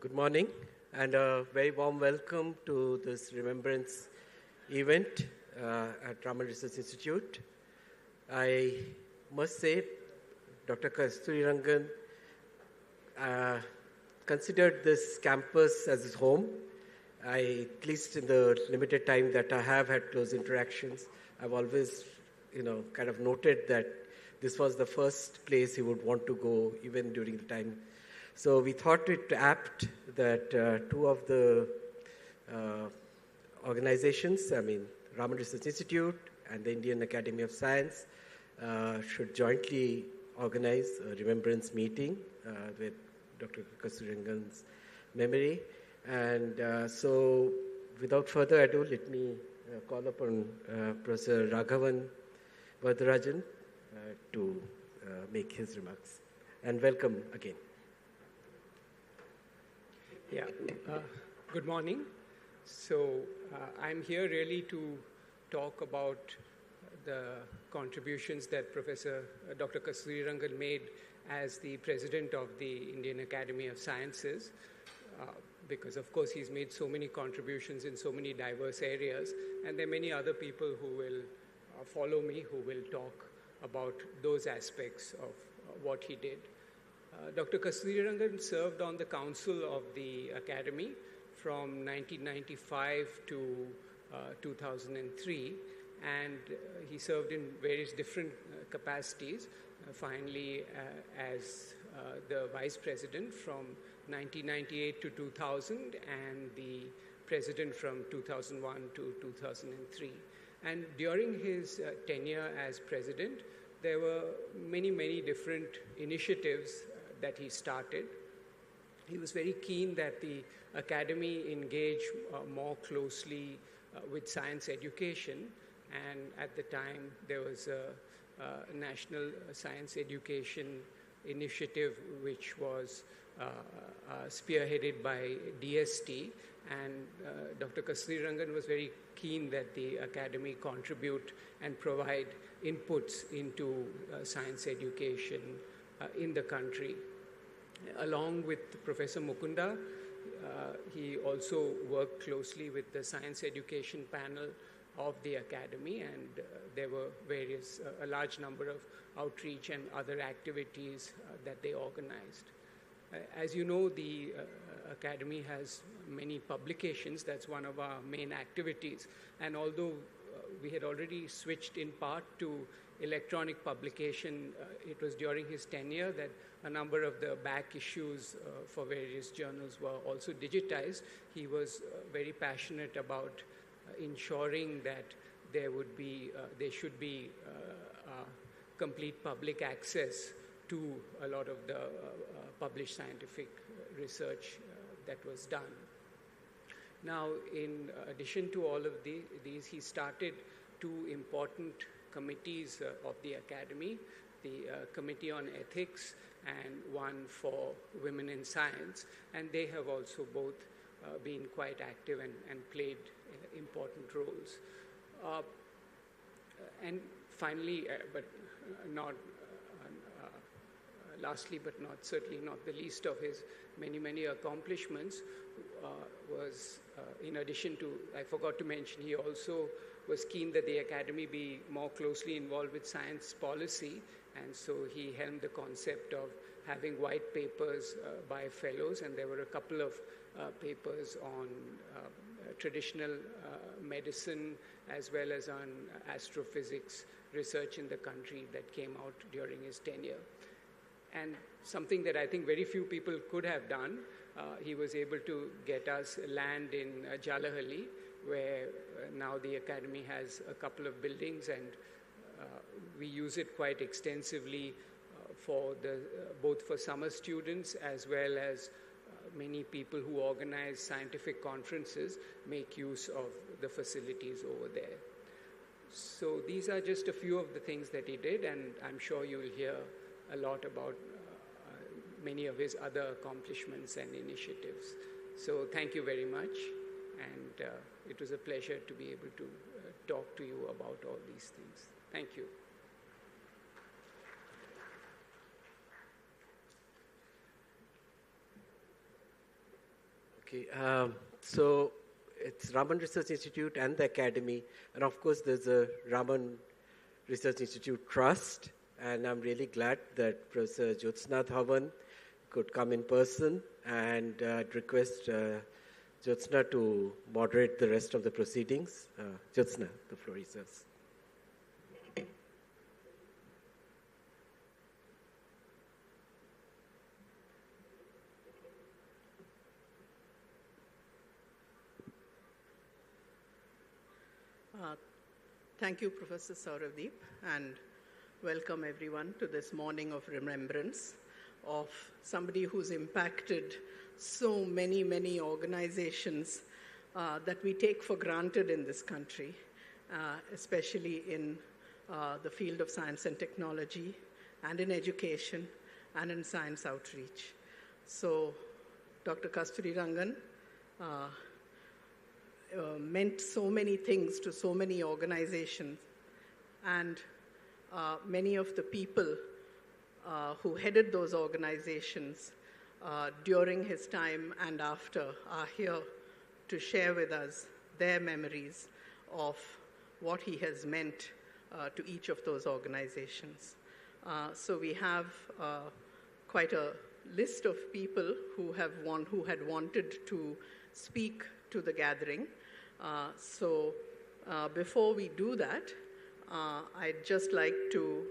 Good morning and a very warm welcome to this Remembrance event at Raman Research Institute. I must say, Dr. Kasturirangan considered this campus as his home. At least in the limited time that I have had close interactions, I've always, kind of noted that this was the first place he would want to go even during the time. So we thought it apt that two of the organizations, Raman Research Institute and the Indian Academy of Science, should jointly organize a remembrance meeting with Dr. Kasturirangan's memory. And so without further ado, let me call upon Professor Raghavan Varadarajan to make his remarks. And welcome again. Yeah, good morning. So I'm here really to talk about the contributions that Professor Dr. Kasturirangan made as the president of the Indian Academy of Sciences, because of course he's made so many contributions in so many diverse areas, and there are many other people who will follow me who will talk about those aspects of what he did. Dr. Kasturirangan served on the council of the Academy from 1995 to 2003, and he served in various different capacities, finally as the vice president from 1998 to 2000 and the president from 2001 to 2003. And during his tenure as president, there were many, many different initiatives that he started. He was very keen that the Academy engage more closely with science education, and at the time there was a National Science Education Initiative which was spearheaded by DST, and Dr. Kasturirangan was very keen that the Academy contribute and provide inputs into science education in the country. Along with Professor Mukunda, he also worked closely with the science education panel of the Academy, and there were a large number of outreach and other activities that they organized. As you know, the Academy has many publications. That's one of our main activities. And although we had already switched in part to electronic publication, it was during his tenure that a number of the back issues for various journals were also digitized. He was very passionate about ensuring that there should be complete public access to a lot of the published scientific research that was done. Now, in addition to all of these, he started two important committees of the Academy, the Committee on Ethics and one for Women in Science, and they have also both been quite active and played important roles. And finally, but not lastly, but certainly not the least of his many, many accomplishments was, in addition to, I forgot to mention, he also was keen that the Academy be more closely involved with science policy, and so he helmed the concept of having white papers by fellows, and there were a couple of papers on traditional medicine as well as on astrophysics research in the country that came out during his tenure. And something that I think very few people could have done, he was able to get us land in Jalahalli, where now the Academy has a couple of buildings, and we use it quite extensively for both for summer students as well as many people who organize scientific conferences make use of the facilities over there. So these are just a few of the things that he did, and I'm sure you'll hear a lot about many of his other accomplishments and initiatives. So thank you very much, and it was a pleasure to be able to talk to you about all these things. Thank you. Okay, so it's Raman Research Institute and the Academy, and of course there's a Raman Research Institute Trust, and I'm really glad that Professor Jyotsna Dhawan could come in person, and I'd request Jyotsna to moderate the rest of the proceedings. Jyotsna, the floor is yours. Thank you, Professor Saurabdeep, and welcome everyone to this morning of remembrance of somebody who's impacted so many, many organizations that we take for granted in this country, especially in the field of science and technology, and in education, and in science outreach. So, Dr. Kasturirangan meant so many things to so many organizations, and many of the people who headed those organizations during his time and after are here to share with us their memories of what he has meant to each of those organizations. So we have quite a list of people who had wanted to speak to the gathering. So before we do that, I'd just like to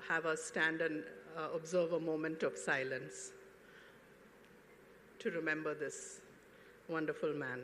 have us stand and observe a moment of silence to remember this wonderful man.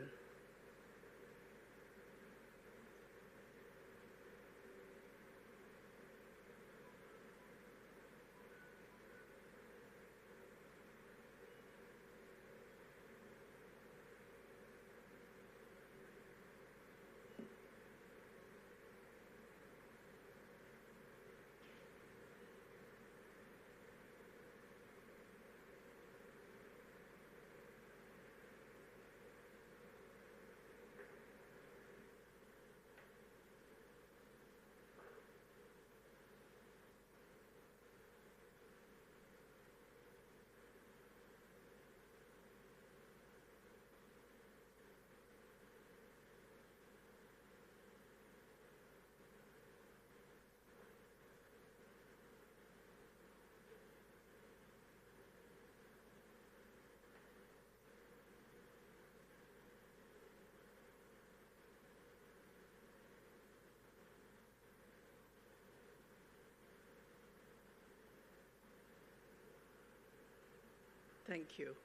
Thank you.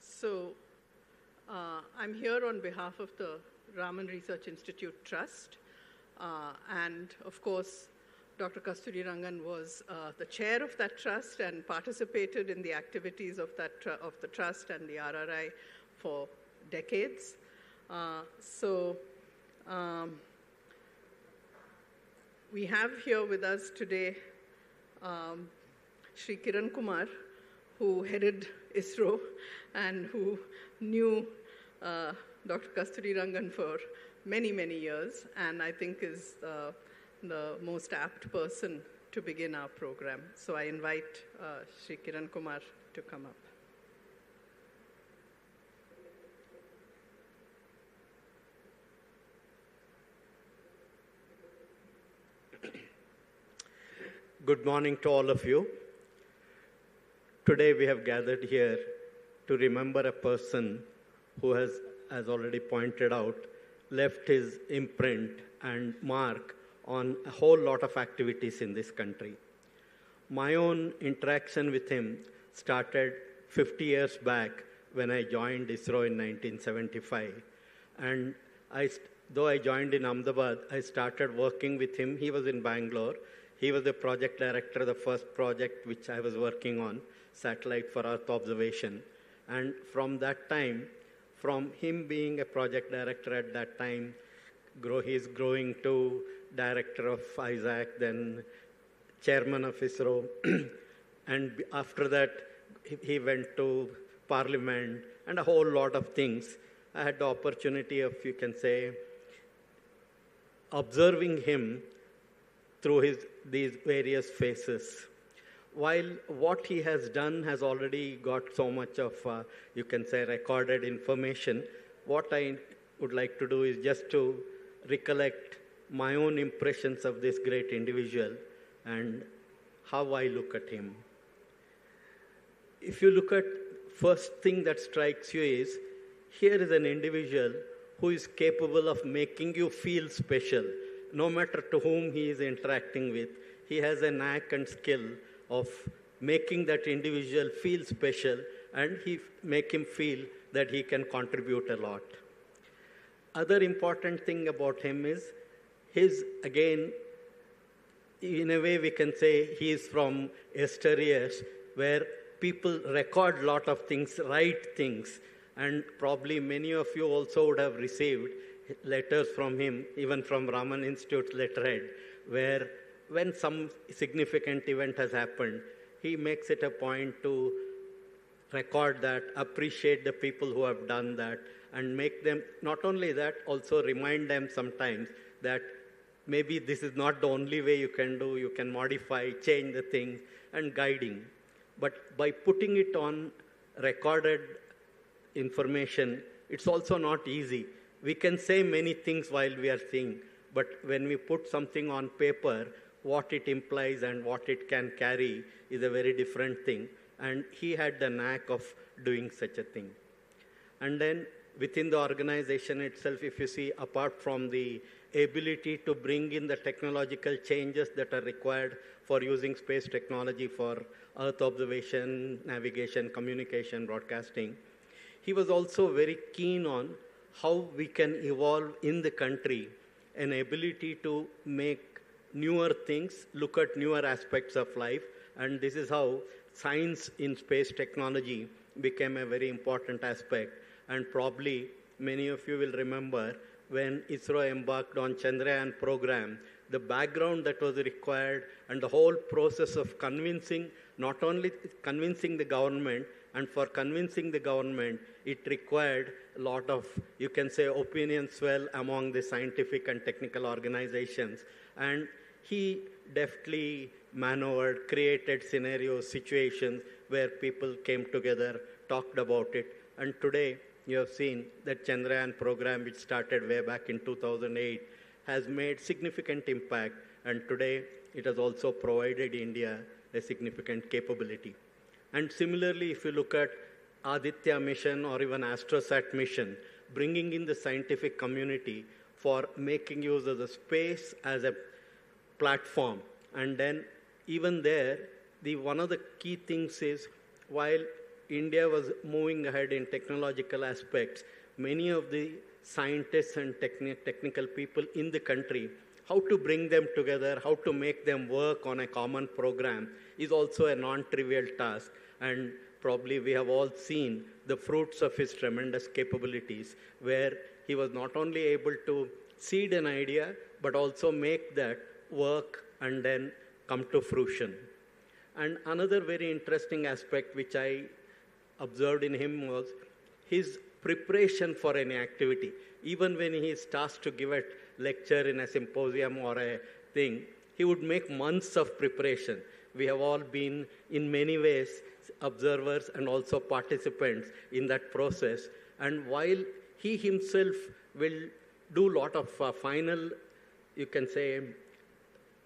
So, I'm here on behalf of the Raman Research Institute Trust, and of course, Dr. Kasturirangan was the chair of that trust and participated in the activities of the trust and the RRI for decades. We have here with us today Shri Kiran Kumar, who headed ISRO and who knew Dr. Kasturirangan for many, many years, and I think is the most apt person to begin our program. So I invite Shri Kiran Kumar to come up. Good morning to all of you. Today we have gathered here to remember a person who has, as already pointed out, left his imprint and mark on a whole lot of activities in this country. My own interaction with him started 50 years back when I joined ISRO in 1975. And though I joined in Ahmedabad, I started working with him. He was in Bangalore. He was the project director of the first project which I was working on, Satellite for Earth Observation. And from that time, from him being a project director at that time, he's growing to director of ISAC, then chairman of ISRO. And after that, he went to Parliament and a whole lot of things. I had the opportunity of, you can say, observing him through these various phases. While what he has done has already got so much of, you can say, recorded information, what I would like to do is just to recollect my own impressions of this great individual and how I look at him. If you look at first thing that strikes you is, here is an individual who is capable of making you feel special, no matter to whom he is interacting with. He has a knack and skill of making that individual feel special, and he make him feel that he can contribute a lot. Other important thing about him is again, in a way we can say he is from yesteryears, where people record a lot of things, write things, and probably many of you also would have received letters from him, even from Raman Institute's letterhead, where when some significant event has happened, he makes it a point to record that, appreciate the people who have done that, and make them, not only that, also remind them sometimes that maybe this is not the only way you can do, you can modify, change the thing, and guiding. But by putting it on recorded information, it's also not easy. We can say many things while we are seeing, but when we put something on paper, what it implies and what it can carry is a very different thing. And he had the knack of doing such a thing. And then within the organization itself, if you see, apart from the ability to bring in the technological changes that are required for using space technology for Earth observation, navigation, communication, broadcasting, he was also very keen on how we can evolve in the country an ability to make newer things, look at newer aspects of life, and this is how science in space technology became a very important aspect. And probably many of you will remember when ISRO embarked on Chandrayaan program, the background that was required and the whole process of convincing, not only convincing the government, and for convincing the government, it required a lot of, you can say, opinion swell among the scientific and technical organizations. And he deftly maneuvered, created scenarios, situations where people came together, talked about it. And today, you have seen that Chandrayaan program, which started way back in 2008, has made significant impact. And today, it has also provided India a significant capability. And similarly, if you look at Aditya mission or even Astrosat mission, bringing in the scientific community for making use of the space as a platform. And then even there, one of the key things is, while India was moving ahead in technological aspects, many of the scientists and technical people in the country, how to bring them together, how to make them work on a common program is also a non-trivial task. And probably we have all seen the fruits of his tremendous capabilities, where he was not only able to seed an idea, but also make that work and then come to fruition. And another very interesting aspect which I observed in him was his preparation for any activity. Even when he is tasked to give a lecture in a symposium or a thing, he would make months of preparation. We have all been, in many ways, observers and also participants in that process. And while he himself will do a lot of final, you can say,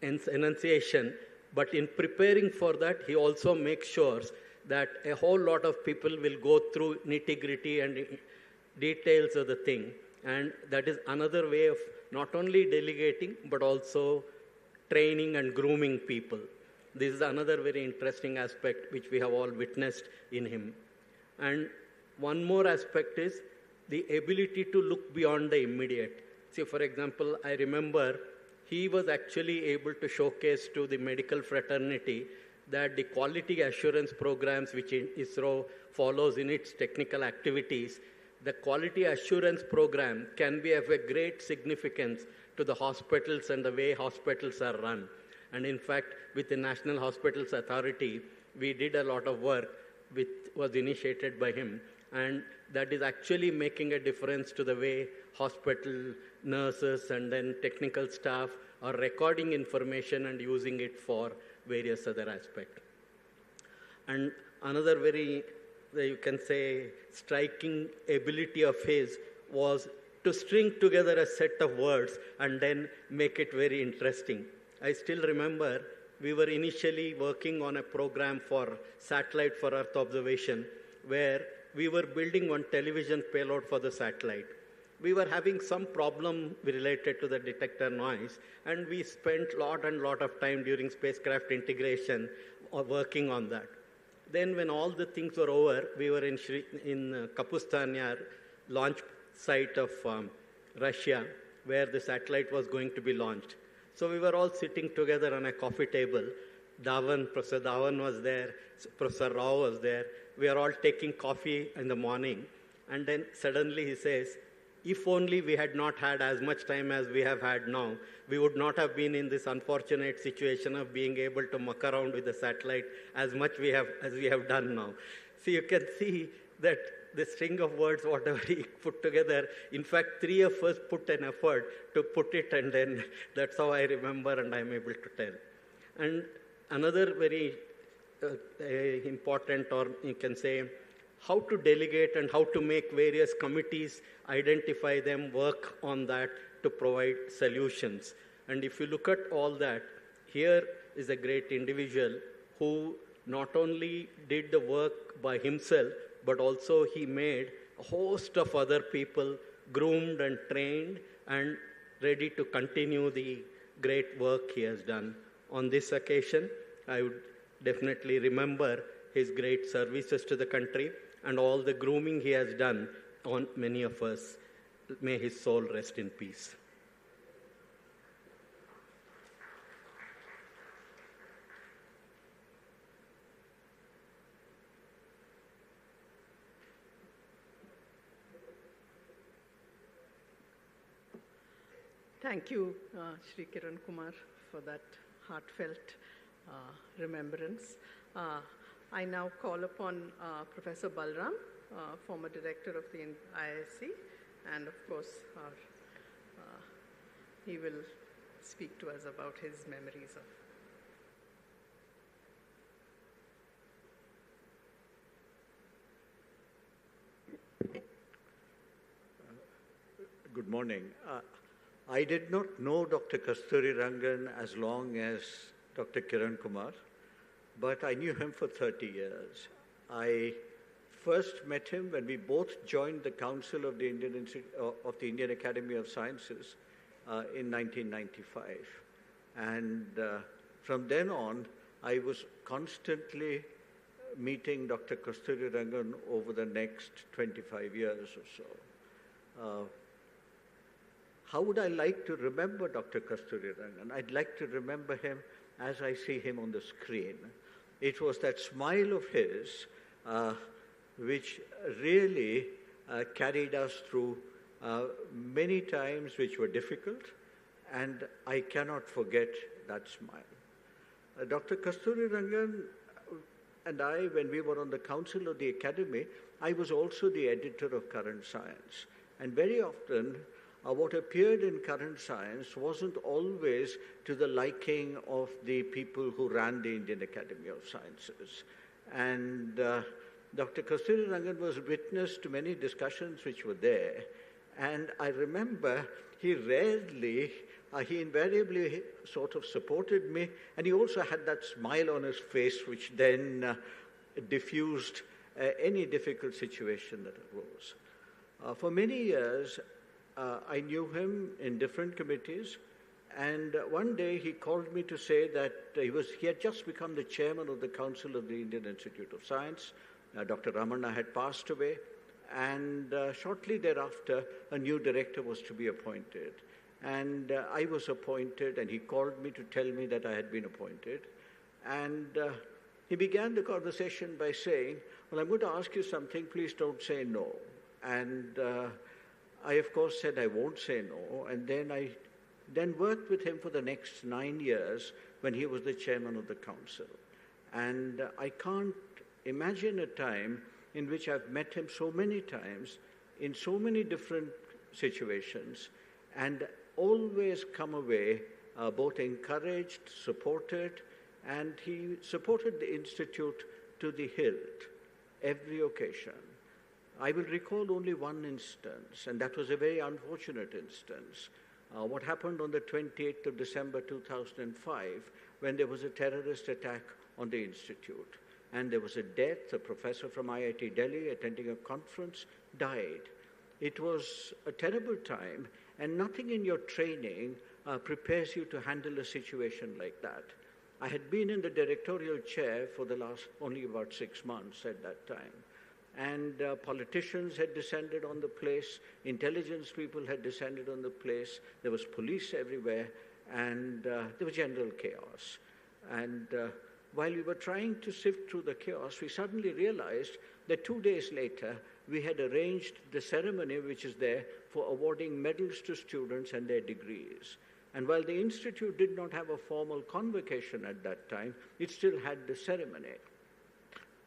enunciation, but in preparing for that, he also makes sure that a whole lot of people will go through nitty-gritty and details of the thing. And that is another way of not only delegating, but also training and grooming people. This is another very interesting aspect which we have all witnessed in him. And one more aspect is the ability to look beyond the immediate. See, for example, I remember he was actually able to showcase to the medical fraternity that the quality assurance programs which ISRO follows in its technical activities, the quality assurance program can be of a great significance to the hospitals and the way hospitals are run. And in fact, with the National Hospitals Authority, we did a lot of work which was initiated by him. And that is actually making a difference to the way hospital nurses and then technical staff or recording information and using it for various other aspects. And another very, you can say, striking ability of his was to string together a set of words and then make it very interesting. I still remember we were initially working on a program for satellite for Earth observation where we were building one television payload for the satellite. We were having some problem related to the detector noise, and we spent lot of time during spacecraft integration working on that. Then when all the things were over, we were in Kapustanyar launch site of Russia, where the satellite was going to be launched. So we were all sitting together on a coffee table. Professor Dhawan was there, Professor Rao was there. We are all taking coffee in the morning. And then suddenly he says, if only we had not had as much time as we have had now, we would not have been in this unfortunate situation of being able to muck around with the satellite as much as we have done now. So you can see that the string of words, whatever he put together, in fact, three of us put an effort to put it, and then that's how I remember and I'm able to tell. And another very important, or you can say, how to delegate and how to make various committees, identify them, work on that to provide solutions. And if you look at all that, here is a great individual who not only did the work by himself, but also he made a host of other people groomed and trained and ready to continue the great work he has done. On this occasion, I would definitely remember his great services to the country and all the grooming he has done on many of us. May his soul rest in peace. Thank you, Shri Kiran Kumar, for that heartfelt remembrance. I now call upon Professor Balram, former director of the ISC, and of course, he will speak to us about his memories of. Good morning. I did not know Dr. Kasturirangan as long as Dr. Kiran Kumar, but I knew him for 30 years. I first met him when we both joined the Council of the Indian Academy of Sciences in 1995. And from then on, I was constantly meeting Dr. Kasturirangan over the next 25 years or so. How would I like to remember Dr. Kasturirangan? I'd like to remember him as I see him on the screen. It was that smile of his which really carried us through many times which were difficult, and I cannot forget that smile. Dr. Kasturirangan and I, when we were on the Council of the Academy, I was also the editor of Current Science. And very often, what appeared in Current Science wasn't always to the liking of the people who ran the Indian Academy of Sciences. And Dr. Kasturirangan was witness to many discussions which were there. And I remember he invariably sort of supported me, and he also had that smile on his face which then diffused any difficult situation that arose. For many years, I knew him in different committees, and one day he called me to say that he had just become the chairman of the Council of the Indian Institute of Science. Dr. Raman had passed away, and shortly thereafter, a new director was to be appointed. And I was appointed, and he called me to tell me that I had been appointed. And he began the conversation by saying, well, I'm going to ask you something, please don't say no. And I, of course, said I won't say no, and then I worked with him for the next 9 years when he was the chairman of the council. And I can't imagine a time in which I've met him so many times in so many different situations and always come away both encouraged, supported, and he supported the Institute to the hilt every occasion. I will recall only one instance, and that was a very unfortunate instance. What happened on the 28th of December 2005 when there was a terrorist attack on the Institute. And there was a death. A professor from IIT Delhi attending a conference died. It was a terrible time, and nothing in your training prepares you to handle a situation like that. I had been in the directorial chair for the last only about 6 months at that time. And politicians had descended on the place, intelligence people had descended on the place, there was police everywhere, and there was general chaos. And while we were trying to sift through the chaos, we suddenly realized that 2 days later, we had arranged the ceremony which is there for awarding medals to students and their degrees. And while the Institute did not have a formal convocation at that time, it still had the ceremony.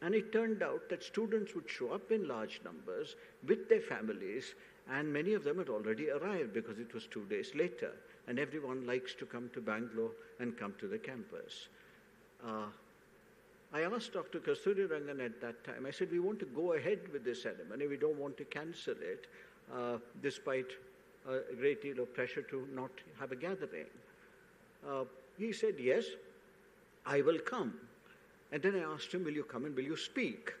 And it turned out that students would show up in large numbers with their families, and many of them had already arrived because it was 2 days later, and everyone likes to come to Bangalore and come to the campus. I asked Dr. Kasturirangan at that time, I said, we want to go ahead with this ceremony, we don't want to cancel it, despite a great deal of pressure to not have a gathering. He said, yes, I will come. And then I asked him, will you come and will you speak?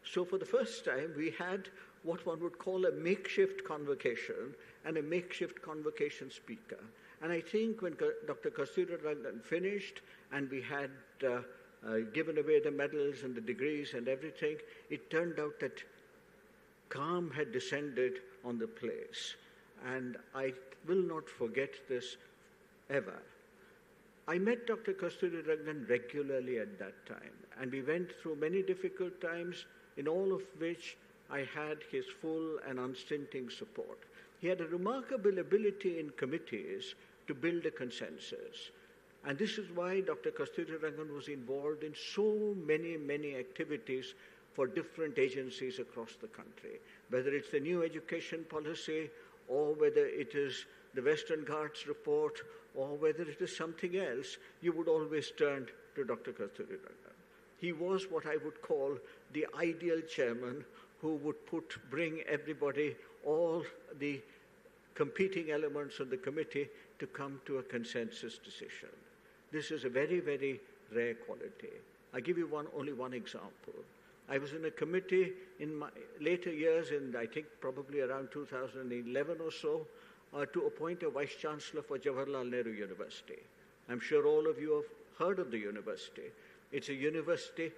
So for the first time, we had what one would call a makeshift convocation and a makeshift convocation speaker. And I think when Dr. Kasturirangan finished and we had given away the medals and the degrees and everything, it turned out that calm had descended on the place. And I will not forget this ever. I met Dr. Kasturirangan regularly at that time, and we went through many difficult times, in all of which I had his full and unstinting support. He had a remarkable ability in committees to build a consensus. And this is why Dr. Kasturirangan was involved in so many activities for different agencies across the country, whether it's the new education policy, or whether it is the Western Ghats report, or whether it is something else, you would always turn to Dr. Kasturirangan. He was what I would call the ideal chairman who would bring everybody, all the competing elements of the committee to come to a consensus decision. This is a very, very rare quality. I give you only one example. I was in a committee in my later years, in I think probably around 2011 or so, to appoint a Vice Chancellor for Jawaharlal Nehru University. I'm sure all of you have heard of the university. It's a university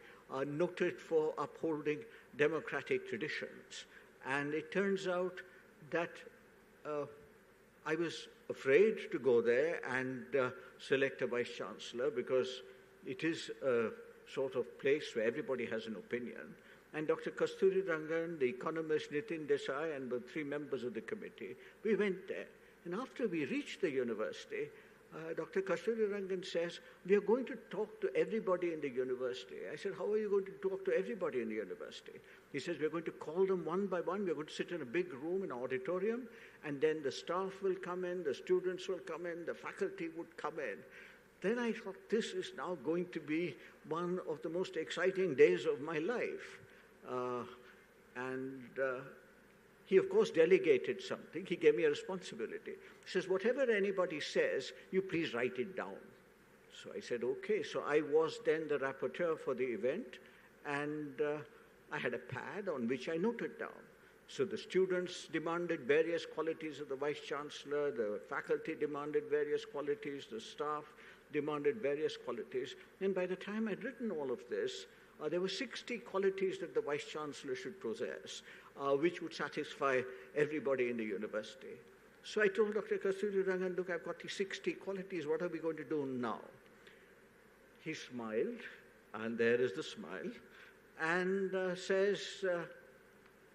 noted for upholding democratic traditions. And it turns out that I was afraid to go there and select a Vice Chancellor because it is a sort of place where everybody has an opinion. And Dr. Kasturirangan, the economist Nitin Desai, and the 3 members of the committee, we went there. And after we reached the university, Dr. Kasturirangan says, we are going to talk to everybody in the university. I said, how are you going to talk to everybody in the university? He says, we're going to call them one by one. We're going to sit in a big room, an auditorium, and then the staff will come in, the students will come in, the faculty would come in. Then I thought, this is now going to be one of the most exciting days of my life. He, of course, delegated something. He gave me a responsibility. He says, whatever anybody says, you please write it down. So I said, okay. So I was then the rapporteur for the event, and I had a pad on which I noted down. So the students demanded various qualities of the Vice Chancellor, the faculty demanded various qualities, the staff demanded various qualities. And by the time I'd written all of this, there were 60 qualities that the Vice Chancellor should possess, which would satisfy everybody in the university. So I told Dr. Kasturirangan, look, I've got these 60 qualities, what are we going to do now? He smiled, and there is the smile, and says,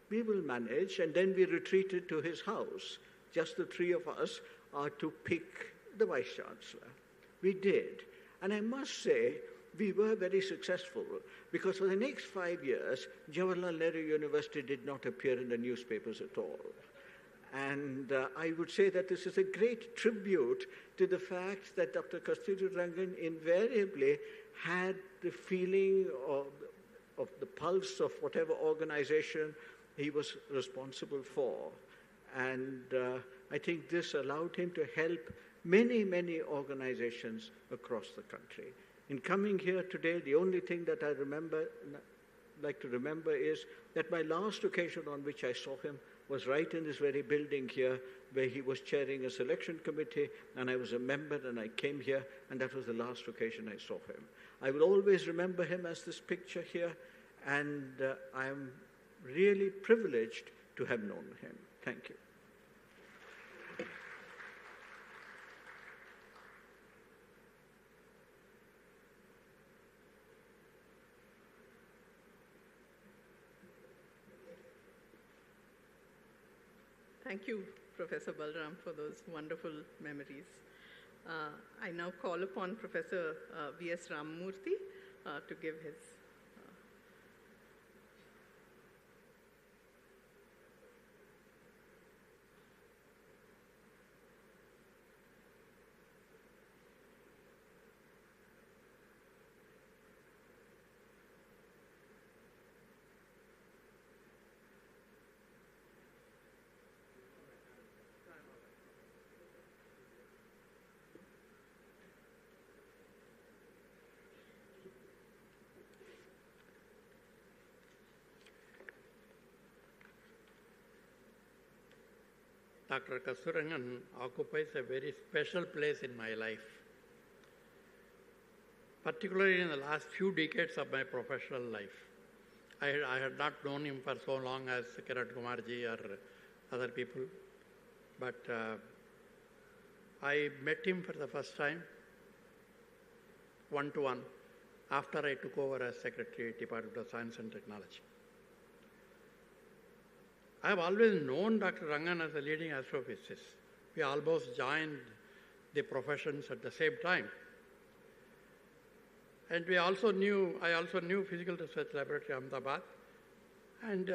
we will manage, and then we retreated to his house, just the 3 of us, to pick the Vice Chancellor. We did, and I must say, we were very successful because for the next 5 years, Jawaharlal Nehru University did not appear in the newspapers at all. And I would say that this is a great tribute to the fact that Dr. Kasturirangan invariably had the feeling of the pulse of whatever organization he was responsible for. And I think this allowed him to help many, many organizations across the country. In coming here today, the only thing that I like to remember is that my last occasion on which I saw him was right in this very building here, where he was chairing a selection committee, and I was a member, and I came here, and that was the last occasion I saw him. I will always remember him as this picture here, and I am really privileged to have known him. Thank you. Thank you, Professor Balram, for those wonderful memories. I now call upon Professor V.S. Ramamurthy to give his Dr. Kasturirangan occupies a very special place in my life, particularly in the last few decades of my professional life. I had not known him for so long as Kiran Kumarji or other people, but I met him for the first time, one-to-one, after I took over as Secretary, Department of Science and Technology. I have always known Dr. Rangan as a leading astrophysicist. We almost joined the professions at the same time. And I also knew Physical Research Laboratory, Ahmedabad, and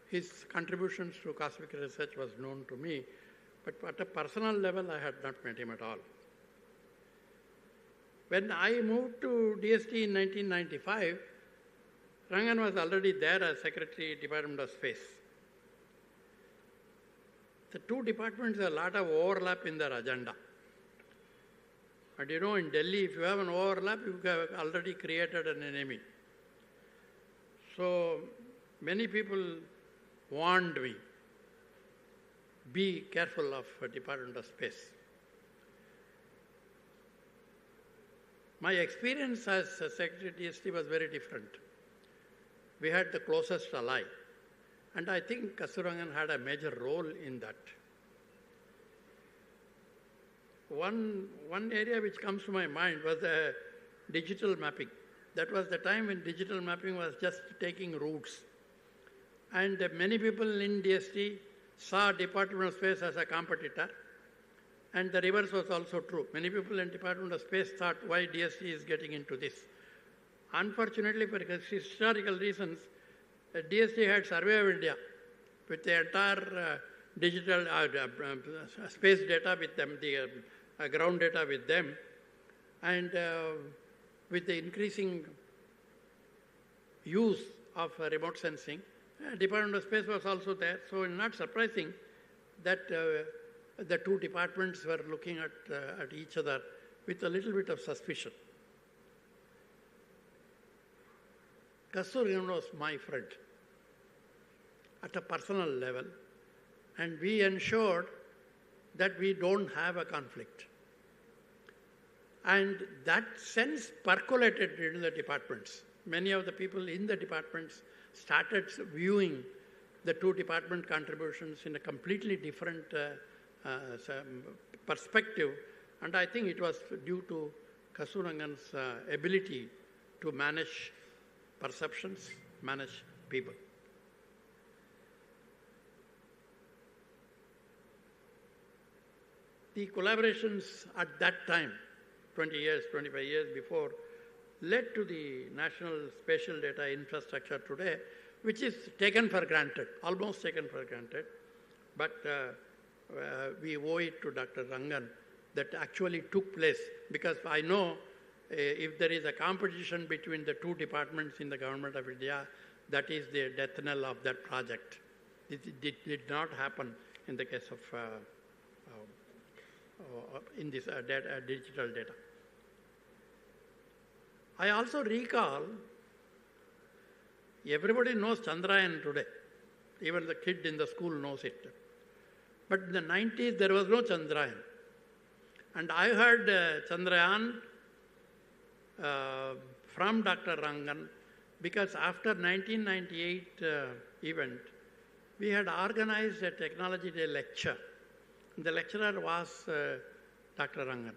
his contributions to cosmic research was known to me, but at a personal level, I had not met him at all. When I moved to DST in 1995, Rangan was already there as Secretary, Department of Space. The two departments have a lot of overlap in their agenda. And you know, in Delhi, if you have an overlap, you have already created an enemy. So many people warned me, be careful of Department of Space. My experience as Secretary DST was very different. We had the closest ally. And I think Kasturirangan had a major role in that. One area which comes to my mind was the digital mapping. That was the time when digital mapping was just taking roots. And many people in DST saw Department of Space as a competitor. And the reverse was also true. Many people in Department of Space thought, why DST is getting into this? Unfortunately, for historical reasons, DST had Survey of India with the entire digital space data with them, the ground data with them, and with the increasing use of remote sensing, Department of Space was also there. So it's not surprising that the two departments were looking at each other with a little bit of suspicion. Kasturirangan was my friend at a personal level, and we ensured that we don't have a conflict. And that sense percolated into the departments. Many of the people in the departments started viewing the two department contributions in a completely different perspective, and I think it was due to Kasturirangan's ability to manage perceptions, manage people. The collaborations at that time, 20 years, 25 years before, led to the national spatial data infrastructure today, which is taken for granted, almost taken for granted. But we owe it to Dr. Rangan that actually took place, because I know if there is a competition between the two departments in the government of India, that is the death knell of that project. It did not happen in the case of in this digital data. I also recall, everybody knows Chandrayaan today. Even the kid in the school knows it. But in the 90s, there was no Chandrayaan. And I heard Chandrayaan from Dr. Rangan, because after 1998 event, we had organized a Technology Day lecture. The lecturer was Dr. Rangan.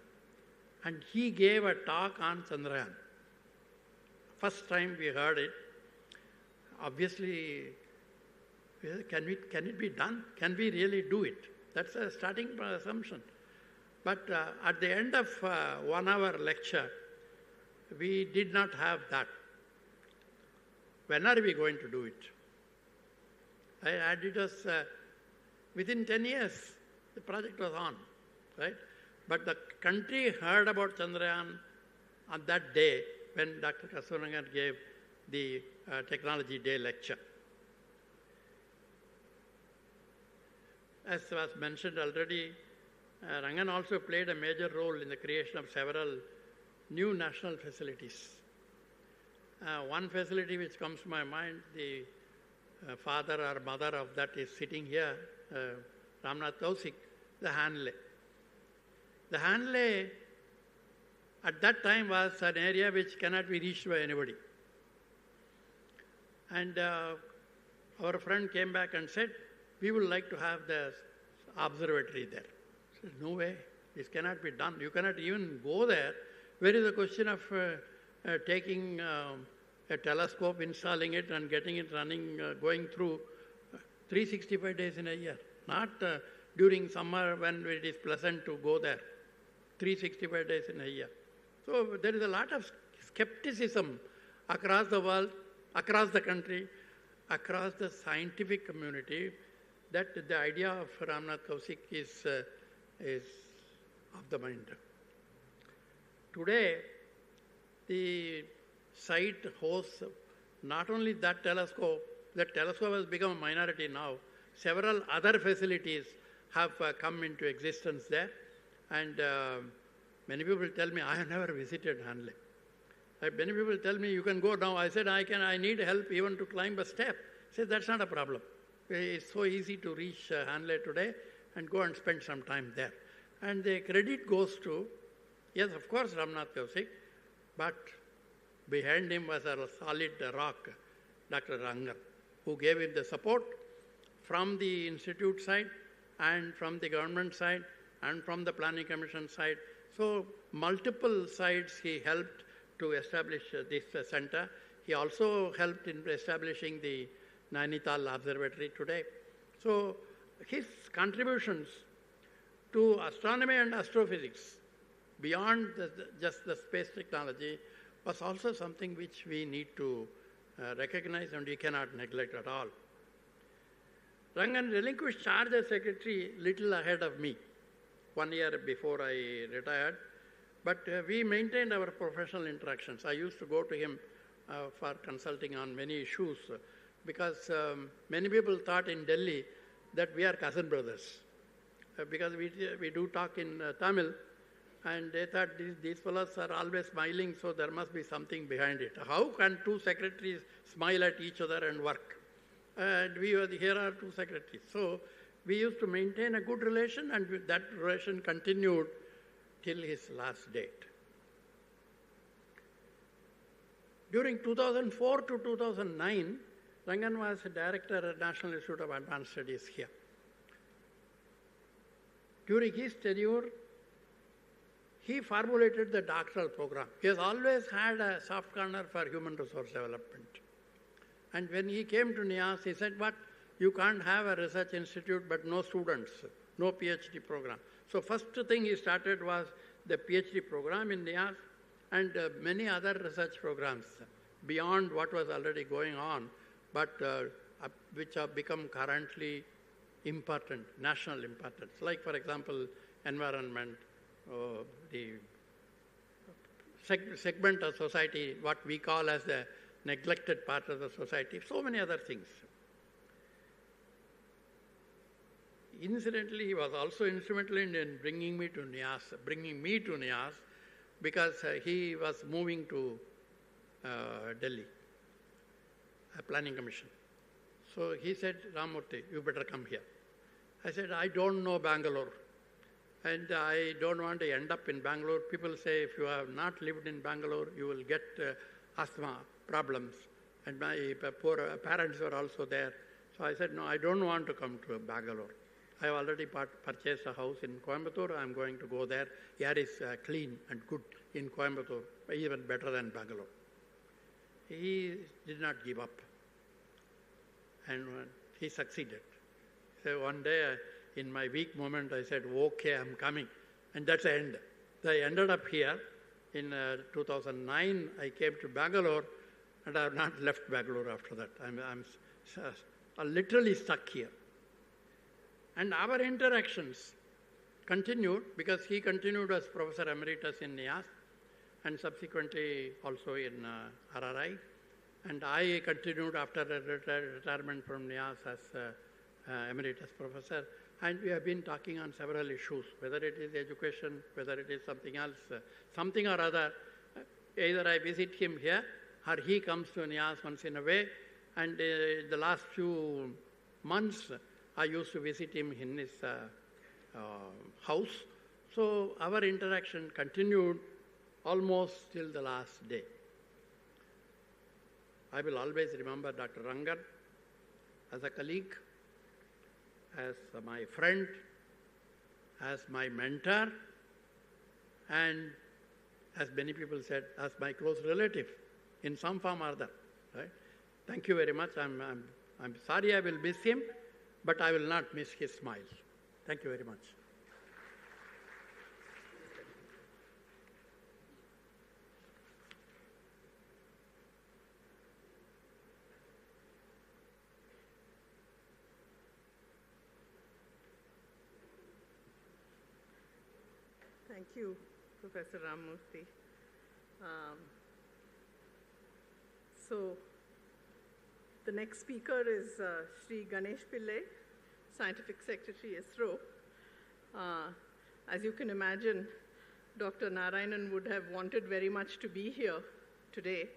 And he gave a talk on Chandrayaan. First time we heard it. Obviously, can it be done? Can we really do it? That's a starting assumption. But at the end of 1 hour lecture, we did not have that. When are we going to do it? It was within 10 years, the project was on, right? But the country heard about Chandrayaan on that day when Dr. Kasturirangan gave the Technology Day lecture. As was mentioned already, Rangan also played a major role in the creation of several new national facilities. One facility which comes to my mind, the father or mother of that is sitting here, Ramnath Kausik, the Hanley. The Hanley at that time was an area which cannot be reached by anybody. And our friend came back and said, we would like to have the observatory there. I said, no way, this cannot be done. You cannot even go there. Where is the question of taking a telescope, installing it and getting it running, going through 365 days in a year? Not during summer when it is pleasant to go there. 365 days in a year. So there is a lot of skepticism across the world, across the country, across the scientific community, that the idea of Ramnath Kausik is of the mind. Today, the site hosts not only that telescope has become a minority now. Several other facilities have come into existence there. And many people tell me, I have never visited Hanley. Many people tell me, you can go now. I said, I need help even to climb a step. I said, that's not a problem. It's so easy to reach Hanley today and go and spend some time there. And the credit goes to, yes, of course, Ramnath Kausik, but behind him was a solid rock, Dr. Rangan, who gave him the support from the institute side and from the government side and from the planning commission side. So multiple sides he helped to establish this center. He also helped in establishing the Nainital Observatory today. So his contributions to astronomy and astrophysics, beyond just the space technology, was also something which we need to recognize and we cannot neglect at all. Rangan relinquished charge as secretary little ahead of me, 1 year before I retired, but we maintained our professional interactions. I used to go to him for consulting on many issues because many people thought in Delhi that we are cousin brothers because we do talk in Tamil, and they thought these fellows are always smiling, so there must be something behind it. How can two secretaries smile at each other and work? And here are two secretaries. So we used to maintain a good relation, and that relation continued till his last date. During 2004 to 2009, Rangan was director at National Institute of Advanced Studies here. During his tenure, he formulated the doctoral program. He has always had a soft corner for human resource development. And when he came to NIAS, he said, but you can't have a research institute but no students, no PhD program. So first thing he started was the PhD program in NIAS and many other research programs beyond what was already going on, but which have become currently important, national importance, like, for example, environment, the segment of society, what we call as the neglected part of the society, so many other things. Incidentally, he was also instrumental in bringing me to NIAS, because he was moving to Delhi, a planning commission. So he said, Ramurthy, you better come here. I said, I don't know Bangalore, and I don't want to end up in Bangalore. People say if you have not lived in Bangalore, you will get asthma problems. And my poor parents were also there. So I said, no, I don't want to come to Bangalore. I have already purchased a house in Coimbatore. I'm going to go there. Air is clean and good in Coimbatore, even better than Bangalore. He did not give up, and he succeeded. So one day, in my weak moment, I said, okay, I'm coming. And that's the end. I ended up here. In 2009, I came to Bangalore, and I have not left Bangalore after that. I'm literally stuck here. And our interactions continued, because he continued as Professor Emeritus in NIAS, and subsequently also in RRI. And I continued after retirement from NIAS as Emeritus Professor. And we have been talking on several issues, whether it is education, whether it is something else, something or other. Either I visit him here, or he comes to NIAS once in a way. And the last few months, I used to visit him in his house. So our interaction continued almost till the last day. I will always remember Dr. Rangan as a colleague, as my friend, as my mentor, and as many people said, as my close relative in some form or other. Right? Thank you very much. I'm sorry I will miss him, but I will not miss his smile. Thank you very much. Thank you, Professor Ramurthy. So the next speaker is Sri Ganesh Pillai, Scientific Secretary, ISRO. As you can imagine, Dr. Narayanan would have wanted very much to be here today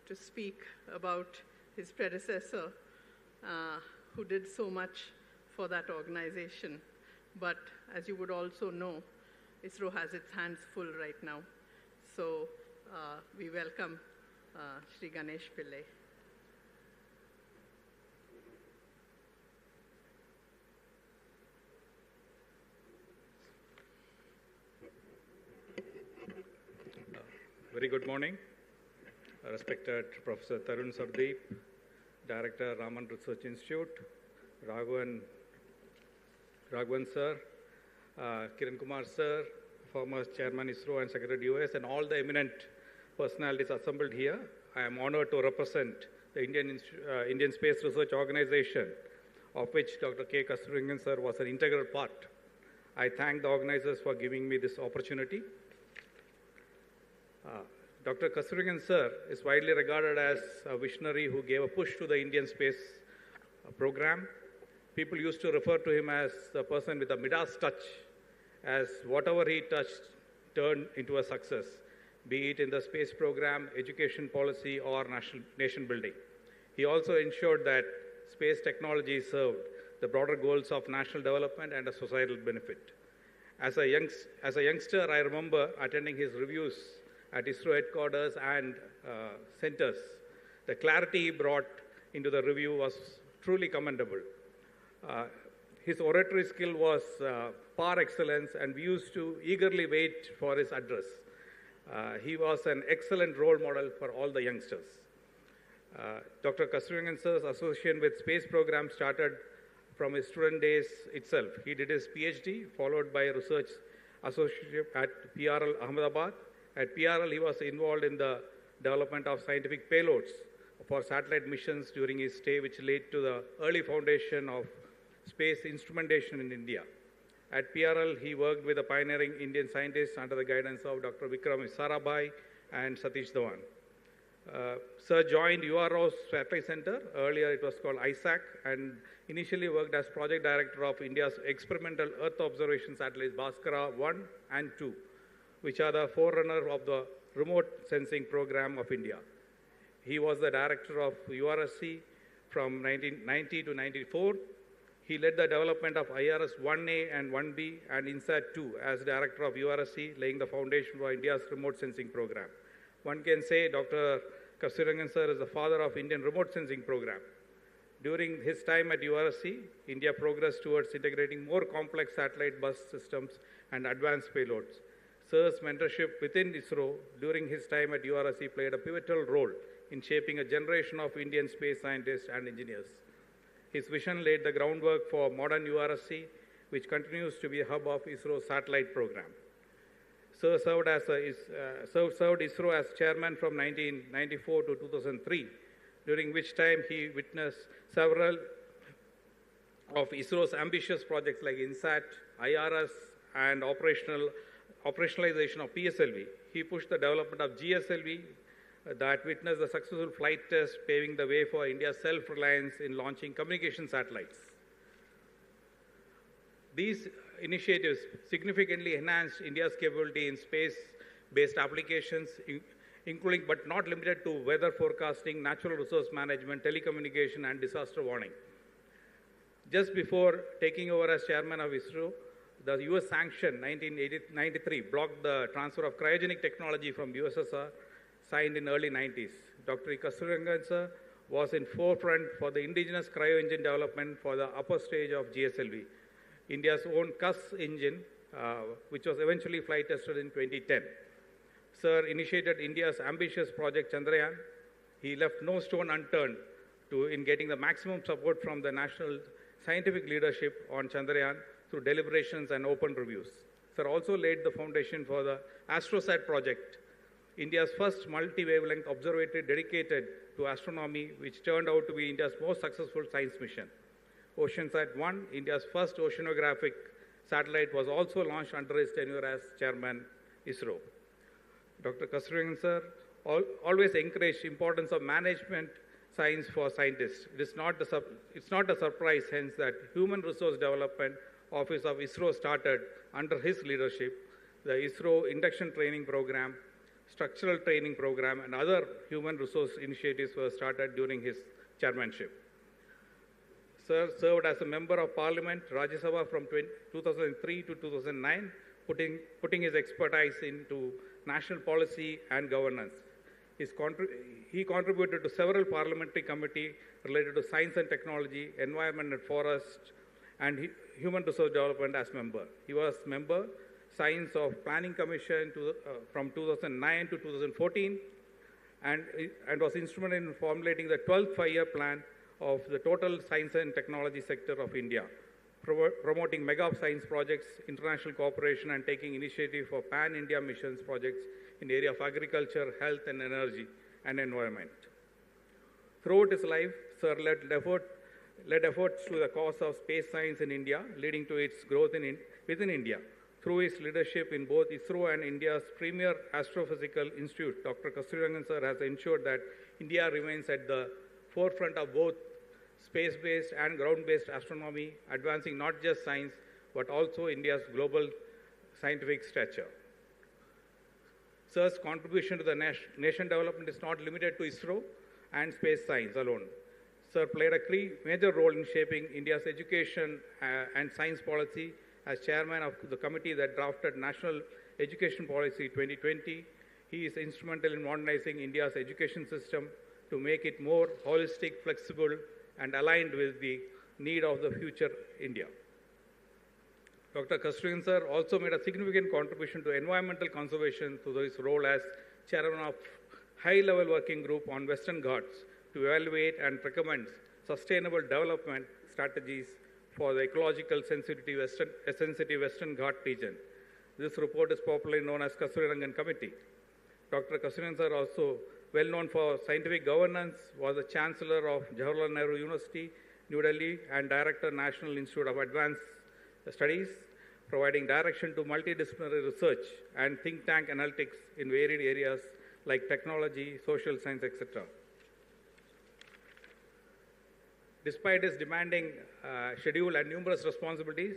to speak about his predecessor, who did so much for that organization. But as you would also know, ISRO has its hands full right now. So we welcome Sri Ganesh Pillai. Very good morning. Respected Professor Tarun Sardeep, Director, Raman Research Institute, Raghavan sir, Kiran Kumar sir, former Chairman ISRO and Secretary US, and all the eminent personalities assembled here. I am honored to represent the Indian Space Research Organization, of which Dr. K Kasturirangan sir was an integral part. I thank the organizers for giving me this opportunity. Dr. Kasturirangan sir is widely regarded as a visionary who gave a push to the Indian space program. People used to refer to him as the person with a Midas touch, as whatever he touched turned into a success, be it in the space program, education policy, or nation building. He also ensured that space technology served the broader goals of national development and a societal benefit. As a youngster, I remember attending his reviews at ISRO headquarters and centers. The clarity he brought into the review was truly commendable. His oratory skill was par excellence, and we used to eagerly wait for his address. He was an excellent role model for all the youngsters. Dr. Kasturirangan sir's association with space program started from his student days itself. He did his PhD, followed by a research associate at PRL Ahmedabad. At PRL, he was involved in the development of scientific payloads for satellite missions during his stay, which led to the early foundation of space instrumentation in India. At PRL, he worked with the pioneering Indian scientists under the guidance of Dr. Vikram Sarabhai and Satish Dhawan. Sir joined URO's Satellite Center, earlier it was called ISAC, and initially worked as project director of India's experimental Earth observation satellites Bhaskara 1 and 2, which are the forerunner of the remote sensing program of India. He was the director of URSC from 1990 to 94. He led the development of IRS 1A and 1B and INSAT 2 as director of URSC, laying the foundation for India's remote sensing program. One can say Dr. Kasturirangan sir is the father of Indian remote sensing program. During his time at URSC, India progressed towards integrating more complex satellite bus systems and advanced payloads. Sir's mentorship within ISRO during his time at URSC played a pivotal role in shaping a generation of Indian space scientists and engineers. His vision laid the groundwork for modern URSC, which continues to be a hub of ISRO's satellite program. Sir served ISRO as chairman from 1994 to 2003, during which time he witnessed several of ISRO's ambitious projects like INSAT, IRS, and operationalization of PSLV. He pushed the development of GSLV that witnessed the successful flight test, paving the way for India's self-reliance in launching communication satellites. These initiatives significantly enhanced India's capability in space-based applications, including but not limited to weather forecasting, natural resource management, telecommunication, and disaster warning. Just before taking over as chairman of ISRO, the US sanction 1993 blocked the transfer of cryogenic technology from USSR, signed in early 90s. Dr. Kasturirangan sir was in forefront for the indigenous cryo engine development for the upper stage of GSLV, India's own CUS engine, which was eventually flight tested in 2010. Sir initiated India's ambitious project Chandrayaan. He left no stone unturned in getting the maximum support from the national scientific leadership on Chandrayaan through deliberations and open reviews. Sir also laid the foundation for the Astrosat project, India's first multi-wavelength observatory dedicated to astronomy, which turned out to be India's most successful science mission. OceanSat-1, India's first oceanographic satellite, was also launched under his tenure as chairman ISRO. Dr. Kasturirangan sir always encouraged importance of management science for scientists. It's not a surprise, hence, that Human Resource Development Office of ISRO started under his leadership. The ISRO Induction Training Program, Structural Training Program, and other human resource initiatives were started during his chairmanship. Sir served as a member of Parliament, Rajya Sabha from 2003 to 2009, putting his expertise into national policy and governance. He contributed to several parliamentary committees related to science and technology, environment and forest, and human resource development as member. He was member Science of Planning Commission from 2009 to 2014, and was instrumental in formulating the 12th five-year plan of the total science and technology sector of India, promoting mega science projects, international cooperation, and taking initiative for pan-India missions projects in the area of agriculture, health and energy, and environment. Throughout his life, Sir led efforts to the cause of space science in India, leading to its growth within India. Through his leadership in both ISRO and India's premier astrophysical institute, Dr. Kasturirangan sir has ensured that India remains at the forefront of both space-based and ground-based astronomy, advancing not just science, but also India's global scientific stature. Sir's contribution to the nation development is not limited to ISRO and space science alone. Sir played a major role in shaping India's education and science policy. As chairman of the committee that drafted National Education Policy 2020, he is instrumental in modernizing India's education system to make it more holistic, flexible, and aligned with the need of the future India. Dr. Kasturirangan sir also made a significant contribution to environmental conservation through his role as chairman of high-level working group on Western Ghats to evaluate and recommend sustainable development strategies for the ecological sensitive Western Ghat region. This report is popularly known as Kasturirangan Committee. Dr. Kasturirangan sir, also well known for scientific governance, was the Chancellor of Jawaharlal Nehru University New Delhi, and Director, National Institute of Advanced Studies, providing direction to multidisciplinary research and think tank analytics in varied areas like technology, social science, etc. Despite his demanding schedule and numerous responsibilities,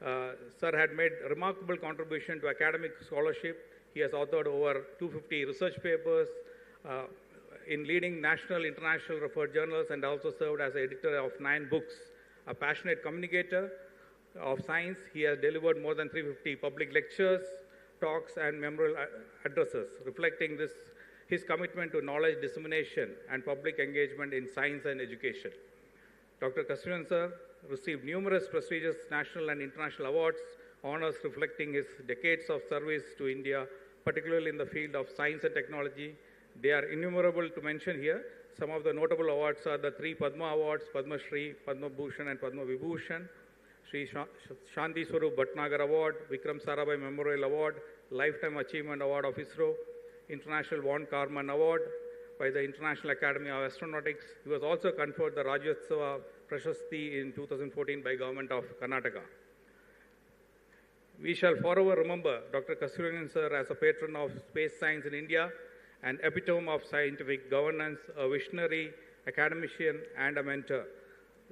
Sir had made a remarkable contribution to academic scholarship. He has authored over 250 research papers in leading national, international referred journals, and also served as editor of 9 books. A passionate communicator of science, he has delivered more than 350 public lectures, talks, and memorial addresses, reflecting his commitment to knowledge dissemination and public engagement in science and education. Dr. Kasturirangan sir received numerous prestigious national and international awards, honors reflecting his decades of service to India, particularly in the field of science and technology. They are innumerable to mention here. Some of the notable awards are the 3 Padma Awards, Padma Shri, Padma Bhushan, and Padma Vibhushan, Sri Shanti Swarup Bhatnagar Award, Vikram Sarabhai Memorial Award, Lifetime Achievement Award of ISRO, International Von Karman Award by the International Academy of Astronautics. He was also conferred the Rajyotsava Prashasti in 2014 by Government of Karnataka. We shall forever remember Dr. Kasturirangan sir as a patron of space science in India, an epitome of scientific governance, a visionary academician, and a mentor.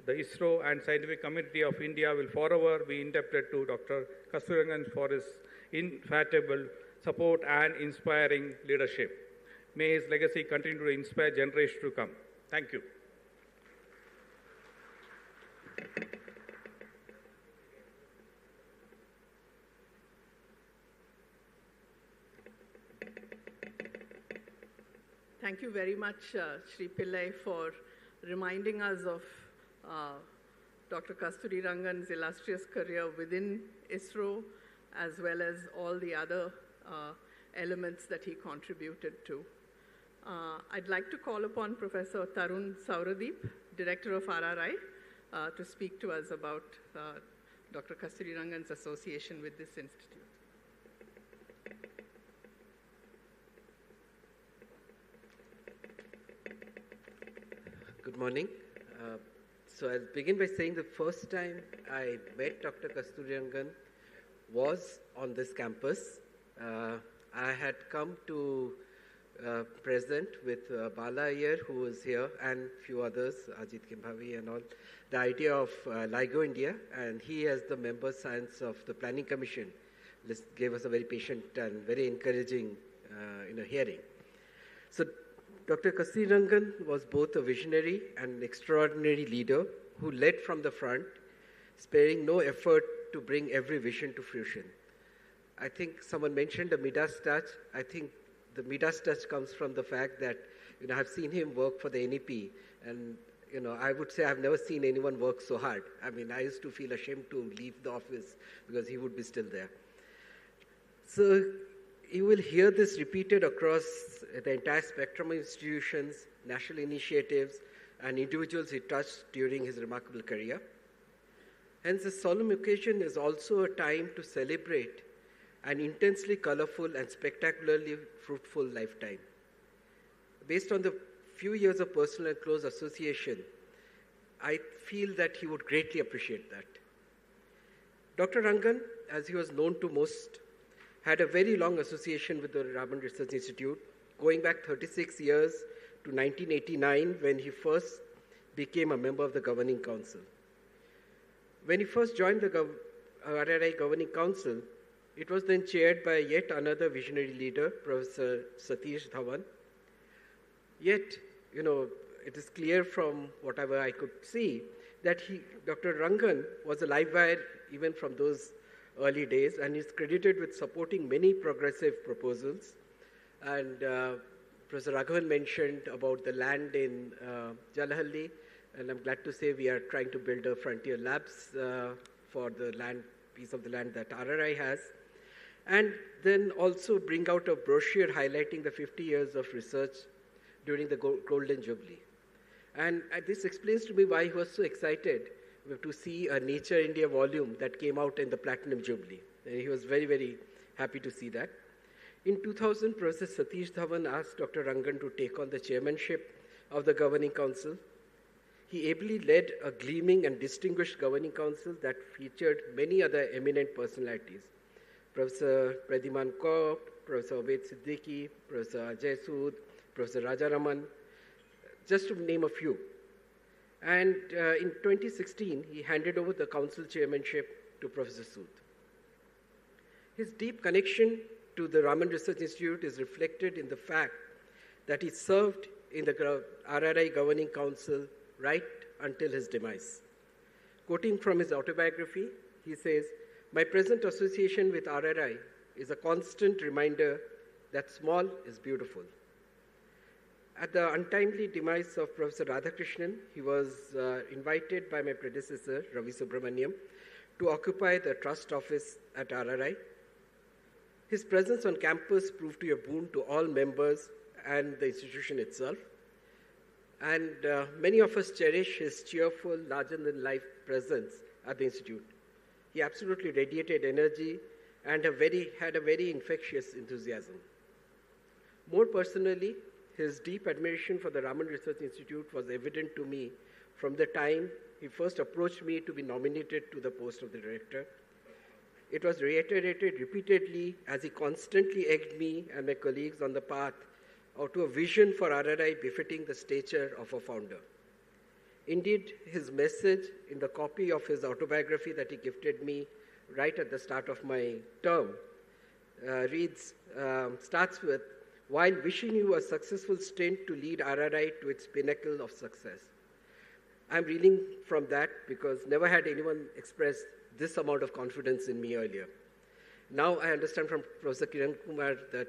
The ISRO and scientific community of India will forever be indebted to Dr. Kasturirangan for his infatigable support and inspiring leadership. May his legacy continue to inspire generations to come. Thank you. Thank you very much, Shri Pillai, for reminding us of Dr. Kasturirangan's illustrious career within ISRO, as well as all the other elements that he contributed to. I'd like to call upon Professor Tarun Sauradeep, Director of RRI, to speak to us about Dr. Kasturirangan's association with this institute. Good morning. So I'll begin by saying the first time I met Dr. Kasturirangan was on this campus. I had come to present with Bala Iyer, who was here, and a few others, Ajit Kimbhavi and all, the idea of LIGO India, and he, as the member science of the Planning Commission, gave us a very patient and very encouraging hearing. So Dr. Kasturirangan was both a visionary and an extraordinary leader who led from the front, sparing no effort to bring every vision to fruition. I think someone mentioned the Midas touch. I think the Midas touch comes from the fact that, I've seen him work for the NEP, and, I would say I've never seen anyone work so hard. I mean, I used to feel ashamed to leave the office because he would be still there. So you will hear this repeated across the entire spectrum of institutions, national initiatives, and individuals he touched during his remarkable career. Hence, this solemn occasion is also a time to celebrate an intensely colorful and spectacularly fruitful lifetime. Based on the few years of personal and close association, I feel that he would greatly appreciate that. Dr. Rangan, as he was known to most, had a very long association with the Raman Research Institute, going back 36 years to 1989, when he first became a member of the Governing Council. When he first joined the RRI Governing Council, it was then chaired by yet another visionary leader, Professor Satish Dhawan. Yet, it is clear from whatever I could see that Dr. Rangan was a live wire even from those early days, and is credited with supporting many progressive proposals. And Professor Raghavan mentioned about the land in Jalahalli, and I'm glad to say we are trying to build a frontier labs for the piece of the land that RRI has. And then also bring out a brochure highlighting the 50 years of research during the Golden Jubilee. And this explains to me why he was so excited to see a Nature India volume that came out in the Platinum Jubilee. And he was very, very happy to see that. In 2000, Professor Satish Dhawan asked Dr. Rangan to take on the chairmanship of the Governing Council. He ably led a gleaming and distinguished governing council that featured many other eminent personalities. Professor Pradiman Kaur, Professor Obed Siddiqui, Professor Ajay Sood, Professor Raja Raman, just to name a few. And in 2016, he handed over the council chairmanship to Professor Sood. His deep connection to the Raman Research Institute is reflected in the fact that he served in the RRI Governing Council right until his demise. Quoting from his autobiography, he says, "My present association with RRI is a constant reminder that small is beautiful." At the untimely demise of Professor Radhakrishnan, he was invited by my predecessor, Ravi Subramaniam, to occupy the trust office at RRI. His presence on campus proved to be a boon to all members and the institution itself. And many of us cherish his cheerful, larger-than-life presence at the institute. He absolutely radiated energy and had a very infectious enthusiasm. More personally, his deep admiration for the Raman Research Institute was evident to me from the time he first approached me to be nominated to the post of the director. It was reiterated repeatedly as he constantly egged me and my colleagues on the path or to a vision for RRI befitting the stature of a founder. Indeed, his message in the copy of his autobiography that he gifted me right at the start of my term starts with, "While wishing you a successful stint to lead RRI to its pinnacle of success." I'm reeling from that because never had anyone expressed this amount of confidence in me earlier. Now I understand from Professor Kiran Kumar that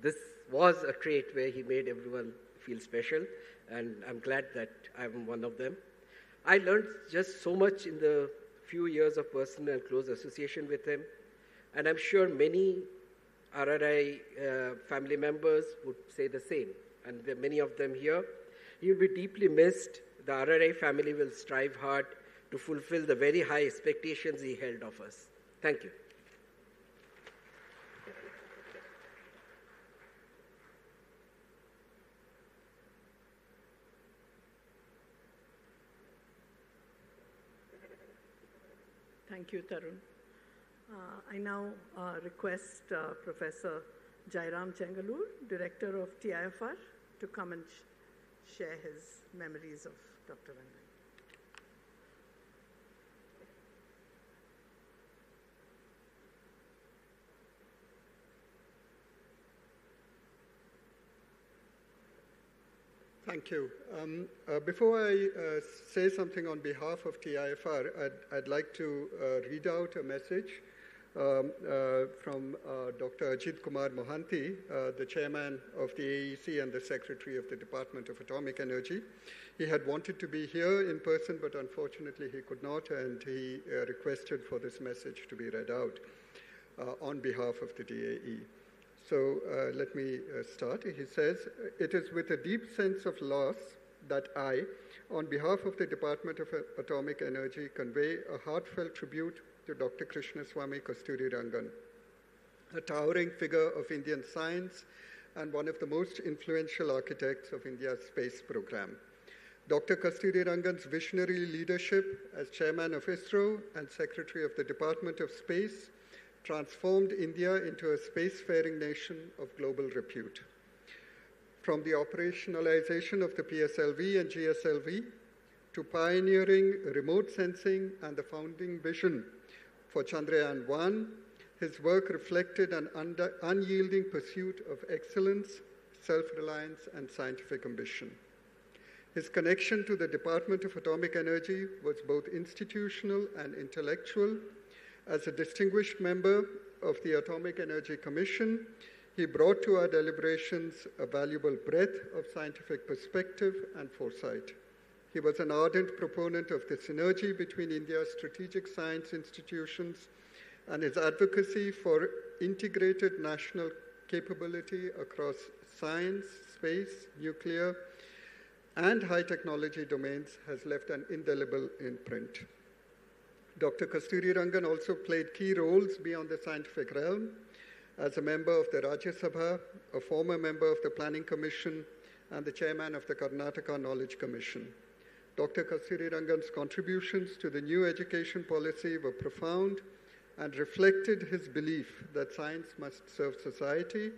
this was a trait where he made everyone feel special, and I'm glad that I'm one of them. I learned just so much in the few years of personal and close association with him, and I'm sure many RRI family members would say the same, and there are many of them here. He will be deeply missed. The RRI family will strive hard to fulfill the very high expectations he held of us. Thank you. Thank you, Tarun. I now request Professor Jairam Chengalur, Director of TIFR, to come and share his memories of Dr. Rangan. Thank you. Before I say something on behalf of TIFR, I'd like to read out a message from Dr. Ajit Kumar Mohanty, the chairman of the AEC and the secretary of the Department of Atomic Energy. He had wanted to be here in person, but unfortunately he could not, and he requested for this message to be read out on behalf of the DAE. So let me start. He says, "It is with a deep sense of loss that I, on behalf of the Department of Atomic Energy, convey a heartfelt tribute to Dr. Krishnaswamy Kasturirangan, a towering figure of Indian science and one of the most influential architects of India's space program. Dr. Kasturirangan's visionary leadership as chairman of ISRO and secretary of the Department of Space transformed India into a spacefaring nation of global repute. From the operationalization of the PSLV and GSLV to pioneering remote sensing and the founding vision for Chandrayaan-1, his work reflected an unyielding pursuit of excellence, self-reliance, and scientific ambition. His connection to the Department of Atomic Energy was both institutional and intellectual. As a distinguished member of the Atomic Energy Commission, he brought to our deliberations a valuable breadth of scientific perspective and foresight. He was an ardent proponent of the synergy between India's strategic science institutions and his advocacy for integrated national capability across science, space, nuclear, and high technology domains has left an indelible imprint. Dr. Kasturirangan also played key roles beyond the scientific realm as a member of the Rajya Sabha, a former member of the Planning Commission, and the chairman of the Karnataka Knowledge Commission. Dr. Kasturirangan's contributions to the new education policy were profound and reflected his belief that science must serve society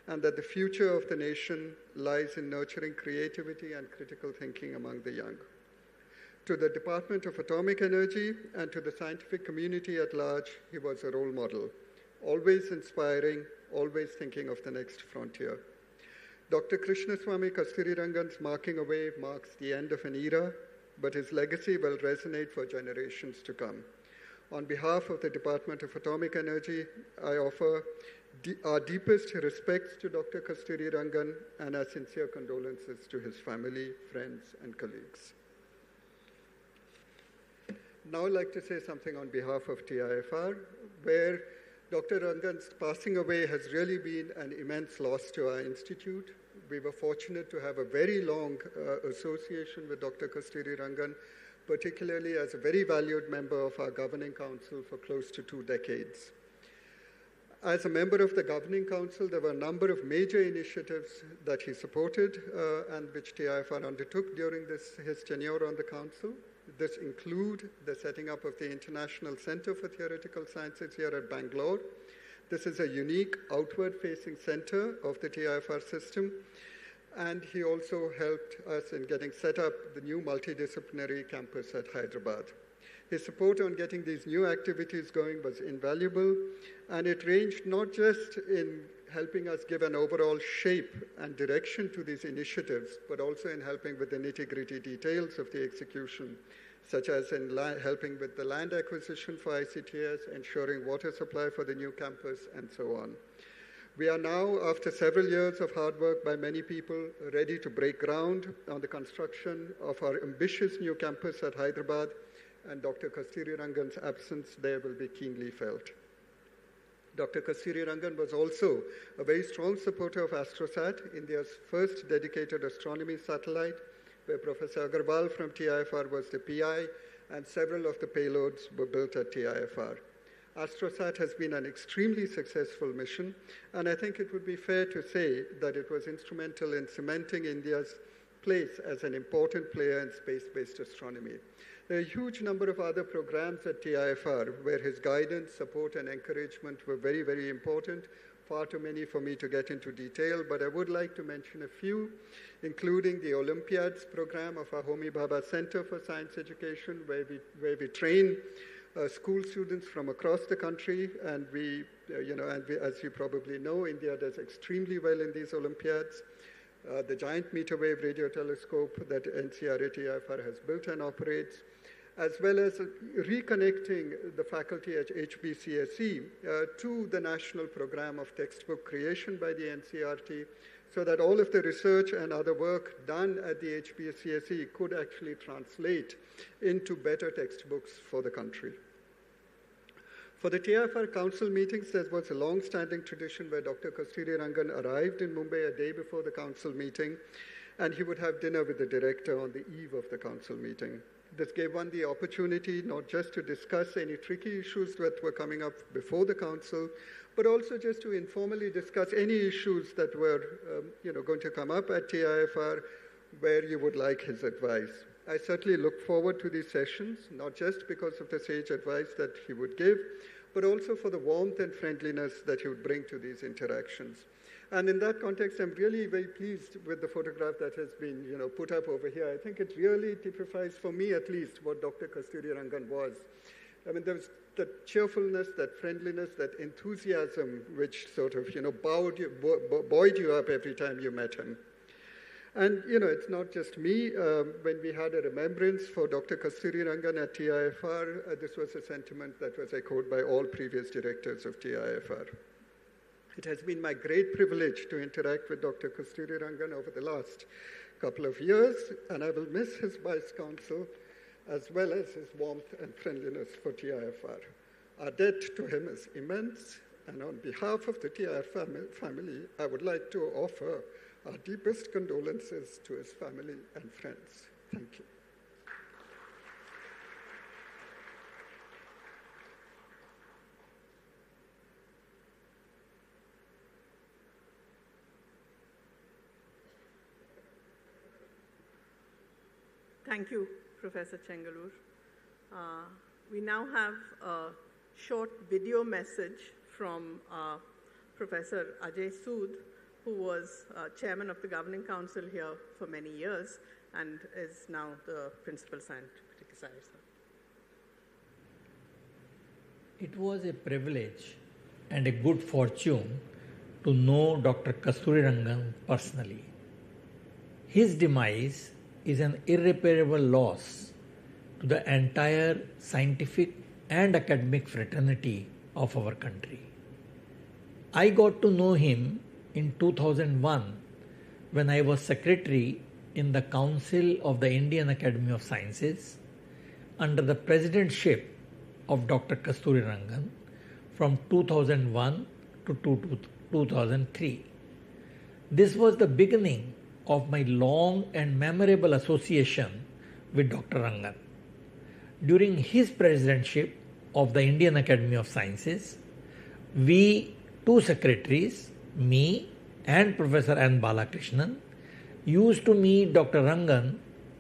and that the future of the nation lies in nurturing creativity and critical thinking among the young. To the Department of Atomic Energy and to the scientific community at large, he was a role model, always inspiring, always thinking of the next frontier. Dr. Krishnaswamy Kasturirangan's marking away marks the end of an era, but his legacy will resonate for generations to come. On behalf of the Department of Atomic Energy, I offer our deepest respects to Dr. Kasturirangan and our sincere condolences to his family, friends, and colleagues. Now I'd like to say something on behalf of TIFR, where Dr. Rangan's passing away has really been an immense loss to our institute. We were fortunate to have a very long association with Dr. Kasturirangan, particularly as a very valued member of our governing council for close to 2 decades. As a member of the governing council, there were a number of major initiatives that he supported and which TIFR undertook during his tenure on the council. This include the setting up of the International Center for Theoretical Sciences here at Bangalore. This is a unique outward-facing center of the TIFR system, and he also helped us in getting set up the new multidisciplinary campus at Hyderabad. His support on getting these new activities going was invaluable, and it ranged not just in helping us give an overall shape and direction to these initiatives, but also in helping with the nitty-gritty details of the execution, such as in helping with the land acquisition for ICTS, ensuring water supply for the new campus, and so on. We are now, after several years of hard work by many people, ready to break ground on the construction of our ambitious new campus at Hyderabad, and Dr. Kasturirangan's absence there will be keenly felt. Dr. Kasturirangan was also a very strong supporter of Astrosat, India's first dedicated astronomy satellite, where Professor Agarwal from TIFR was the PI, and several of the payloads were built at TIFR. Astrosat has been an extremely successful mission, and I think it would be fair to say that it was instrumental in cementing India's place as an important player in space-based astronomy. There are a huge number of other programs at TIFR where his guidance, support, and encouragement were very, very important. Far too many for me to get into detail, but I would like to mention a few, including the Olympiads program of our Homi Bhabha Center for Science Education, where we train school students from across the country, and as you probably know, India does extremely well in these Olympiads. The giant meter wave radio telescope that NCRA-TIFR has built and operates, as well as reconnecting the faculty at HBCSE to the national program of textbook creation by the NCRT, so that all of the research and other work done at the HBCSE could actually translate into better textbooks for the country. For the TIFR council meetings, there was a long-standing tradition where Dr. Kasturirangan arrived in Mumbai a day before the council meeting, and he would have dinner with the director on the eve of the council meeting. This gave one the opportunity not just to discuss any tricky issues that were coming up before the council, but also just to informally discuss any issues that were going to come up at TIFR where you would like his advice. I certainly look forward to these sessions, not just because of the sage advice that he would give, but also for the warmth and friendliness that he would bring to these interactions. And in that context, I'm really very pleased with the photograph that has been put up over here. I think it really typifies, for me at least, what Dr. Kasturirangan was. I mean, there was that cheerfulness, that friendliness, that enthusiasm, which sort of buoyed you up every time you met him. And, it's not just me. When we had a remembrance for Dr. Kasturirangan at TIFR, this was a sentiment that was echoed by all previous directors of TIFR. It has been my great privilege to interact with Dr. Kasturirangan over the last couple of years, and I will miss his wise counsel as well as his warmth and friendliness for TIFR. Our debt to him is immense, and on behalf of the TIFR family, I would like to offer our deepest condolences to his family and friends. Thank you. Thank you, Professor Chengalur. We now have a short video message from Professor Ajay Sood, who was chairman of the Governing Council here for many years and is now the principal scientific advisor. It was a privilege and a good fortune to know Dr. Kasturirangan personally. His demise is an irreparable loss to the entire scientific and academic fraternity of our country. I got to know him in 2001 when I was secretary in the Council of the Indian Academy of Sciences under the presidentship of Dr. Kasturirangan from 2001 to 2003. This was the beginning of my long and memorable association with Dr. Rangan. During his presidentship of the Indian Academy of Sciences, we two secretaries, me and Professor N. Balakrishnan, used to meet Dr. Rangan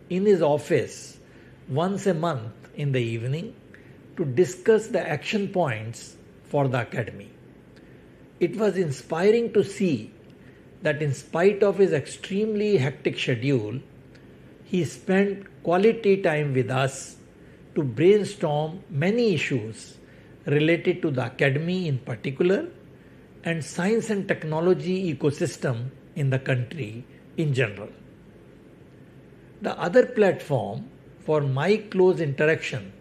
in his office once a month in the evening to discuss the action points for the academy. It was inspiring to see that in spite of his extremely hectic schedule, he spent quality time with us to brainstorm many issues related to the academy in particular and science and technology ecosystem in the country in general. The other platform for my close interaction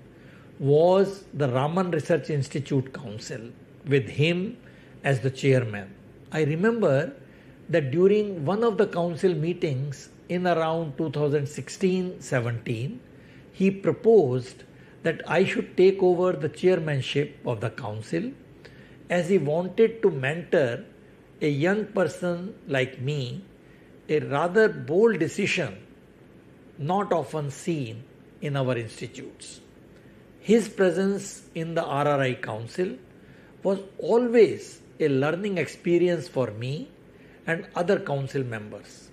was the Raman Research Institute Council with him as the chairman. I remember that during one of the council meetings in around 2016-17, he proposed that I should take over the chairmanship of the council as he wanted to mentor a young person like me, a rather bold decision not often seen in our institutes. His presence in the RRI Council was always a learning experience for me and other council members.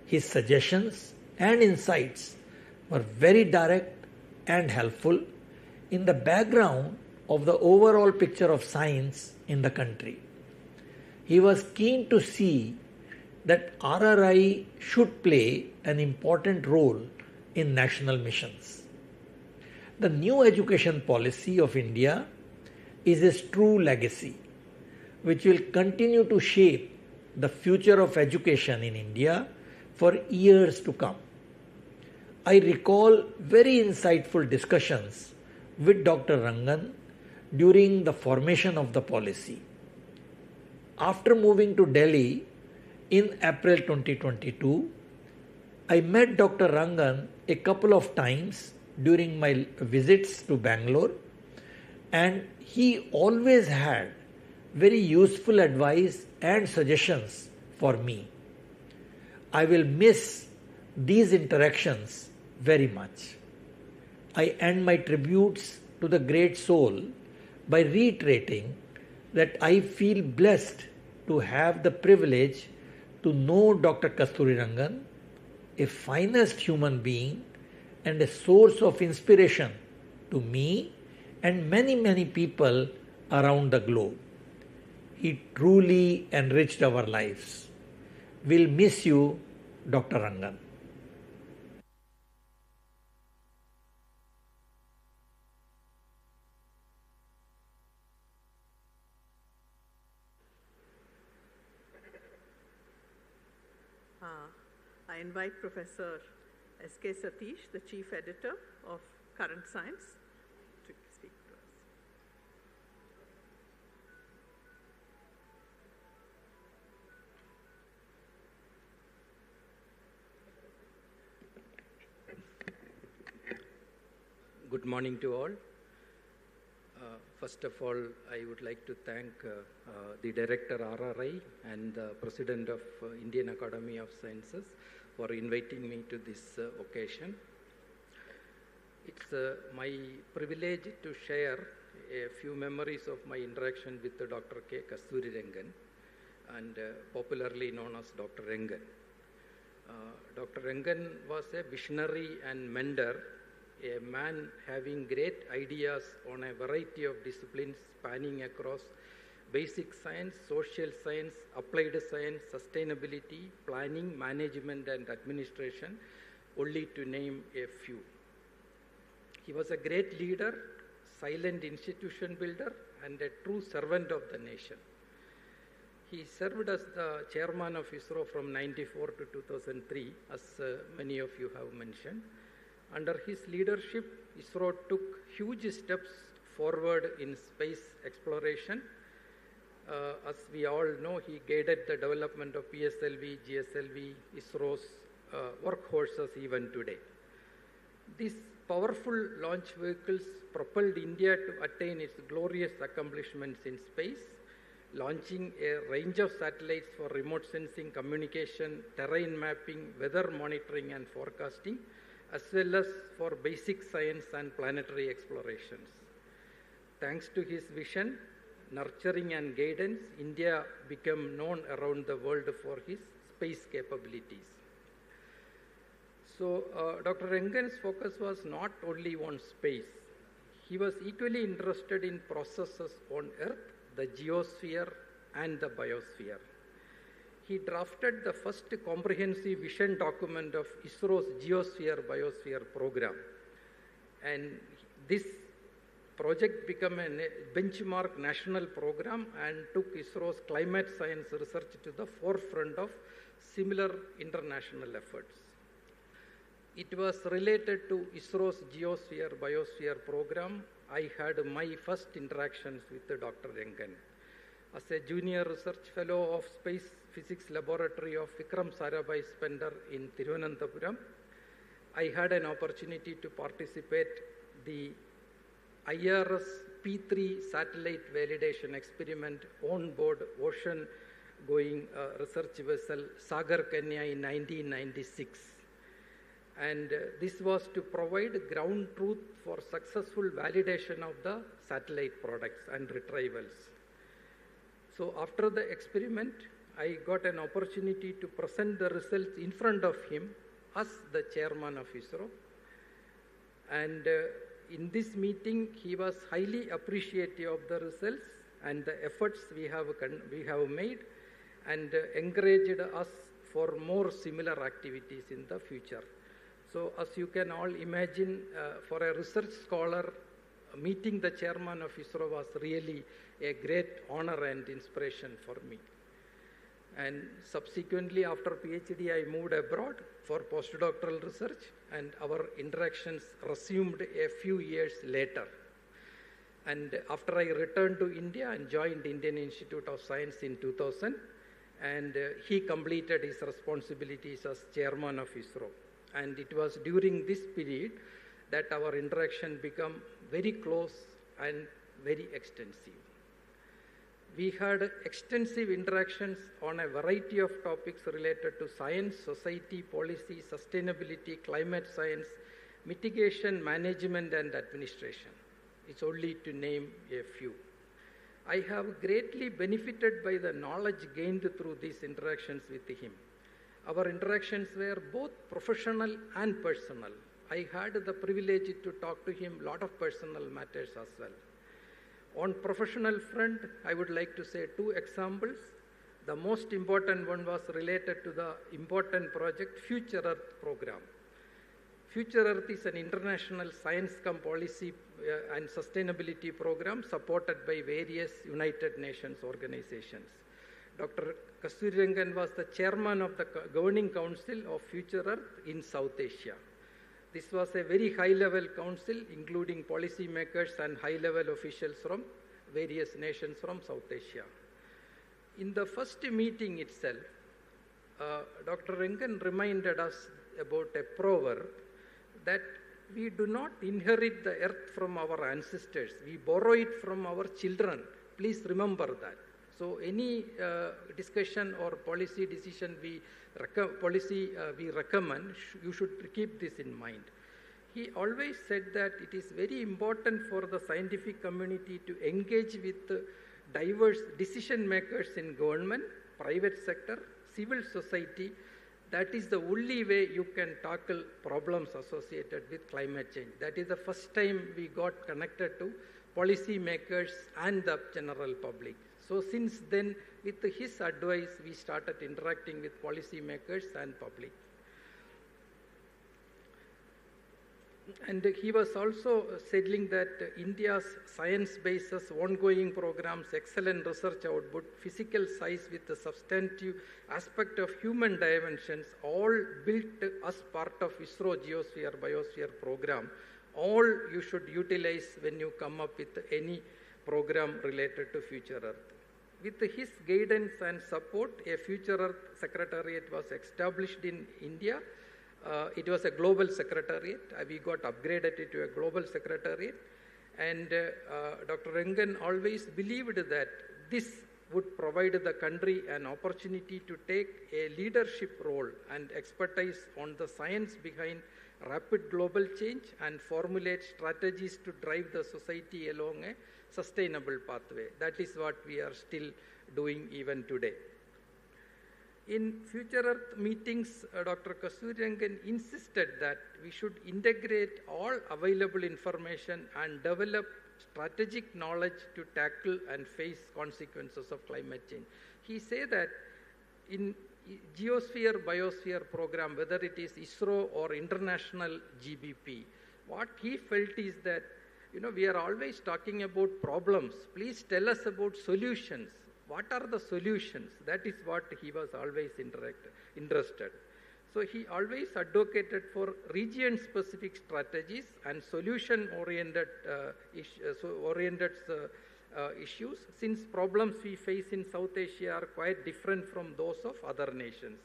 His suggestions and insights were very direct and helpful in the background of the overall picture of science in the country. He was keen to see that RRI should play an important role in national missions. The new education policy of India is a true legacy which will continue to shape the future of education in India for years to come. I recall very insightful discussions with Dr. Rangan during the formation of the policy. After moving to Delhi in April 2022, I met Dr. Rangan a couple of times during my visits to Bangalore, and he always had very useful advice and suggestions for me. I will miss these interactions very much. I end my tributes to the great soul by reiterating that I feel blessed to have the privilege to know Dr. Kasturirangan, a finest human being and a source of inspiration to me and many, many people around the globe. He truly enriched our lives. We'll miss you, Dr. Rangan. I invite Professor S.K. Satish, the Chief Editor of Current Science, to speak to us. Good morning to all. First of all, I would like to thank the Director RRI and the President of Indian Academy of Sciences for inviting me to this occasion. It's my privilege to share a few memories of my interaction with Dr. K Kasturirangan, and popularly known as Dr. Rangan. Dr. Rangan was a visionary and mentor, a man having great ideas on a variety of disciplines spanning across basic science, social science, applied science, sustainability, planning, management, and administration, only to name a few. He was a great leader, silent institution builder, and a true servant of the nation. He served as the chairman of ISRO from 1994 to 2003, as many of you have mentioned. Under his leadership, ISRO took huge steps forward in space exploration. As we all know, he guided the development of PSLV, GSLV, ISRO's workhorses even today. These powerful launch vehicles propelled India to attain its glorious accomplishments in space, launching a range of satellites for remote sensing, communication, terrain mapping, weather monitoring and forecasting, as well as for basic science and planetary explorations. Thanks to his vision, nurturing and guidance, India became known around the world for his space capabilities. So Dr. Rangan's focus was not only on space. He was equally interested in processes on Earth, the geosphere and the biosphere. He drafted the first comprehensive vision document of ISRO's geosphere-biosphere program. And this project became a benchmark national program and took ISRO's climate science research to the forefront of similar international efforts. It was related to ISRO's geosphere-biosphere program. I had my first interactions with Dr. Rangan. As a junior research fellow of Space Physics Laboratory of Vikram Sarabhai Spender in Thiruvananthapuram, I had an opportunity to participate the IRS P3 satellite validation experiment on board ocean-going research vessel Sagar Kanya in 1996. And this was to provide ground truth for successful validation of the satellite products and retrievals. So after the experiment, I got an opportunity to present the results in front of him as the chairman of ISRO. And in this meeting, he was highly appreciative of the results and the efforts we have made, and encouraged us for more similar activities in the future. So as you can all imagine, for a research scholar, meeting the chairman of ISRO was really a great honor and inspiration for me. And subsequently, after PhD, I moved abroad for postdoctoral research, and our interactions resumed a few years later. And after I returned to India and joined Indian Institute of Science in 2000, and he completed his responsibilities as chairman of ISRO. And it was during this period that our interaction became very close and very extensive. We had extensive interactions on a variety of topics related to science, society, policy, sustainability, climate science, mitigation, management, and administration. It's only to name a few. I have greatly benefited by the knowledge gained through these interactions with him. Our interactions were both professional and personal. I had the privilege to talk to him a lot of personal matters as well. On professional front, I would like to say two examples. The most important one was related to the important project Future Earth program. Future Earth is an international science policy and sustainability program supported by various United Nations organizations. Dr. Kasturirangan was the chairman of the governing council of Future Earth in South Asia. This was a very high-level council, including policymakers and high-level officials from various nations from South Asia. In the first meeting itself, Dr. Rangan reminded us about a proverb that we do not inherit the earth from our ancestors, we borrow it from our children. Please remember that. So any discussion or policy decision we recommend, you should keep this in mind. He always said that it is very important for the scientific community to engage with diverse decision makers in government, private sector, civil society, that is the only way you can tackle problems associated with climate change. That is the first time we got connected to policy makers and the general public. So since then, with his advice, we started interacting with policy makers and public. And he was also settling that India's science bases, ongoing programs, excellent research output, physical size with the substantive aspect of human dimensions, all built as part of ISRO Geosphere Biosphere program, all you should utilize when you come up with any program related to Future Earth. With his guidance and support, a Future Earth Secretariat was established in India. It was a global secretariat. We got upgraded to a global secretariat. And Dr. Rangan always believed that this would provide the country an opportunity to take a leadership role and expertise on the science behind rapid global change and formulate strategies to drive the society along a sustainable pathway. That is what we are still doing even today. In Future Earth meetings, Dr. Kasturirangan insisted that we should integrate all available information and develop strategic knowledge to tackle and face consequences of climate change. He said that in Geosphere Biosphere program, whether it is ISRO or international GBP, what he felt is that, we are always talking about problems. Please tell us about solutions. What are the solutions? That is what he was always interested. So he always advocated for region-specific strategies and solution-oriented issues, since problems we face in South Asia are quite different from those of other nations.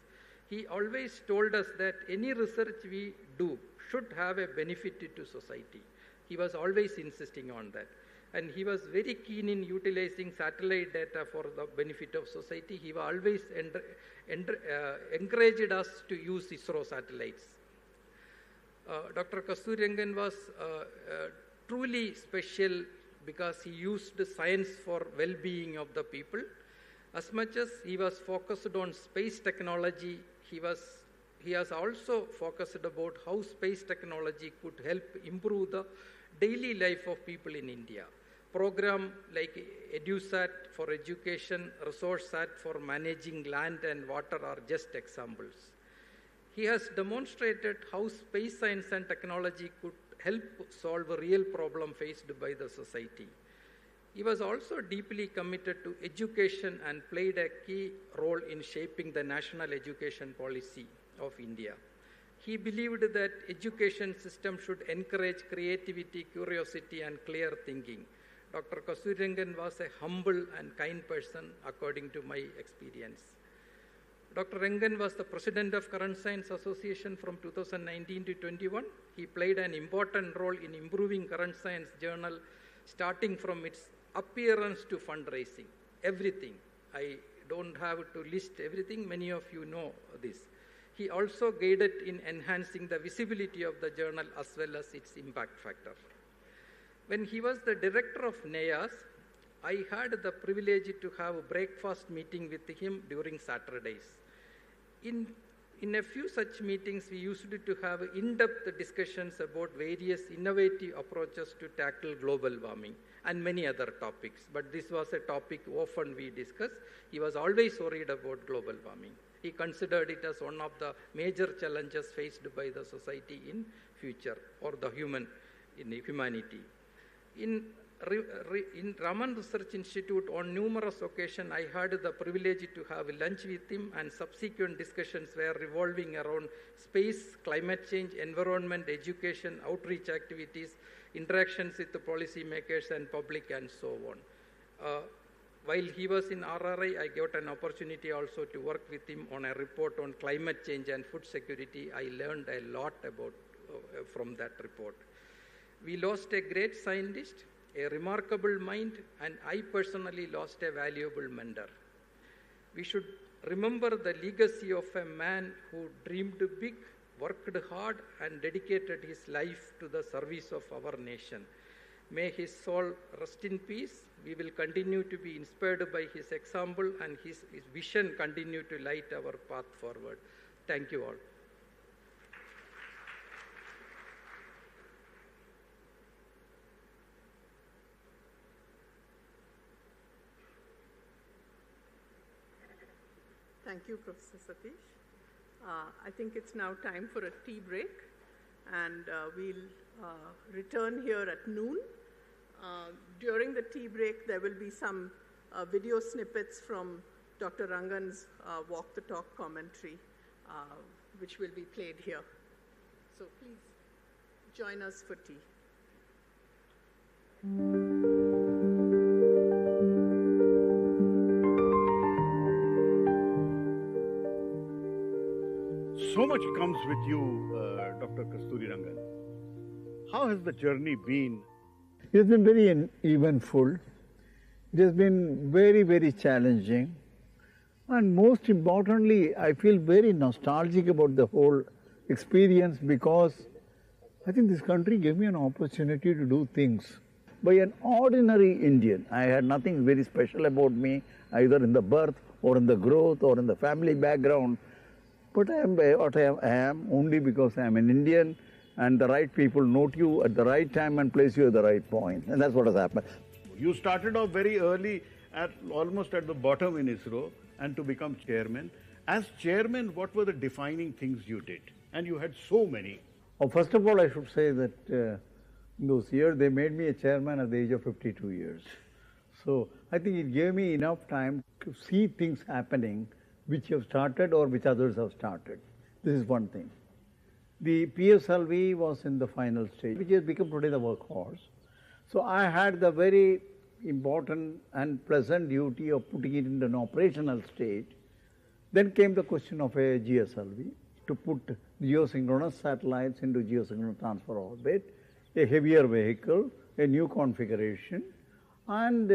He always told us that any research we do should have a benefit to society. He was always insisting on that. And he was very keen in utilizing satellite data for the benefit of society. He always encouraged us to use ISRO satellites. Dr. Kasturirangan was truly special because he used science for well-being of the people. As much as he was focused on space technology, he has also focused about how space technology could help improve the daily life of people in India. Program like EduSat for education, ResourceSat for managing land and water are just examples. He has demonstrated how space science and technology could help solve a real problem faced by the society. He was also deeply committed to education and played a key role in shaping the national education policy of India. He believed that education system should encourage creativity, curiosity, and clear thinking. Dr. Kasturirangan was a humble and kind person, according to my experience. Dr. Rangan was the president of Current Science Association from 2019 to 21. He played an important role in improving Current Science Journal, starting from its appearance to fundraising. Everything. I don't have to list everything. Many of you know this. He also guided in enhancing the visibility of the journal as well as its impact factor. When he was the director of NEAS, I had the privilege to have a breakfast meeting with him during Saturdays. In a few such meetings, we used to have in-depth discussions about various innovative approaches to tackle global warming and many other topics. But this was a topic often we discussed. He was always worried about global warming. He considered it as one of the major challenges faced by the society in future or the humanity. In Raman Research Institute, on numerous occasions, I had the privilege to have lunch with him, and subsequent discussions were revolving around space, climate change, environment, education, outreach activities, interactions with the policymakers and public, and so on. While he was in RRI, I got an opportunity also to work with him on a report on climate change and food security. I learned a lot from that report. We lost a great scientist, a remarkable mind, and I personally lost a valuable mentor. We should remember the legacy of a man who dreamed big, worked hard, and dedicated his life to the service of our nation. May his soul rest in peace. We will continue to be inspired by his example, and his vision continue to light our path forward. Thank you all. Thank you, Professor Satish. I think it's now time for a tea break, and we'll return here at noon. During the tea break, there will be some video snippets from Dr. Rangan's Walk the Talk commentary, which will be played here. So please join us for tea. So much comes with you, Dr. Kasturirangan. How has the journey been? It has been very eventful. It has been very, very challenging. And most importantly, I feel very nostalgic about the whole experience because I think this country gave me an opportunity to do things by an ordinary Indian. I had nothing very special about me, either in the birth or in the growth or in the family background. But I am what I am only because I am an Indian, and the right people note you at the right time and place you at the right point. And that's what has happened. You started off very early, almost at the bottom in ISRO, and to become chairman. As chairman, what were the defining things you did? And you had so many. Oh, first of all, I should say that in those years, they made me a chairman at the age of 52 years. So I think it gave me enough time to see things happening which have started or which others have started. This is one thing. The PSLV was in the final stage, which has become today the workhorse. So I had the very important and pleasant duty of putting it in an operational state. Then came the question of a GSLV, to put geosynchronous satellites into geosynchronous transfer orbit, a heavier vehicle, a new configuration, and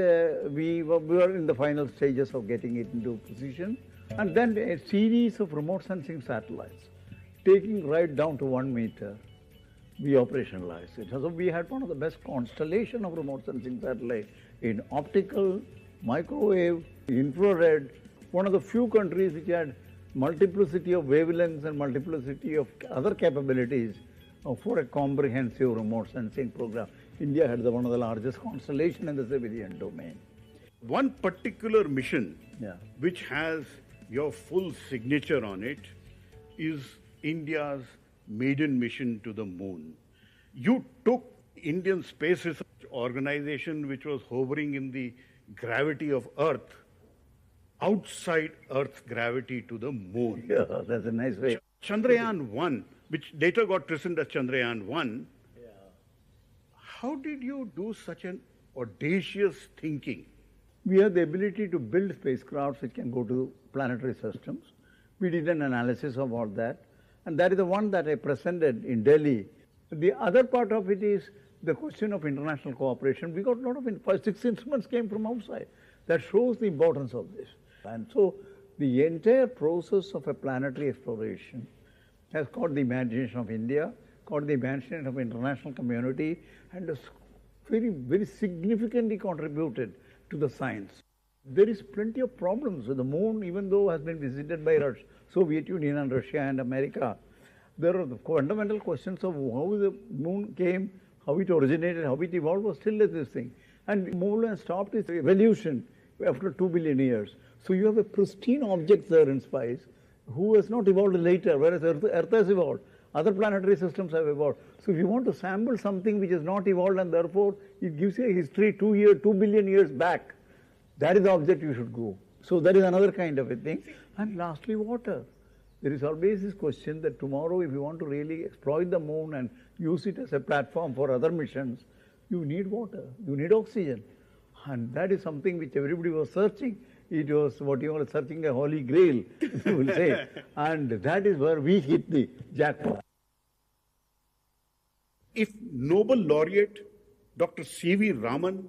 we were in the final stages of getting it into position. And then a series of remote sensing satellites, taking right down to 1 meter, we operationalized it. So we had one of the best constellation of remote sensing satellites in optical, microwave, infrared, one of the few countries which had multiplicity of wavelengths and multiplicity of other capabilities for a comprehensive remote sensing program. India had one of the largest constellation in the civilian domain. One particular mission which has your full signature on it is India's maiden mission to the moon. You took Indian Space Research Organization, which was hovering in the gravity of Earth, outside Earth's gravity to the moon. Yeah, that's a nice way. Chandrayaan-1, which later got christened as Chandrayaan-1. How did you do such an audacious thinking? We have the ability to build spacecrafts which can go to planetary systems. We did an analysis of all that, and that is the one that I presented in Delhi. The other part of it is the question of international cooperation. We got a lot of 6 instruments came from outside. That shows the importance of this. And so the entire process of a planetary exploration has caught the imagination of India, caught the imagination of the international community, and has very, very significantly contributed to the science. There is plenty of problems with the moon, even though it has been visited by Soviet Union and Russia and America. There are the fundamental questions of how the moon came, how it originated, how it evolved was still this thing. And moon has stopped its evolution after 2 billion years. So you have a pristine object there in space who has not evolved later, whereas Earth has evolved. Other planetary systems have evolved. So if you want to sample something which has not evolved and therefore it gives you a history 2 billion years back, that is the object you should go. So that is another kind of a thing. And lastly, water. There is always this question that tomorrow if you want to really exploit the moon and use it as a platform for other missions, you need water, you need oxygen. And that is something which everybody was searching. It was what you are searching a holy grail, you will say. And that is where we hit the jackpot. If Nobel laureate Dr. C.V. Raman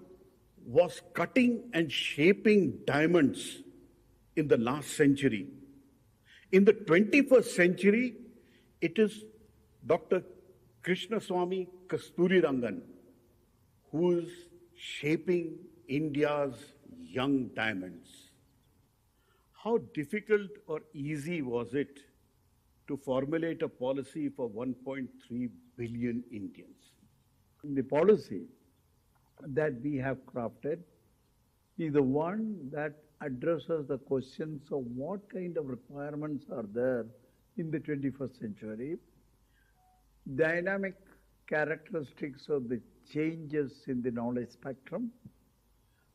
was cutting and shaping diamonds in the last century, in the 21st century, it is Dr. Krishnaswamy Kasturirangan who is shaping India's young diamonds. How difficult or easy was it to formulate a policy for 1.3 billion Indians. The policy that we have crafted is the one that addresses the questions of what kind of requirements are there in the 21st century, dynamic characteristics of the changes in the knowledge spectrum,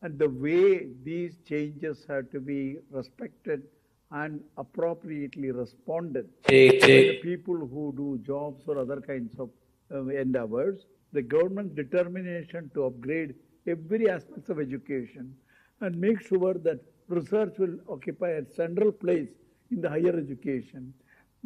and the way these changes have to be respected and appropriately responded by the people who do jobs or other kinds of endeavors, the government's determination to upgrade every aspect of education and make sure that research will occupy a central place in the higher education.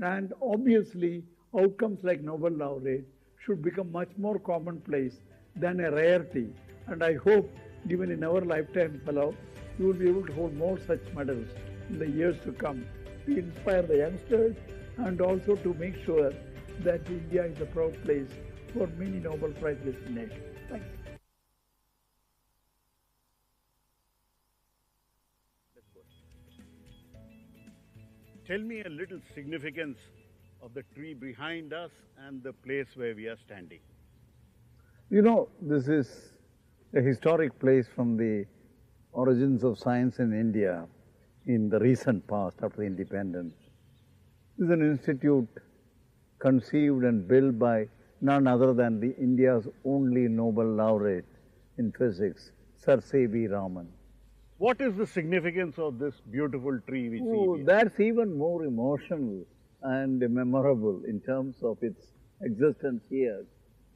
And obviously, outcomes like Nobel laureate should become much more commonplace than a rarity. And I hope, even in our lifetime, fellow, you will be able to hold more such medals in the years to come to inspire the youngsters and also to make sure that India is a proud place for many Nobel Prize destinations. Thank you. Tell me a little significance of the tree behind us and the place where we are standing. You know, this is a historic place from the origins of science in India in the recent past after independence. This is an institute conceived and built by none other than the India's only Nobel laureate in physics, Sir C.V. Raman. What is the significance of this beautiful tree we see here? That's even more emotional and memorable in terms of its existence here.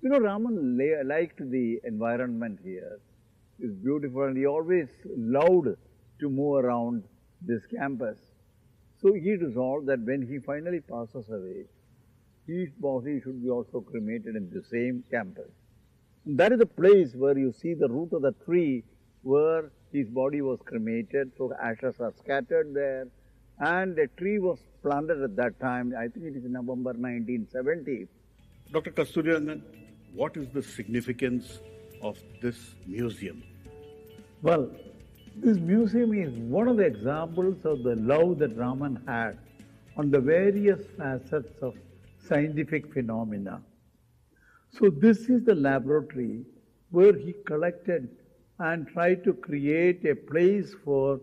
You know, Raman liked the environment here. It's beautiful, and he always loved to move around this campus. So he resolved that when he finally passes away, his body should be also cremated in the same campus. And that is the place where you see the root of the tree where his body was cremated, so ashes are scattered there, and a tree was planted at that time. I think it is in November 1970. Dr. Kasturirangan, what is the significance of this museum? Well, this museum is one of the examples of the love that Raman had on the various facets of scientific phenomena. So this is the laboratory where he collected and tried to create a place for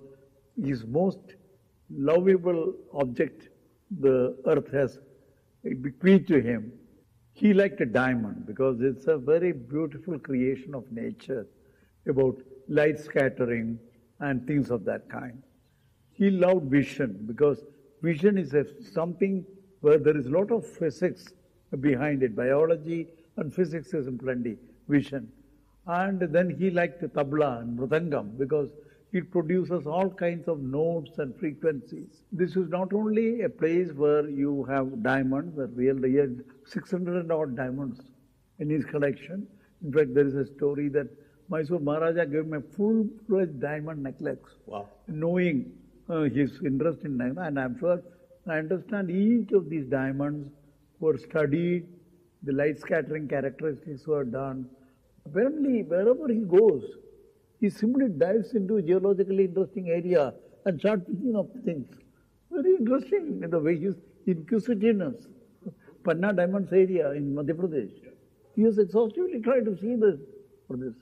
his most lovable object the earth has bequeathed to him. He liked a diamond because it's a very beautiful creation of nature about light scattering and things of that kind. He loved vision because vision is something where there is a lot of physics behind it. Biology and physics is in plenty, vision. And then he liked the tabla and mridangam because it produces all kinds of notes and frequencies. This is not only a place where you have diamonds, he had 600 odd diamonds in his collection. In fact, there is a story that Mysore Maharaja gave him a full-fledged diamond necklace. Wow. Knowing his interest in diamond, and I'm sure, I understand each of these diamonds were studied, the light scattering characteristics were done. Apparently, wherever he goes, he simply dives into a geologically interesting area and starts picking up things. Very interesting in the way his inquisitiveness. Panna Diamonds area in Madhya Pradesh. He was exhaustively trying to see this for this.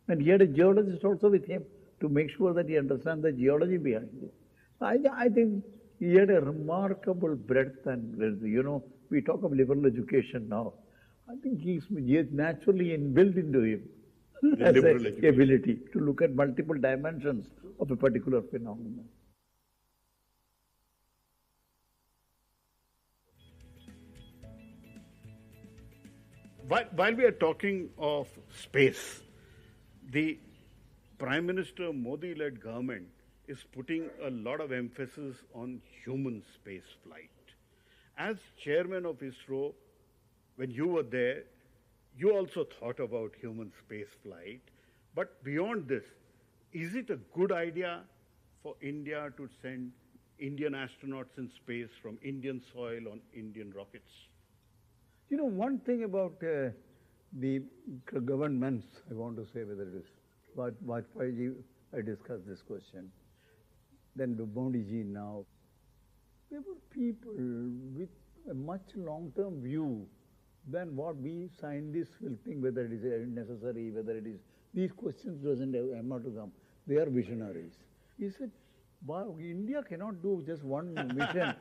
And he had a geologist also with him to make sure that he understands the geology behind it. I think he had a remarkable breadth and, you know, we talk of liberal education now. I think he is naturally inbuilt into him as an ability to look at multiple dimensions of a particular phenomenon. While we are talking of space, the Prime Minister Modi-led government is putting a lot of emphasis on human space flight. As chairman of ISRO, when you were there, you also thought about human space flight. But beyond this, is it a good idea for India to send Indian astronauts in space from Indian soil on Indian rockets? You know, one thing about the governments, I want to say whether it is Vajpayee, I discussed this question, then the Modi ji now, there were people with a much long-term view than what we scientists will think, whether it is necessary, whether it is. These questions doesn't have not to come. They are visionaries. He said, wow, India cannot do just one mission.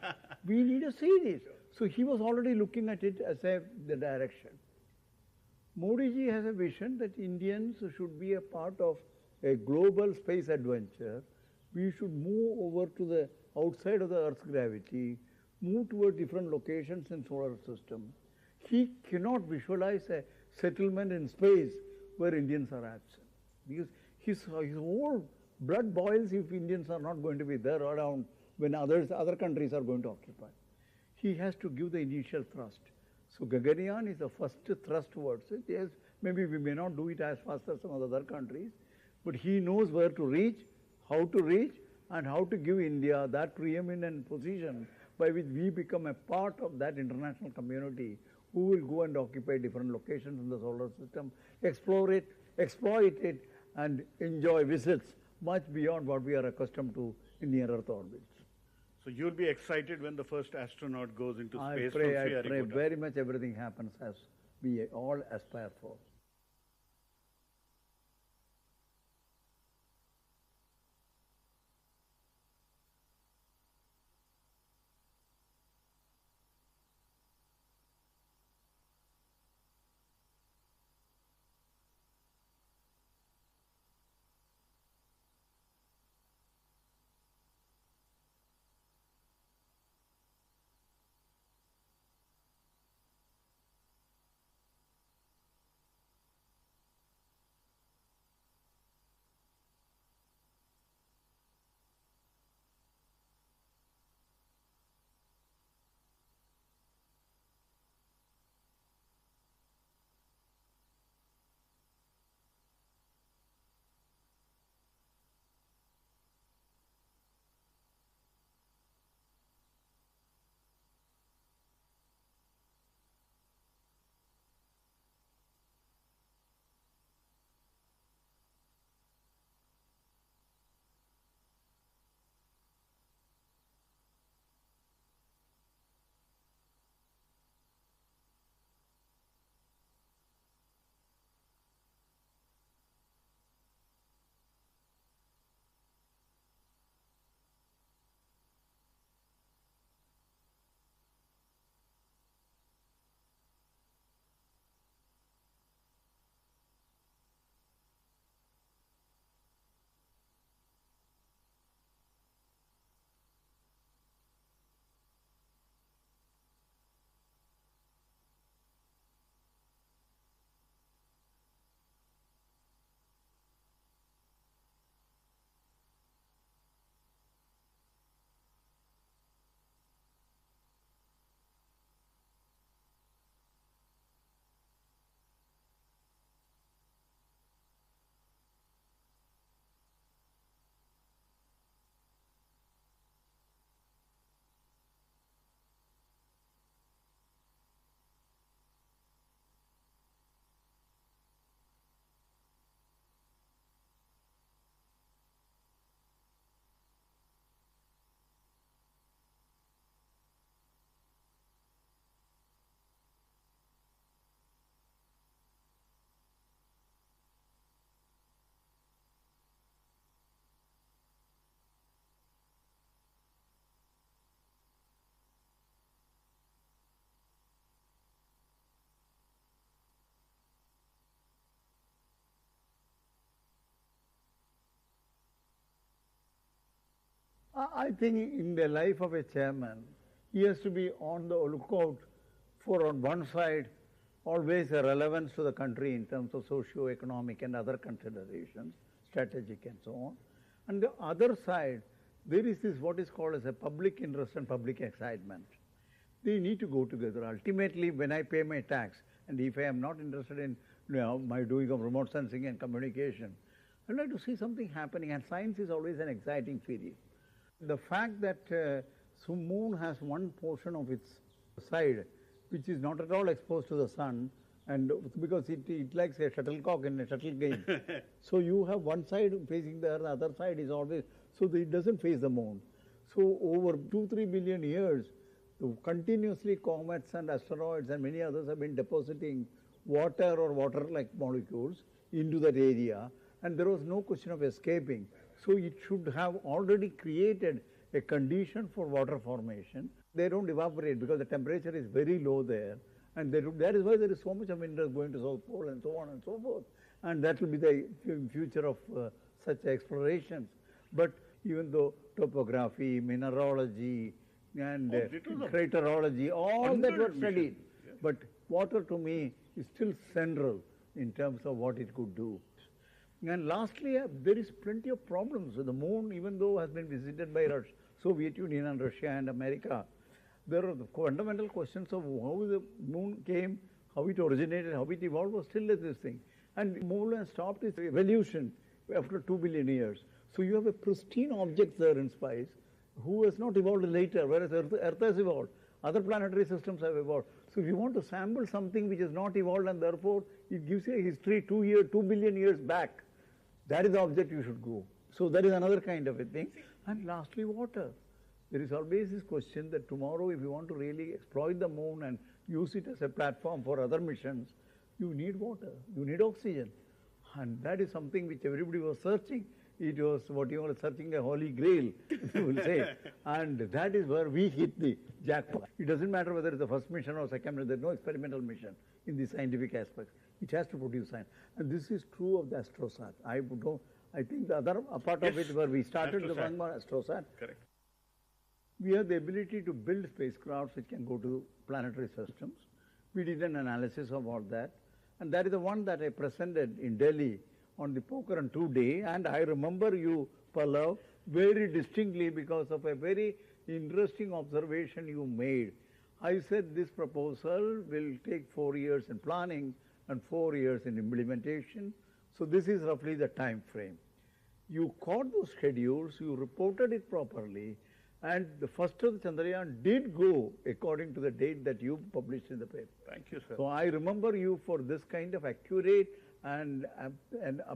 We need a series. So he was already looking at it as the direction. Modi ji has a vision that Indians should be a part of a global space adventure. We should move over to the outside of the Earth's gravity, move toward different locations in solar system. He cannot visualize a settlement in space where Indians are absent. Because his whole blood boils if Indians are not going to be there around when other countries are going to occupy. He has to give the initial thrust. So Gaganyaan is the first thrust towards it. Yes, maybe we may not do it as fast as some other countries, but he knows where to reach, how to reach, and how to give India that preeminent position by which we become a part of that international community who will go and occupy different locations in the solar system, explore it, exploit it, and enjoy visits much beyond what we are accustomed to in near Earth orbits. So you'll be excited when the first astronaut goes into space. I pray very much everything happens as we all aspire for. I think in the life of a chairman, he has to be on the lookout for, on one side, always a relevance to the country in terms of socio-economic and other considerations, strategic and so on. And the other side, there is this what is called as a public interest and public excitement. They need to go together. Ultimately, when I pay my tax, and if I am not interested in my doing of remote sensing and communication, I'd like to see something happening, and science is always an exciting field. The fact that moon has one portion of its side which is not at all exposed to the sun, and because it likes a shuttlecock in a shuttle game. So you have one side facing the earth, the other side is always, so it doesn't face the moon. So over 2-3 billion years, Continuously comets and asteroids and many others have been depositing water or water-like molecules into that area, and there was no question of escaping. So it should have already created a condition for water formation. They don't evaporate because the temperature is very low there, and that is why there is so much of interest going to South Pole and so on and so forth. And that will be the future of such explorations. But even though topography, mineralogy, and craterology, all that were studied. Yes. But water to me is still central in terms of what it could do. And lastly, there is plenty of problems. So the moon, even though has been visited by Soviet Union and Russia and America, there are the fundamental questions of how the moon came, how it originated, how it evolved was still this thing. And the moon has stopped its evolution after 2 billion years. So you have a pristine object there in space who has not evolved later, whereas Earth has evolved. Other planetary systems have evolved. So if you want to sample something which has not evolved and therefore it gives you a history 2 billion years back, that is the object you should go. So that is another kind of a thing. And lastly, water. There is always this question that tomorrow if you want to really exploit the moon and use it as a platform for other missions, you need water, you need oxygen. And that is something which everybody was searching. It was what you are searching a holy grail, you will say. And that is where we hit the jackpot. It doesn't matter whether it's the first mission or second mission, there's no experimental mission in the scientific aspects. It has to produce science. And this is true of the Astrosat. I think the other part of it where we started Astrosat. The one more Astrosat. Correct. We have the ability to build spacecrafts which can go to planetary systems. We did an analysis of all that. And that is the one that I presented in Delhi on the Pokhran 2 day. And I remember you, Pallav, very distinctly because of a very interesting observation you made. I said this proposal will take 4 years in planning and 4 years in implementation. So this is roughly the time frame. You caught those schedules, you reported it properly, and the first of the Chandrayaan did go according to the date that you published in the paper. Thank you, sir. So I remember you for this kind of accurate and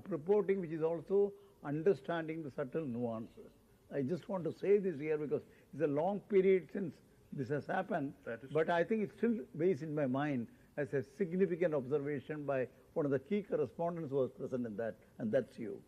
reporting which is also understanding the subtle nuances. I just want to say this here because it's a long period since this has happened, but I think it still weighs in my mind as a significant observation by one of the key correspondents who was present in that, and that's you.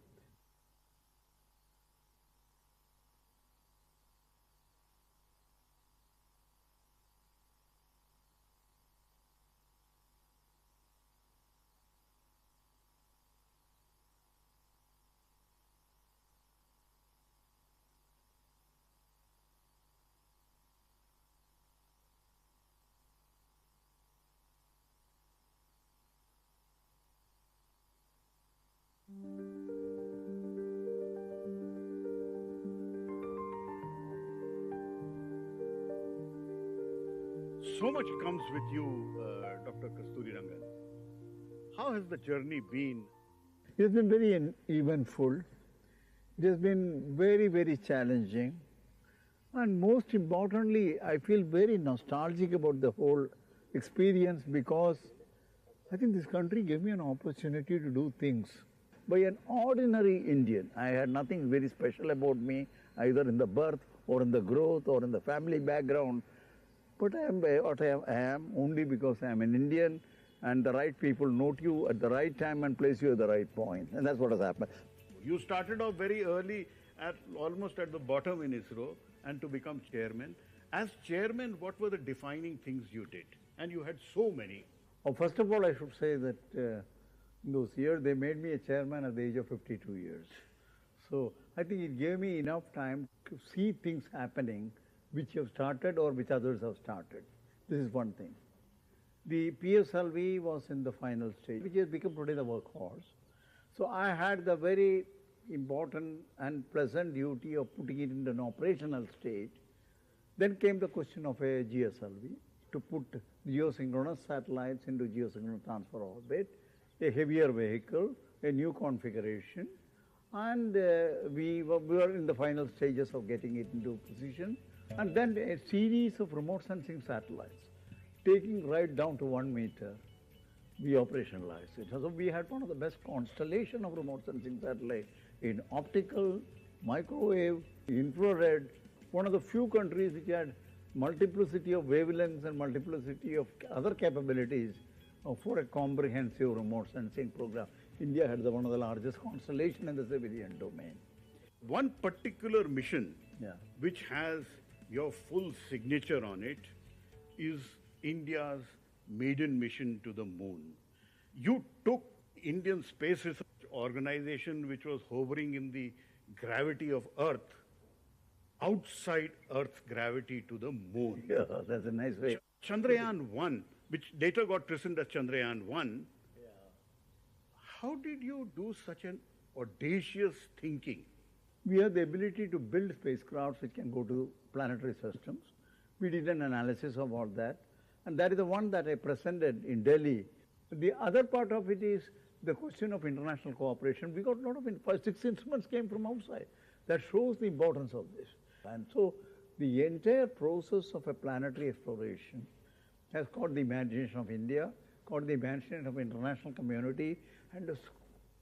So much comes with you, Dr. Kasturirangan. How has the journey been? It has been very eventful. It has been very, very challenging. And most importantly, I feel very nostalgic about the whole experience because I think this country gave me an opportunity to do things by an ordinary Indian. I had nothing very special about me, either in the birth or in the growth or in the family background. But I am what I am only because I am an Indian and the right people note you at the right time and place you at the right point. And that's what has happened. You started off very early, almost at the bottom in ISRO, and to become chairman. As chairman, what were the defining things you did? And you had so many. Oh, first of all, I should say that in those years, they made me a chairman at the age of 52 years. So I think it gave me enough time to see things happening which have started or which others have started. This is one thing. The PSLV was in the final stage, which has become today the workhorse. So I had the very important and pleasant duty of putting it in an operational state. Then came the question of a GSLV, to put geosynchronous satellites into geosynchronous transfer orbit, a heavier vehicle, a new configuration, and we were in the final stages of getting it into position. And then a series of remote sensing satellites, taking right down to 1 meter, we operationalized it. So we had one of the best constellation of remote sensing satellites in optical, microwave, infrared, one of the few countries which had multiplicity of wavelengths and multiplicity of other capabilities for a comprehensive remote sensing program. India had one of the largest constellations in the civilian domain. One particular mission which has your full signature on it is India's maiden mission to the moon. You took Indian Space Research Organization, which was hovering in the gravity of Earth, outside Earth's gravity to the moon. Yeah, that's a nice way. Chandrayaan 1, which later got christened as Chandrayaan 1, how did you do such an audacious thinking? We have the ability to build spacecrafts which can go to planetary systems. We did an analysis of all that, and that is the one that I presented in Delhi. The other part of it is the question of international cooperation. We got a lot of 6 instruments came from outside. That shows the importance of this. And so the entire process of a planetary exploration has caught the imagination of India, caught the imagination of the international community, and has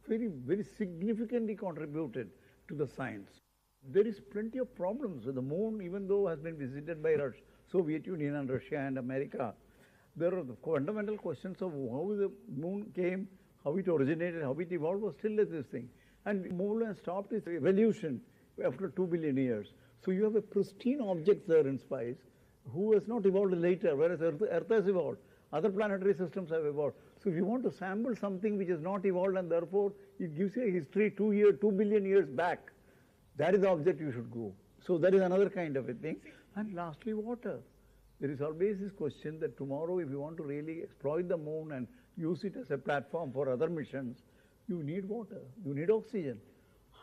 very, very significantly contributed to the science. There is plenty of problems with the moon, even though it has been visited by Soviet Union and Russia and America. There are the fundamental questions of how the moon came, how it originated, how it evolved was still this thing. And the moon has stopped its evolution after 2 billion years. So you have a pristine object there in space who has not evolved later, whereas Earth has evolved. Other planetary systems have evolved. So if you want to sample something which has not evolved and therefore it gives you a history 2 billion years back, that is the object you should go. So that is another kind of a thing. And lastly, water. There is always this question that tomorrow if you want to really exploit the moon and use it as a platform for other missions, you need water, you need oxygen.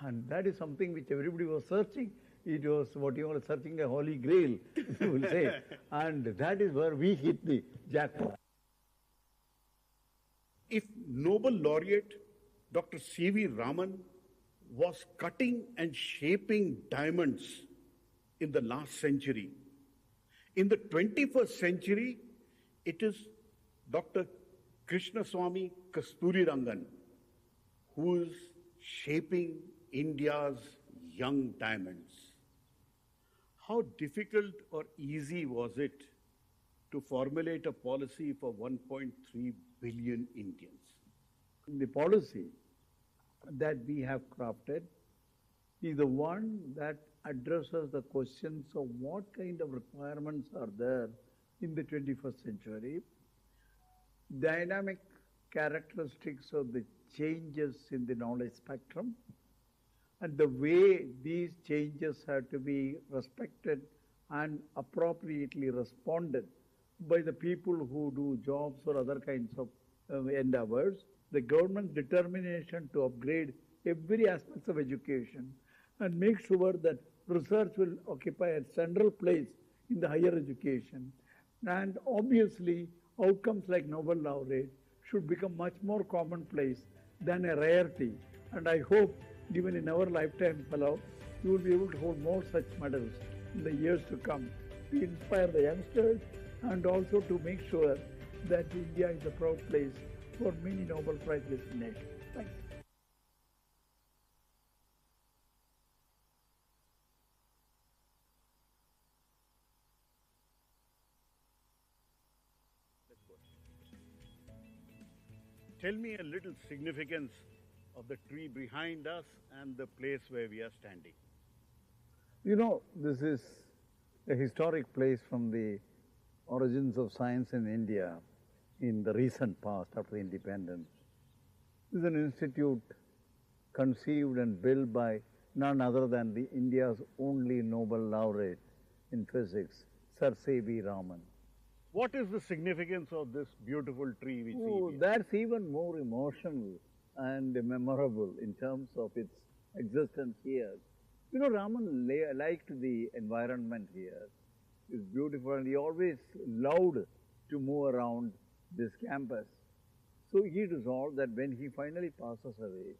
And that is something which everybody was searching. It was what you were searching a holy grail, you will say. And that is where we hit the jackpot. If Nobel laureate Dr. C.V. Raman was cutting and shaping diamonds in the last century, in the 21st century, it is Dr. Krishnaswamy Kasturirangan who is shaping India's young diamonds. How difficult or easy was it to formulate a policy for 1.3 billion Indians? The policy that we have crafted is the one that addresses the questions of what kind of requirements are there in the 21st century, dynamic characteristics of the changes in the knowledge spectrum, and the way these changes have to be respected and appropriately responded by the people who do jobs or other kinds of endeavors, the government's determination to upgrade every aspect of education and make sure that research will occupy a central place in the higher education. And obviously, outcomes like Nobel laureate should become much more commonplace than a rarity. And I hope, even in our lifetime, fellow, you will be able to hold more such medals in the years to come to inspire the youngsters and also to make sure that India is a proud place for many Nobel Prize destinations. Thank you. Tell me a little significance of the tree behind us and the place where we are standing. You know, this is a historic place from the origins of science in India in the recent past after independence. This is an institute conceived and built by none other than the India's only Nobel laureate in physics, Sir C.V. Raman. What is the significance of this beautiful tree we see here? That's even more emotional and memorable in terms of its existence here. You know, Raman liked the environment here. It's beautiful, and he always loved to move around this campus. So he resolved that when he finally passes away,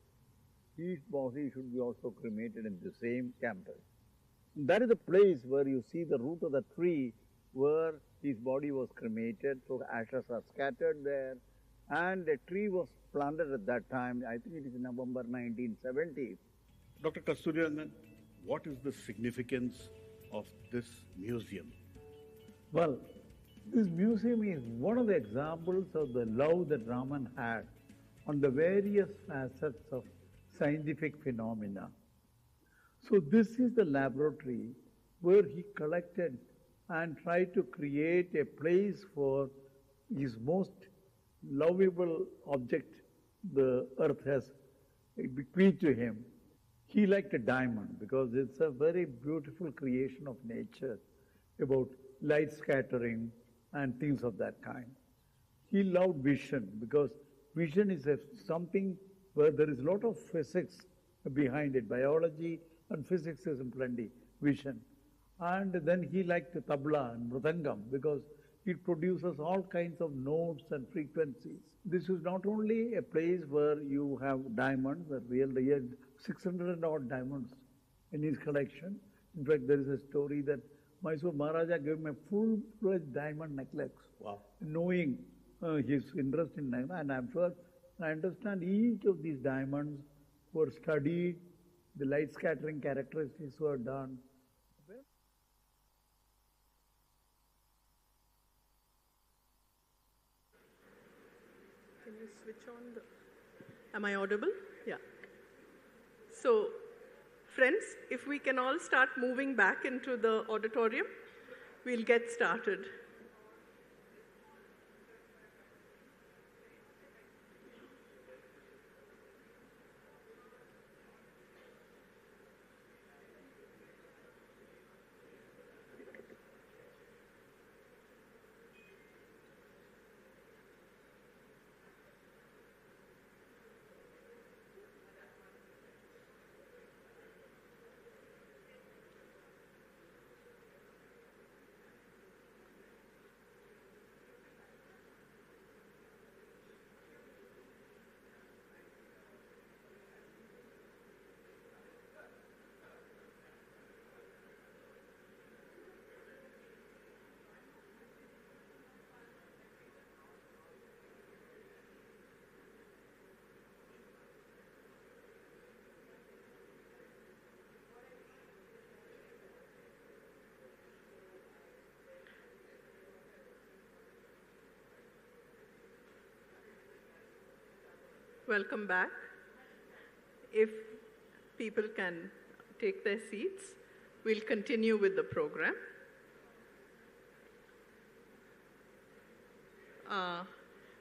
his body should be also cremated in the same campus. And that is the place where you see the root of the tree where his body was cremated, so ashes are scattered there, and a tree was planted at that time. I think it is in November 1970. Dr. Kasturirangan, what is the significance of this museum? Well, this museum is one of the examples of the love that Raman had on the various facets of scientific phenomena. So this is the laboratory where he collected and tried to create a place for his most lovable object the earth has bequeathed to him. He liked a diamond because it's a very beautiful creation of nature about light scattering and things of that kind. He loved vision because vision is something where there is a lot of physics behind it. Biology and physics is in plenty, vision. And then he liked the tabla and mridangam because it produces all kinds of notes and frequencies. This is not only a place where you have diamonds, a real 600 and odd diamonds in his collection. In fact, there is a story that Mysore Maharaja gave him a full-fledged diamond necklace. Wow. Knowing his interest in diamond, and I'm sure, I understand each of these diamonds were studied, the light scattering characteristics were done. Can you switch on the... Am I audible? Yeah. So, friends, if we can all start moving back into the auditorium, we'll get started. Welcome back. If people can take their seats, we'll continue with the program.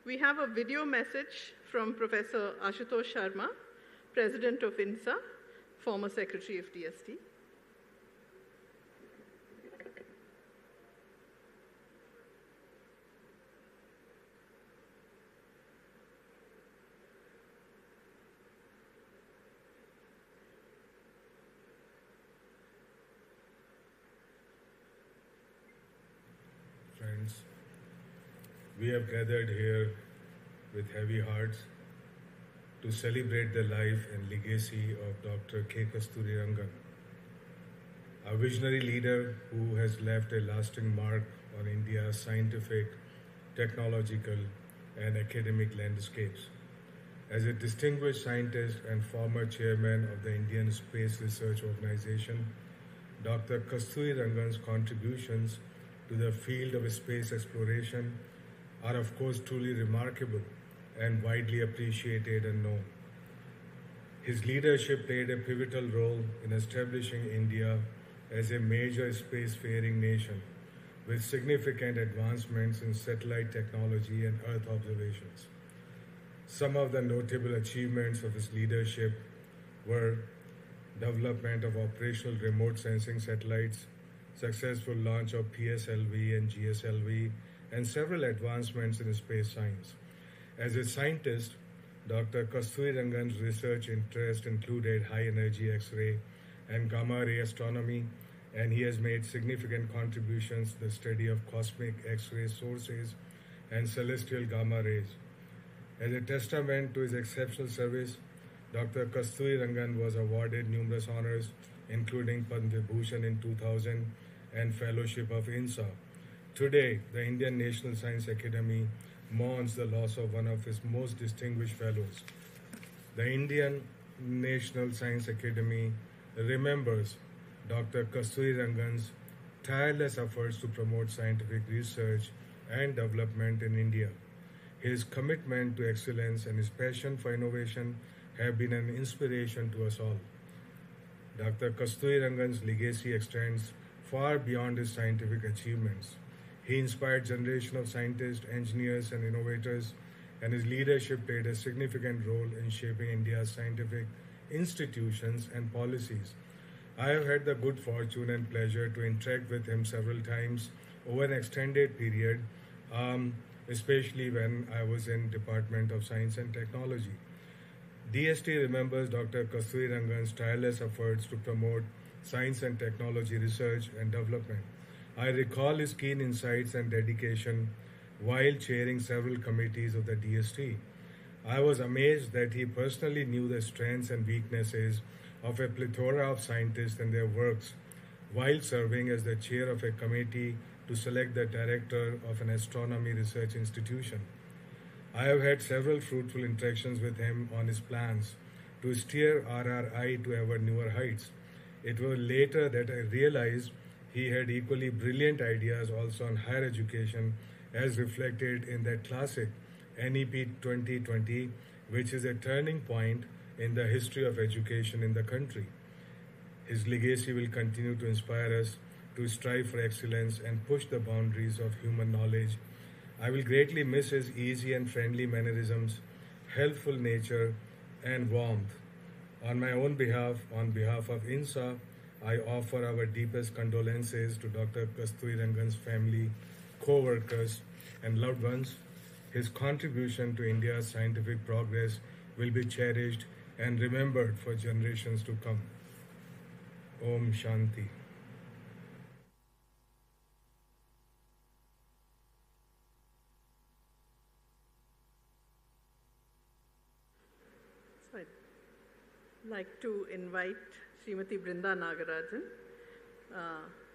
We have a video message from Professor Ashutosh Sharma, President of INSA, former Secretary of DST. We have gathered here with heavy hearts to celebrate the life and legacy of Dr. K Kasturirangan, a visionary leader who has left a lasting mark on India's scientific, technological, and academic landscapes. As a distinguished scientist and former chairman of the Indian Space Research Organization, Dr. Kasturirangan's contributions to the field of space exploration are of course truly remarkable and widely appreciated and known. His leadership played a pivotal role in establishing India as a major spacefaring nation with significant advancements in satellite technology and Earth observations. Some of the notable achievements of his leadership were development of operational remote sensing satellites, successful launch of PSLV and GSLV, and several advancements in space science. As a scientist, Dr. Kasturirangan's research interests included high-energy X-ray and gamma-ray astronomy, and he has made significant contributions to the study of cosmic X-ray sources and celestial gamma rays. As a testament to his exceptional service, Dr. Kasturirangan was awarded numerous honors, including Padma Vibhushan in 2000 and Fellowship of INSA. Today, the Indian National Science Academy mourns the loss of one of its most distinguished fellows. The Indian National Science Academy remembers Dr. Kasturirangan's tireless efforts to promote scientific research and development in India. His commitment to excellence and his passion for innovation have been an inspiration to us all. Dr. Kasturirangan's legacy extends far beyond his scientific achievements. He inspired generations of scientists, engineers, and innovators, and his leadership played a significant role in shaping India's scientific institutions and policies. I have had the good fortune and pleasure to interact with him several times over an extended period, especially when I was in Department of Science and Technology. DST remembers Dr. Kasturirangan's tireless efforts to promote science and technology research and development. I recall his keen insights and dedication while chairing several committees of the DST. I was amazed that he personally knew the strengths and weaknesses of a plethora of scientists and their works while serving as the chair of a committee to select the director of an astronomy research institution. I have had several fruitful interactions with him on his plans to steer RRI to ever newer heights. It was later that I realized he had equally brilliant ideas also on higher education, as reflected in that classic NEP 2020, which is a turning point in the history of education in the country. His legacy will continue to inspire us to strive for excellence and push the boundaries of human knowledge. I will greatly miss his easy and friendly mannerisms, helpful nature, and warmth. On my own behalf, on behalf of INSA, I offer our deepest condolences to Dr. Kasturirangan's family, co-workers, and loved ones. His contribution to India's scientific progress will be cherished and remembered for generations to come. Om Shanti. So I'd like to invite Srimati Brinda Nagarajan,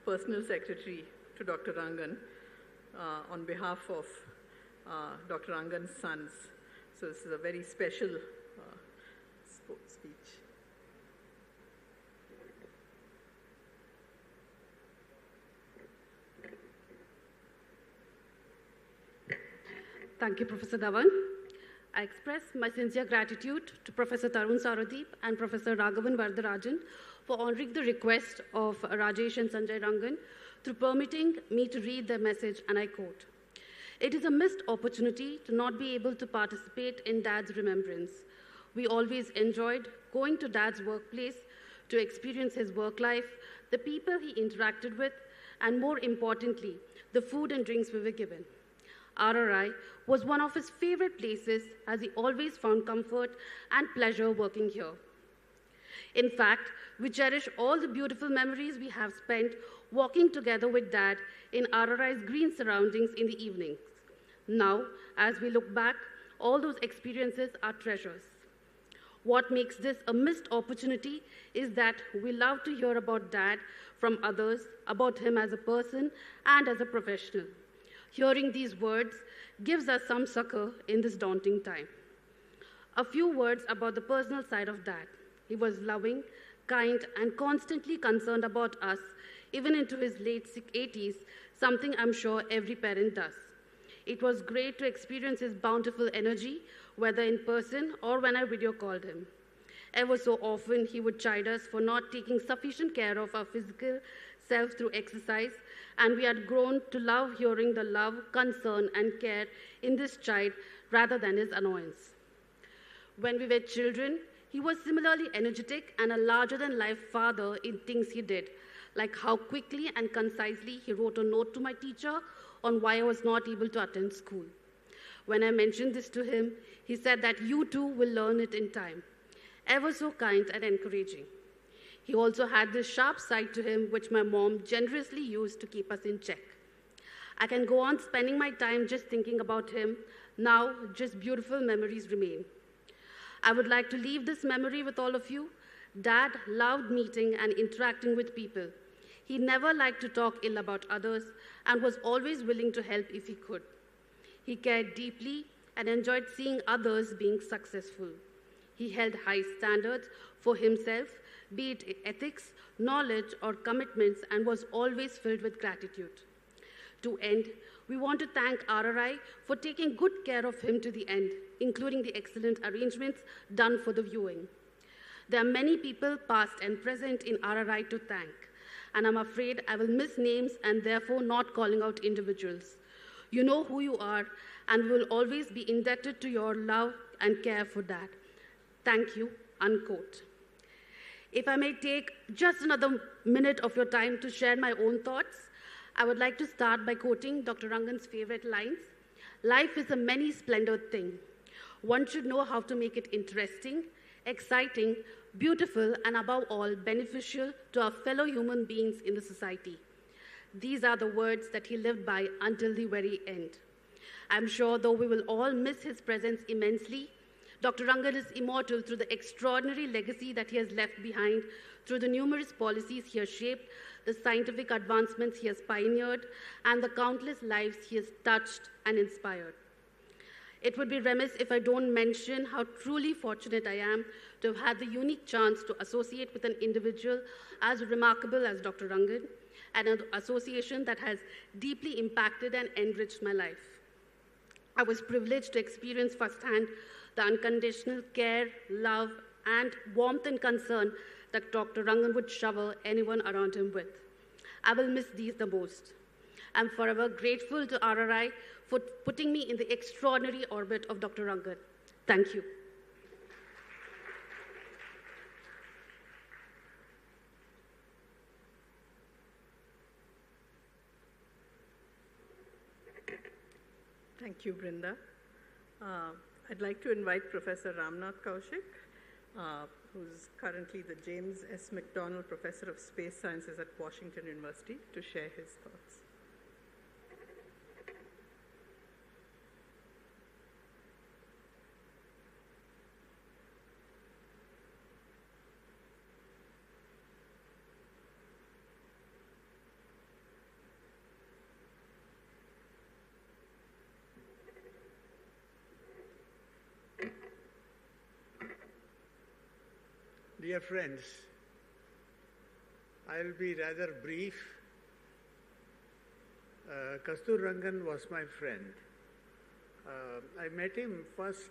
Personal Secretary to Dr. Rangan, on behalf of Dr. Rangan's sons. So this is a very special speech. Thank you, Professor Dhawan. I express my sincere gratitude to Professor Tarun Saradeep and Professor Raghavan Vardarajan for honoring the request of Rajesh and Sanjay Rangan through permitting me to read their message, and I quote, "It is a missed opportunity to not be able to participate in Dad's remembrance. We always enjoyed going to Dad's workplace to experience his work life, the people he interacted with, and more importantly, the food and drinks we were given. RRI was one of his favorite places as he always found comfort and pleasure working here. In fact, we cherish all the beautiful memories we have spent walking together with Dad in RRI's green surroundings in the evenings. Now, as we look back, all those experiences are treasures. What makes this a missed opportunity is that we love to hear about Dad from others, about him as a person and as a professional. Hearing these words gives us some succor in this daunting time. A few words about the personal side of Dad. He was loving, kind, and constantly concerned about us, even into his late 80s, something I'm sure every parent does. It was great to experience his bountiful energy, whether in person or when I video called him. Ever so often, he would chide us for not taking sufficient care of our physical self through exercise, and we had grown to love hearing the love, concern, and care in this child rather than his annoyance. When we were children, he was similarly energetic and a larger-than-life father in things he did, like how quickly and concisely he wrote a note to my teacher on why I was not able to attend school. When I mentioned this to him, he said that you too will learn it in time. Ever so kind and encouraging. He also had this sharp side to him, which my mom generously used to keep us in check. I can go on spending my time just thinking about him. Now, just beautiful memories remain. I would like to leave this memory with all of you. Dad loved meeting and interacting with people. He never liked to talk ill about others and was always willing to help if he could. He cared deeply and enjoyed seeing others being successful. He held high standards for himself, be it ethics, knowledge, or commitments, and was always filled with gratitude. To end, we want to thank RRI for taking good care of him to the end, including the excellent arrangements done for the viewing. There are many people past and present in RRI to thank, and I'm afraid I will miss names and therefore not calling out individuals. You know who you are, and we will always be indebted to your love and care for that. Thank you, unquote. If I may take just another minute of your time to share my own thoughts, I would like to start by quoting Dr. Rangan's favorite lines. Life is a many-splendored thing. One should know how to make it interesting, exciting, beautiful, and above all, beneficial to our fellow human beings in the society. These are the words that he lived by until the very end. I'm sure, though we will all miss his presence immensely, Dr. Rangan is immortal through the extraordinary legacy that he has left behind, through the numerous policies he has shaped, the scientific advancements he has pioneered, and the countless lives he has touched and inspired. It would be remiss if I don't mention how truly fortunate I am to have had the unique chance to associate with an individual as remarkable as Dr. Rangan, and an association that has deeply impacted and enriched my life. I was privileged to experience firsthand the unconditional care, love, and warmth and concern that Dr. Rangan would shower anyone around him with. I will miss these the most. I'm forever grateful to RRI for putting me in the extraordinary orbit of Dr. Rangan. Thank you. Thank you, Brinda. I'd like to invite Professor Ramnath Kaushik, who's currently the James S. McDonnell Professor of Space Sciences at Washington University, to share his thoughts. Dear friends, I'll be rather brief. Kasturirangan was my friend. I met him first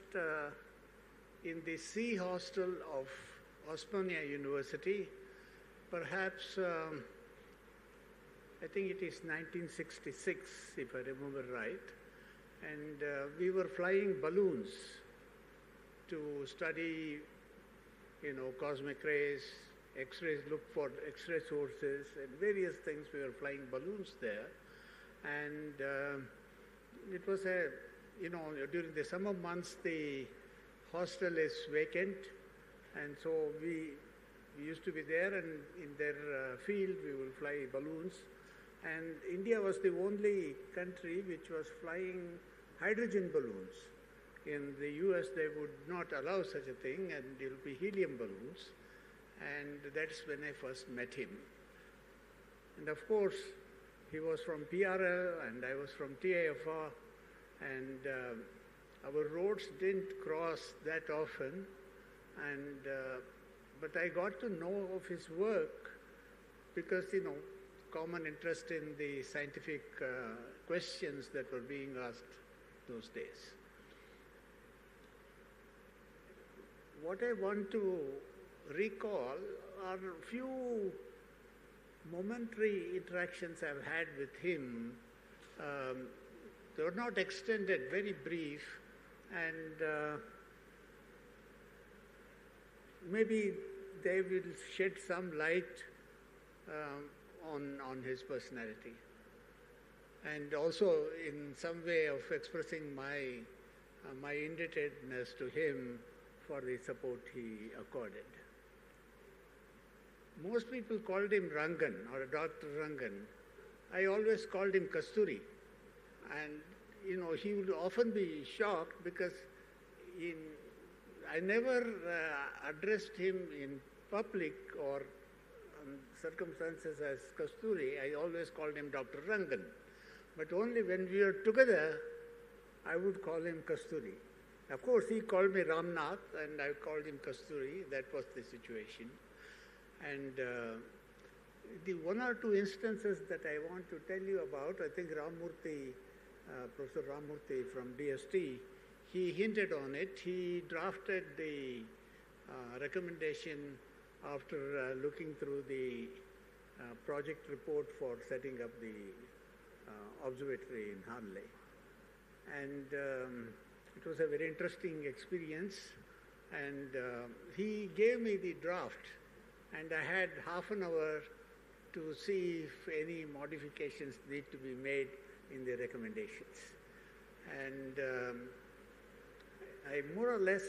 in the C hostel of Osmania University, perhaps, I think it is 1966, if I remember right. And we were flying balloons to study cosmic rays, X-rays, look for X-ray sources, and various things. We were flying balloons there. And it was during the summer months, the hostel is vacant. And so we used to be there, and in their field, we will fly balloons. And India was the only country which was flying hydrogen balloons. In the US, they would not allow such a thing, and it will be helium balloons. And that's when I first met him. And of course, he was from PRL, and I was from TIFR, and our roads didn't cross that often. And but I got to know of his work because, common interest in the scientific questions that were being asked those days. What I want to recall are a few momentary interactions I've had with him. They were not extended, very brief, and maybe they will shed some light on his personality, and also in some way of expressing my indebtedness to him for the support he accorded. Most people called him Rangan or Dr. Rangan. I always called him Kasturi. And, he would often be shocked because I never addressed him in public or circumstances as Kasturi. I always called him Dr. Rangan. But only when we were together, I would call him Kasturi. Of course, he called me Ramnath, and I called him Kasturi. That was the situation. And the one or two instances that I want to tell you about, I think Ramurthy, Professor Ramurthy from DST, he hinted on it. He drafted the recommendation after looking through the project report for setting up the observatory in Hanle. And it was a very interesting experience. And he gave me the draft, and I had half an hour to see if any modifications need to be made in the recommendations. And I more or less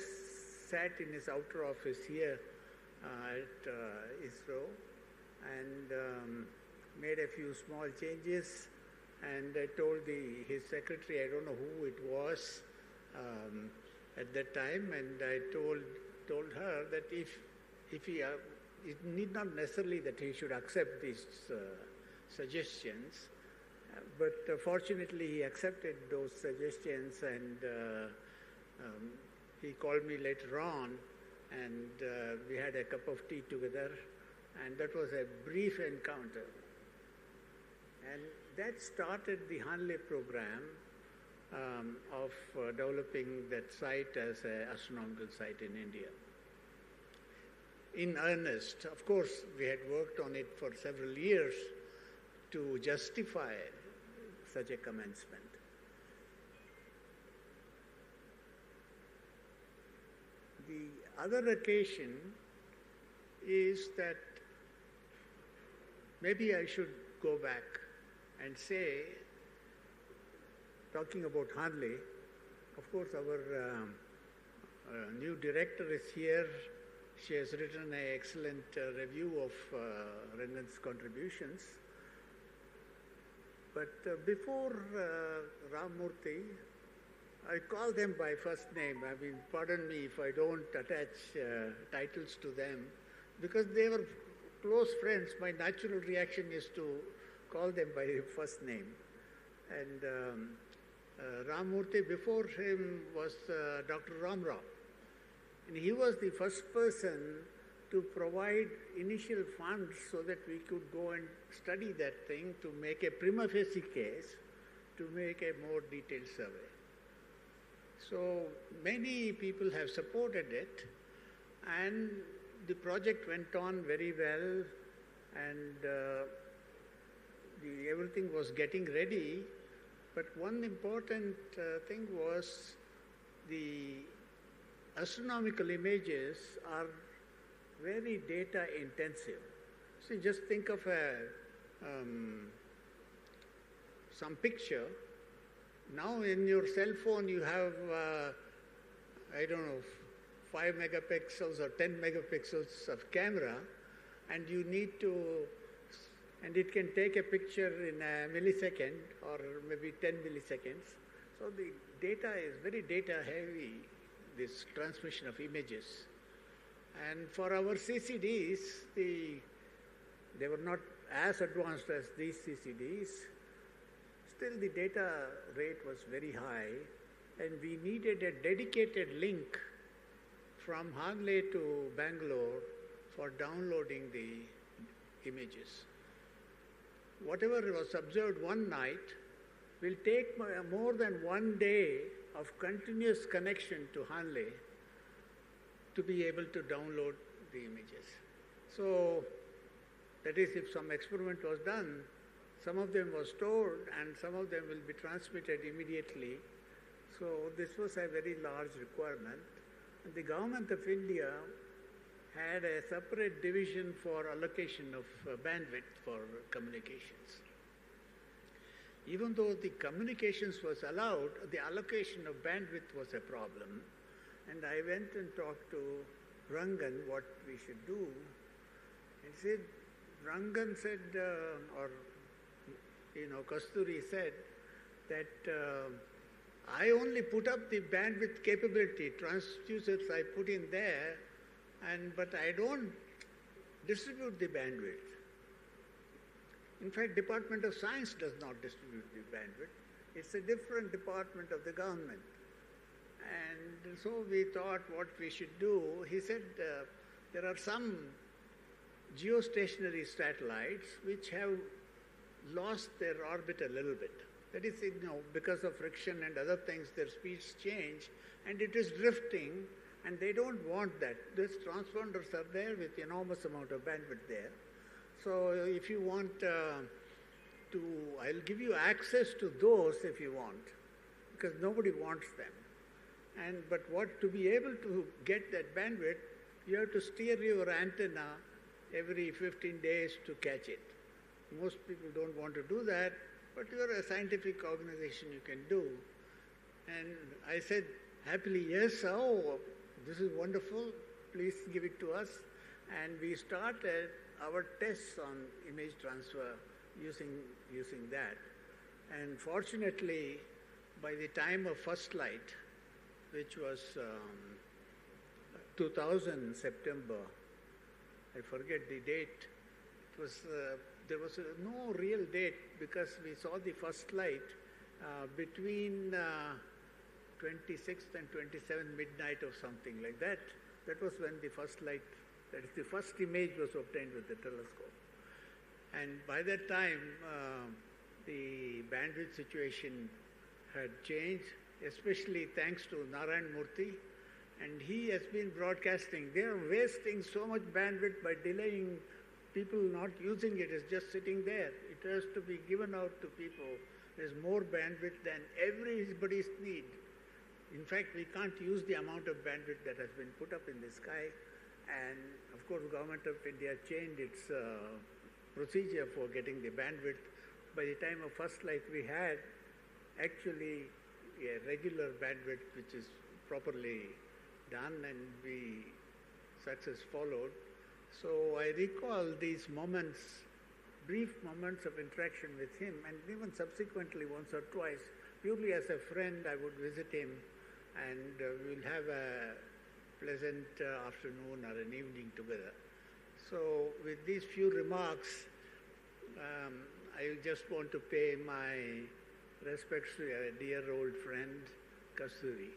sat in his outer office here at ISRO and made a few small changes, and I told his secretary, I don't know who it was at that time, and I told her that if he it need not necessarily that he should accept these suggestions, but fortunately he accepted those suggestions, and he called me later on, and we had a cup of tea together, and that was a brief encounter. And that started the Hanle program of developing that site as an astronomical site in India. In earnest, of course, we had worked on it for several years to justify such a commencement. The other occasion is that maybe I should go back and say, talking about Hanle, of course, our new director is here. She has written an excellent review of Rangan's contributions. But before Ramurthy, I call them by first name. I mean, pardon me if I don't attach titles to them, because they were close friends. My natural reaction is to call them by first name. And Ramurthy, before him was Dr. Ramrao. And he was the first person to provide initial funds so that we could go and study that thing to make a prima facie case, to make a more detailed survey. So many people have supported it, and the project went on very well, and everything was getting ready. But one important thing was the astronomical images are very data intensive. So just think of some picture. Now in your cell phone you have, I don't know, 5 megapixels or 10 megapixels of camera, and you need to, and it can take a picture in a millisecond or maybe 10 milliseconds. So the data is very data heavy, this transmission of images. And for our CCDs, they were not as advanced as these CCDs. Still the data rate was very high, and we needed a dedicated link from Hanle to Bangalore for downloading the images. Whatever was observed one night will take more than 1 day of continuous connection to Hanle to be able to download the images. So that is, if some experiment was done, some of them was stored and some of them will be transmitted immediately. So this was a very large requirement. And the government of India had a separate division for allocation of bandwidth for communications. Even though the communications was allowed, the allocation of bandwidth was a problem. And I went and talked to Rangan what we should do. And Rangan said, Kasturi said that I only put up the bandwidth capability, transducers I put in there, but I don't distribute the bandwidth. In fact, Department of Science does not distribute the bandwidth. It's a different department of the government. And so we thought what we should do. He said there are some geostationary satellites which have lost their orbit a little bit. That is, because of friction and other things, their speeds change, and it is drifting, and they don't want that. These transponders are there with enormous amount of bandwidth there. So if you want I'll give you access to those if you want, because nobody wants them. But to be able to get that bandwidth, you have to steer your antenna every 15 days to catch it. Most people don't want to do that, but you're a scientific organization, you can do. And I said, happily, yes, this is wonderful, please give it to us. And we started our tests on image transfer using that. And fortunately, by the time of first light, which was 2000 September, I forget the date, there was no real date because we saw the first light between 26th and 27th midnight or something like that. That was when the first light, that is the first image was obtained with the telescope. And by that time, the bandwidth situation had changed, especially thanks to Narayan Murthy. And he has been broadcasting. They are wasting so much bandwidth by delaying people not using it. It's just sitting there. It has to be given out to people. There's more bandwidth than everybody's need. In fact, we can't use the amount of bandwidth that has been put up in the sky. And of course, Government of India changed its procedure for getting the bandwidth. By the time of first light, we had actually a regular bandwidth which is properly done, and success followed. So I recall these moments, brief moments of interaction with him, and even subsequently once or twice, purely as a friend, I would visit him, and we'll have a pleasant afternoon or an evening together. So with these few remarks, I just want to pay my respects to a dear old friend, Kasturi.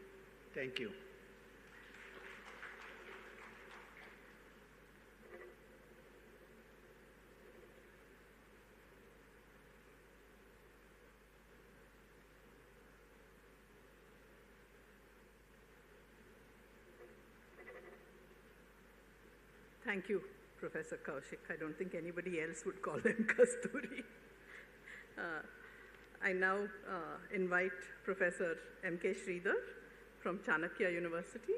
Thank you. Thank you, Professor Kaushik. I don't think anybody else would call him Kasturi. I now invite Professor M.K. Sridhar from Chanakya University.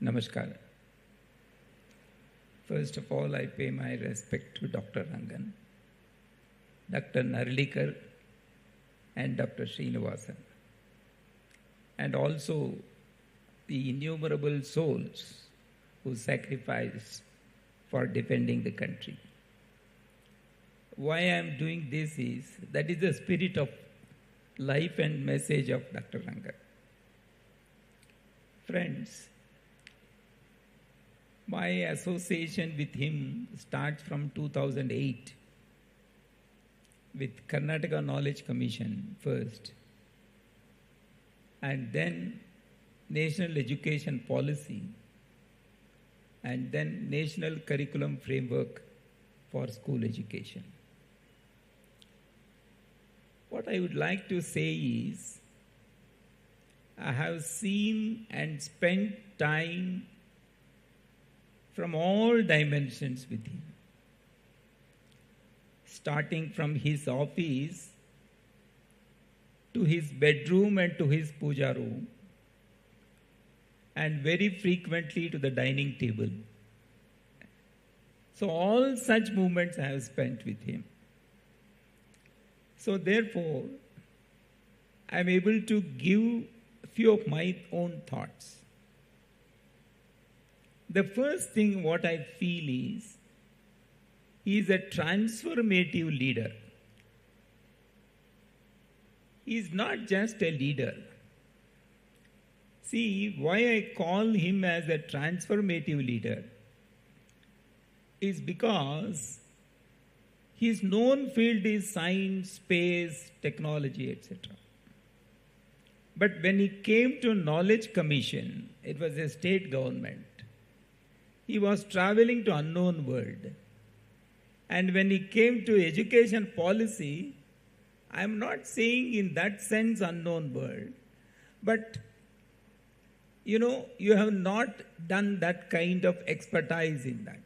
Namaskar. First of all, I pay my respect to Dr. Rangan, Dr. Narlikar, and Dr. Srinivasan, and also the innumerable souls who sacrificed for defending the country. Why I am doing this is, that is the spirit of life and message of Dr. Rangan. Friends, my association with him starts from 2008 with Karnataka Knowledge Commission first, and then National Education Policy, and then National Curriculum Framework for School Education. What I would like to say is, I have seen and spent time from all dimensions with him, starting from his office to his bedroom and to his puja room, and very frequently to the dining table. So all such moments I have spent with him. So therefore, I am able to give a few of my own thoughts. The first thing what I feel is, He is a transformative leader. He is not just a leader. See, why I call him as a transformative leader is because his known field is science, space, technology, etc. But when he came to Knowledge Commission, it was a state government. He was traveling to unknown world. And when he came to education policy, I am not saying in that sense unknown world, but you have not done that kind of expertise in that.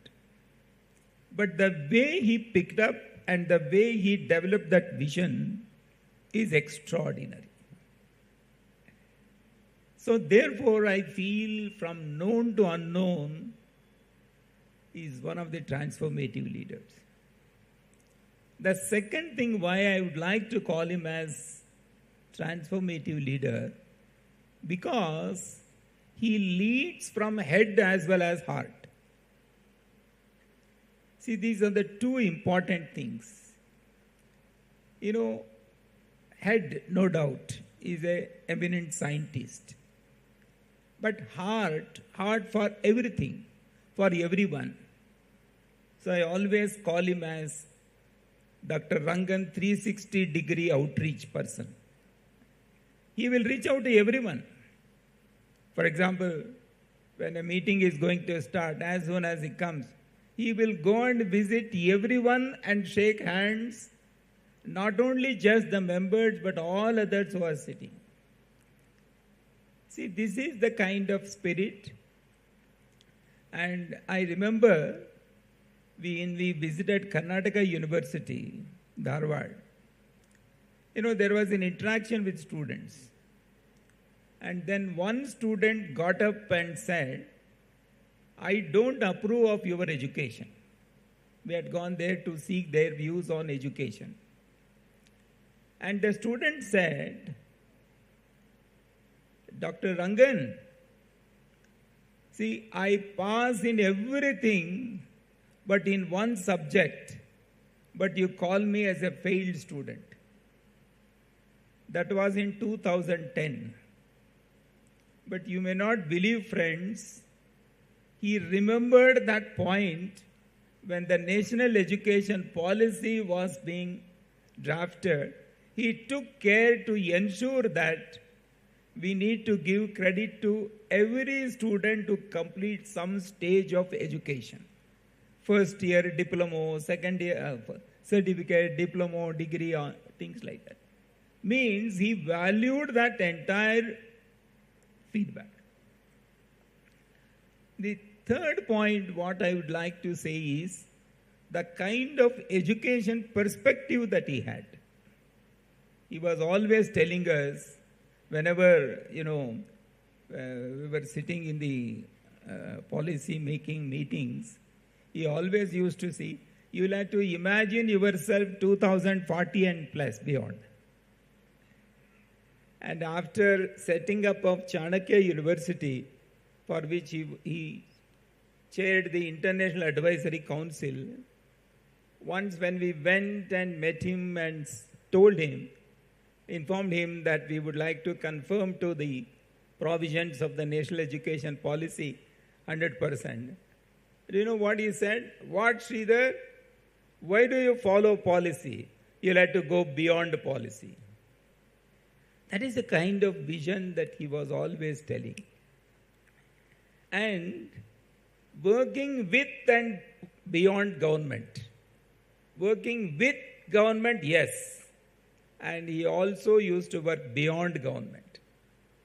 But the way he picked up and the way he developed that vision is extraordinary. So therefore, I feel from known to unknown is one of the transformative leaders. The second thing why I would like to call him as transformative leader, because he leads from head as well as heart. See, these are the two important things. Head, no doubt, is an eminent scientist. But heart for everything, for everyone. So I always call him as Dr. Rangan 360-degree outreach person. He will reach out to everyone. For example, when a meeting is going to start, as soon as he comes, he will go and visit everyone and shake hands, not only just the members, but all others who are sitting. See, this is the kind of spirit. And I remember when we visited Karnataka University, Dharwad, there was an interaction with students. And then one student got up and said, I don't approve of your education. We had gone there to seek their views on education. And the student said, Dr. Rangan, see, I pass in everything but in one subject, but you call me as a failed student. That was in 2010. But you may not believe, friends, he remembered that point when the national education policy was being drafted. He took care to ensure that we need to give credit to every student to complete some stage of education. First year diploma, second year certificate, diploma, degree, things like that. Means he valued that entire feedback. The third point, what I would like to say is the kind of education perspective that he had. He was always telling us, whenever, we were sitting in the policy making meetings, he always used to say, you will have to imagine yourself 2040 and plus beyond. And after setting up of Chanakya University, for which he chaired the International Advisory Council, once when we went and met him and informed him that we would like to conform to the provisions of the national education policy 100%. Do you know what he said? What, Sridhar? Why do you follow policy? You'll have to go beyond policy. That is the kind of vision that he was always telling. And working with and beyond government. Working with government, yes. And he also used to work beyond government.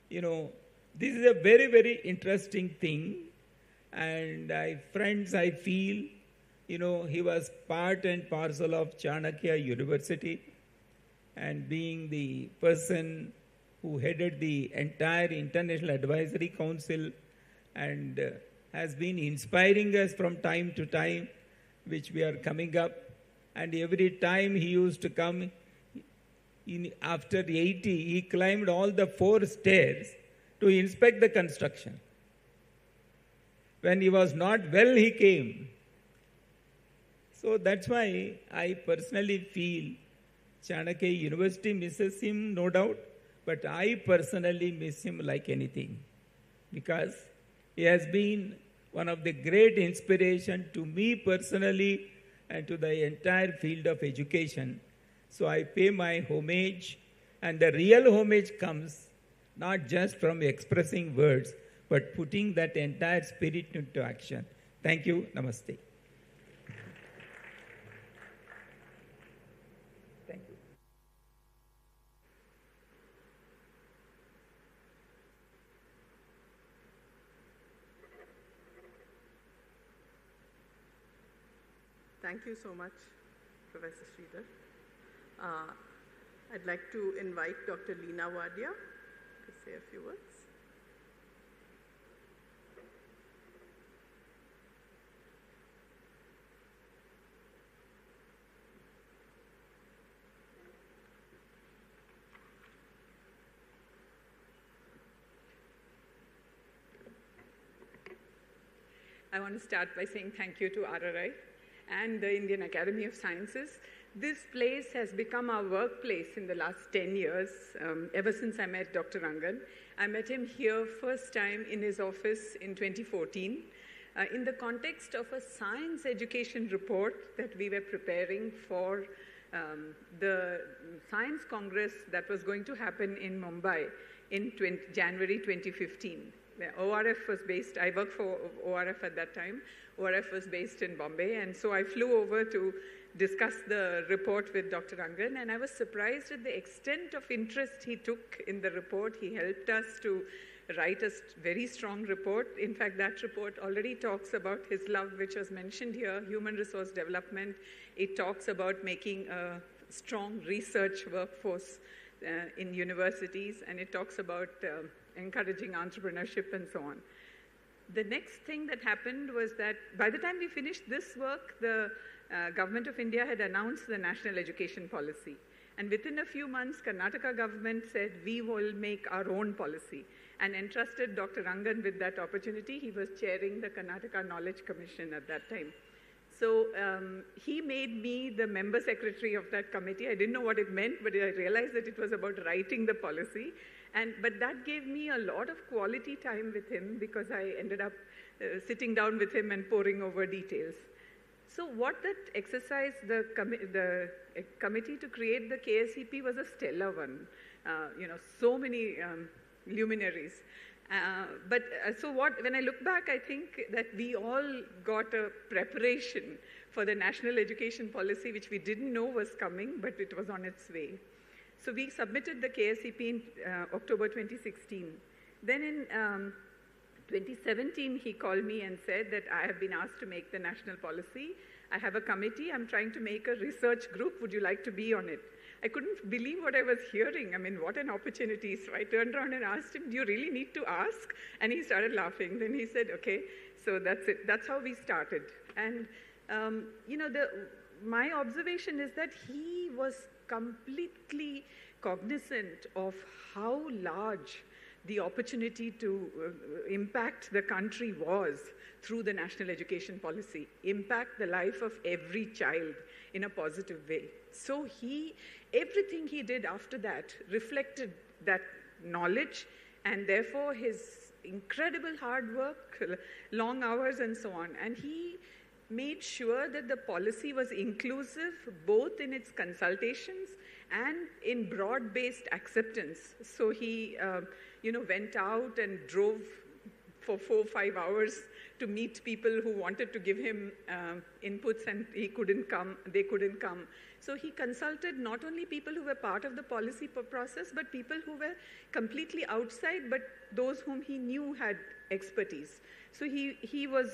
This is a very, very interesting thing. And I feel, he was part and parcel of Chanakya University, and being the person who headed the entire International Advisory Council and has been inspiring us from time to time, which we are coming up. And every time he used to come, after 80, he climbed all the 4 stairs to inspect the construction. When he was not well, he came. So that's why I personally feel Chanakya University misses him, no doubt, but I personally miss him like anything, because he has been one of the great inspiration to me personally and to the entire field of education. So I pay my homage, and the real homage comes not just from expressing words, but putting that entire spirit into action. Thank you. Namaste. Thank you. Thank you so much, Professor Sridhar. I'd like to invite Dr. Leena Wadia to say a few words. I want to start by saying thank you to RRI and the Indian Academy of Sciences. This place has become our workplace in the last 10 years, ever since I met Dr. Rangan. I met him here first time in his office in 2014 in the context of a science education report that we were preparing for the Science Congress that was going to happen in Mumbai in January 2015. ORF was based, I worked for ORF at that time. ORF was based in Bombay, and so I flew over to discuss the report with Dr. Rangan, and I was surprised at the extent of interest he took in the report. He helped us to write a very strong report. In fact, that report already talks about his love, which was mentioned here, human resource development. It talks about making a strong research workforce in universities, and it talks about encouraging entrepreneurship and so on. The next thing that happened was that by the time we finished this work, the Government of India had announced the National Education Policy. And within a few months, Karnataka government said, we will make our own policy, and entrusted Dr. Rangan with that opportunity. He was chairing the Karnataka Knowledge Commission at that time. So he made me the member secretary of that committee. I didn't know what it meant, but I realized that it was about writing the policy. But that gave me a lot of quality time with him, because I ended up sitting down with him and poring over details. So what that exercise, the committee to create the KSEP was a stellar one. So many luminaries. When I look back, I think that we all got a preparation for the national education policy, which we didn't know was coming, but it was on its way. So we submitted the KSEP in October 2016. Then in 2017, he called me and said that I have been asked to make the national policy. I have a committee. I'm trying to make a research group. Would you like to be on it? I couldn't believe what I was hearing. I mean, what an opportunity. So I turned around and asked him, do you really need to ask? And he started laughing. Then he said, okay, so that's it. That's how we started. And, my observation is that he was completely cognizant of how large the opportunity to impact the country was through the national education policy, impact the life of every child in a positive way. So everything he did after that reflected that knowledge, and therefore his incredible hard work, long hours and so on. And he made sure that the policy was inclusive both in its consultations and in broad-based acceptance. So he went out and drove for 4 or 5 hours to meet people who wanted to give him inputs, and they couldn't come. So he consulted not only people who were part of the policy process, but people who were completely outside, but those whom he knew had expertise. So he was,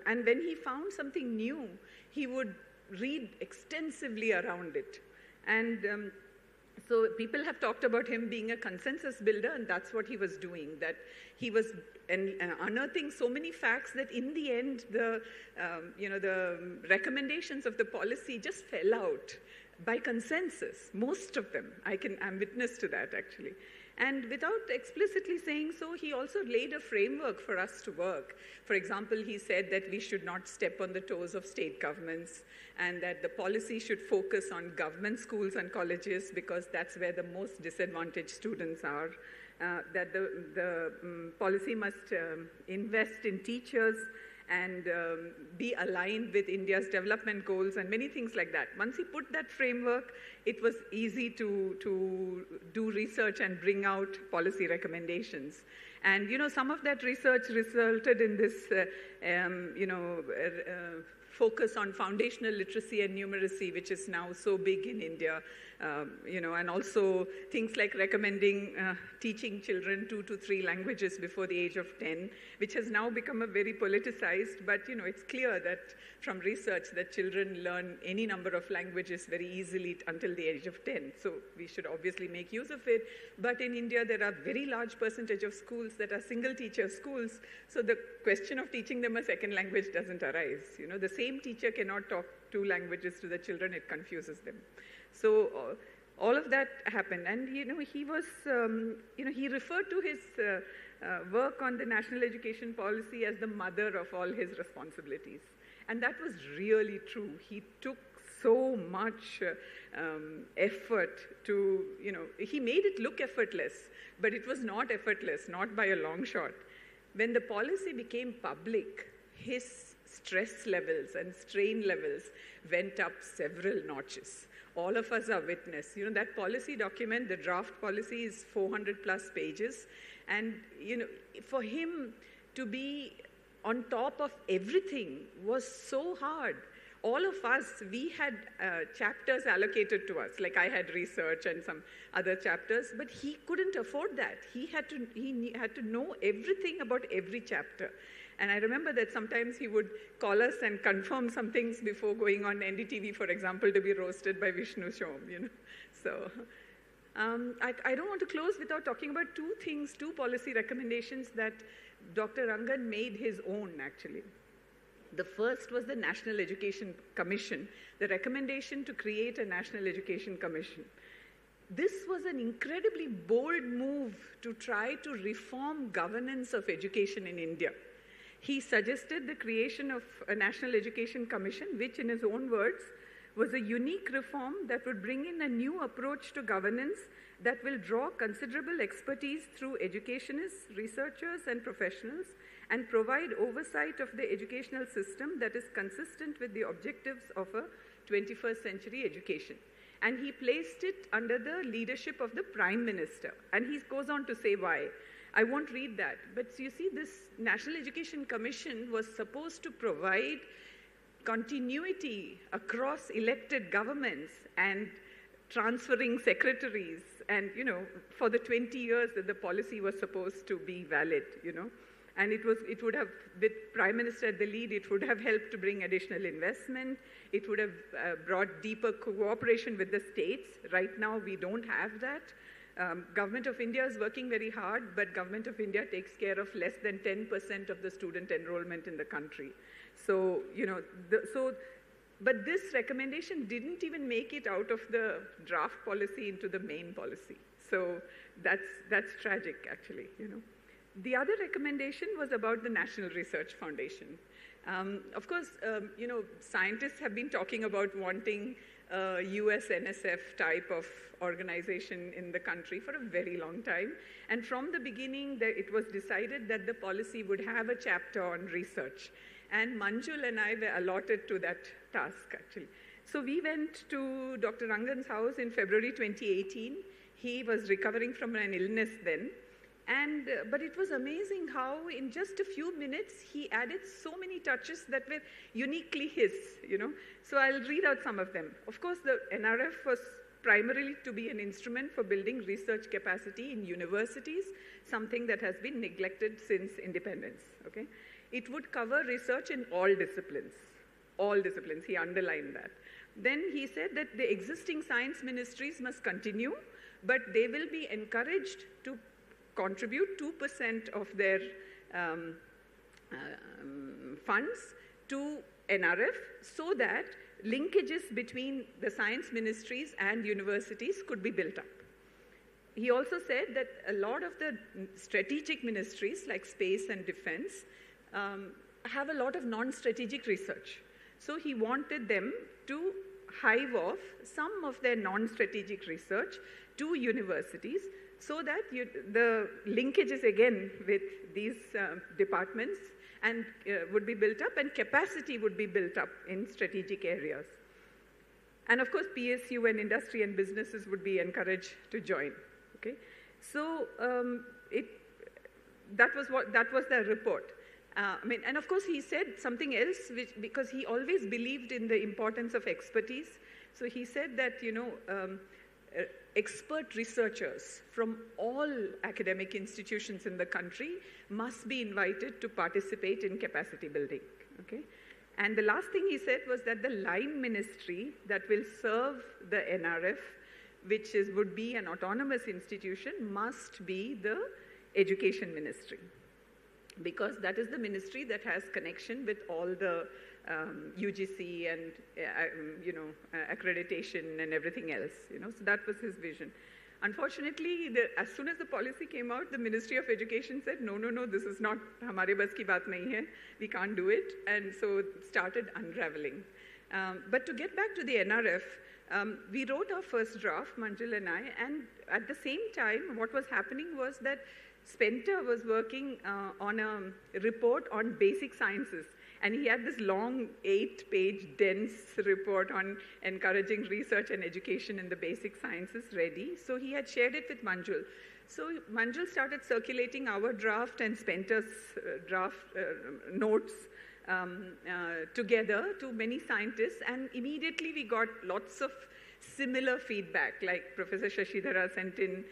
and when he found something new, he would read extensively around it. And so people have talked about him being a consensus builder, and that's what he was doing, that he was unearthing so many facts that in the end, the recommendations of the policy just fell out by consensus, most of them. I'm witness to that, actually. And without explicitly saying so, he also laid a framework for us to work. For example, he said that we should not step on the toes of state governments, and that the policy should focus on government schools and colleges because that's where the most disadvantaged students are. That the policy must invest in teachers and be aligned with India's development goals and many things like that. Once he put that framework, it was easy to do research and bring out policy recommendations. And, some of that research resulted in this, focus on foundational literacy and numeracy, which is now so big in India, and also things like recommending teaching children 2 to 3 languages before the age of 10, which has now become a very politicized, but it's clear that from research that children learn any number of languages very easily until the age of 10. So we should obviously make use of it. But in India, there are very large percentage of schools that are single teacher schools. So the question of teaching them a second language doesn't arise. The same teacher cannot talk 2 languages to the children, it confuses them. So all of that happened. And, he was, he referred to his work on the national education policy as the mother of all his responsibilities. And that was really true. He took so much effort to, he made it look effortless, but it was not effortless, not by a long shot. When the policy became public, his stress levels and strain levels went up several notches. All of us are witness. That policy document, the draft policy is 400 plus pages. And, for him to be on top of everything was so hard. All of us, we had chapters allocated to us, like I had research and some other chapters, but he couldn't afford that. He had to know everything about every chapter. And I remember that sometimes he would call us and confirm some things before going on NDTV, for example, to be roasted by Vishnu Shom, So I don't want to close without talking about 2 policy recommendations that Dr. Rangan made his own, actually. The first was the National Education Commission, the recommendation to create a National Education Commission. This was an incredibly bold move to try to reform governance of education in India. He suggested the creation of a National Education Commission, which in his own words was a unique reform that would bring in a new approach to governance that will draw considerable expertise through educationists, researchers, and professionals, and provide oversight of the educational system that is consistent with the objectives of a 21st century education. And he placed it under the leadership of the Prime Minister. And he goes on to say why. I won't read that. But you see, this National Education Commission was supposed to provide continuity across elected governments and transferring secretaries and, for the 20 years that the policy was supposed to be valid, And it would have, with Prime Minister at the lead, it would have helped to bring additional investment. It would have brought deeper cooperation with the states. Right now, we don't have that. Government of India is working very hard, but Government of India takes care of less than 10% of the student enrollment in the country. So, but this recommendation didn't even make it out of the draft policy into the main policy. So that's tragic, actually, The other recommendation was about the National Research Foundation. Of course, scientists have been talking about wanting a US NSF type of organization in the country for a very long time. And from the beginning, it was decided that the policy would have a chapter on research. And Manjul and I were allotted to that task, actually. So we went to Dr. Rangan's house in February 2018. He was recovering from an illness then. But it was amazing how in just a few minutes, he added so many touches that were uniquely his, So I'll read out some of them. Of course, the NRF was primarily to be an instrument for building research capacity in universities, something that has been neglected since independence, okay? It would cover research in all disciplines, he underlined that. Then he said that the existing science ministries must continue, but they will be encouraged to contribute 2% of their funds to NRF so that linkages between the science ministries and universities could be built up. he also said that a lot of the strategic ministries like space and defense have a lot of non-strategic research. So he wanted them to hive off some of their non-strategic research to universities so that the linkages again with these departments and would be built up and capacity would be built up in strategic areas. And of course, PSU and industry and businesses would be encouraged to join. Okay, so that was the report. And of course, he said something else, because he always believed in the importance of expertise. So he said that expert researchers from all academic institutions in the country must be invited to participate in capacity building. Okay. And the last thing he said was that the line ministry that will serve the NRF, which would be an autonomous institution, must be the education ministry, because that is the ministry that has connection with all the UGC and accreditation and everything else. So that was his vision. Unfortunately, as soon as the policy came out, the Ministry of Education said, no, this is not, hamare bas ki baat nahi hai, we can't do it, and so it started unraveling. But to get back to the NRF, we wrote our first draft, Manjul and I, and at the same time, what was happening was that Spenta was working on a report on basic sciences. And he had this long 8-page dense report on encouraging research and education in the basic sciences ready. So he had shared it with Manjul. So Manjul started circulating our draft and Spenta's draft notes together to many scientists. And immediately we got lots of similar feedback, like Professor Shashidhara sent in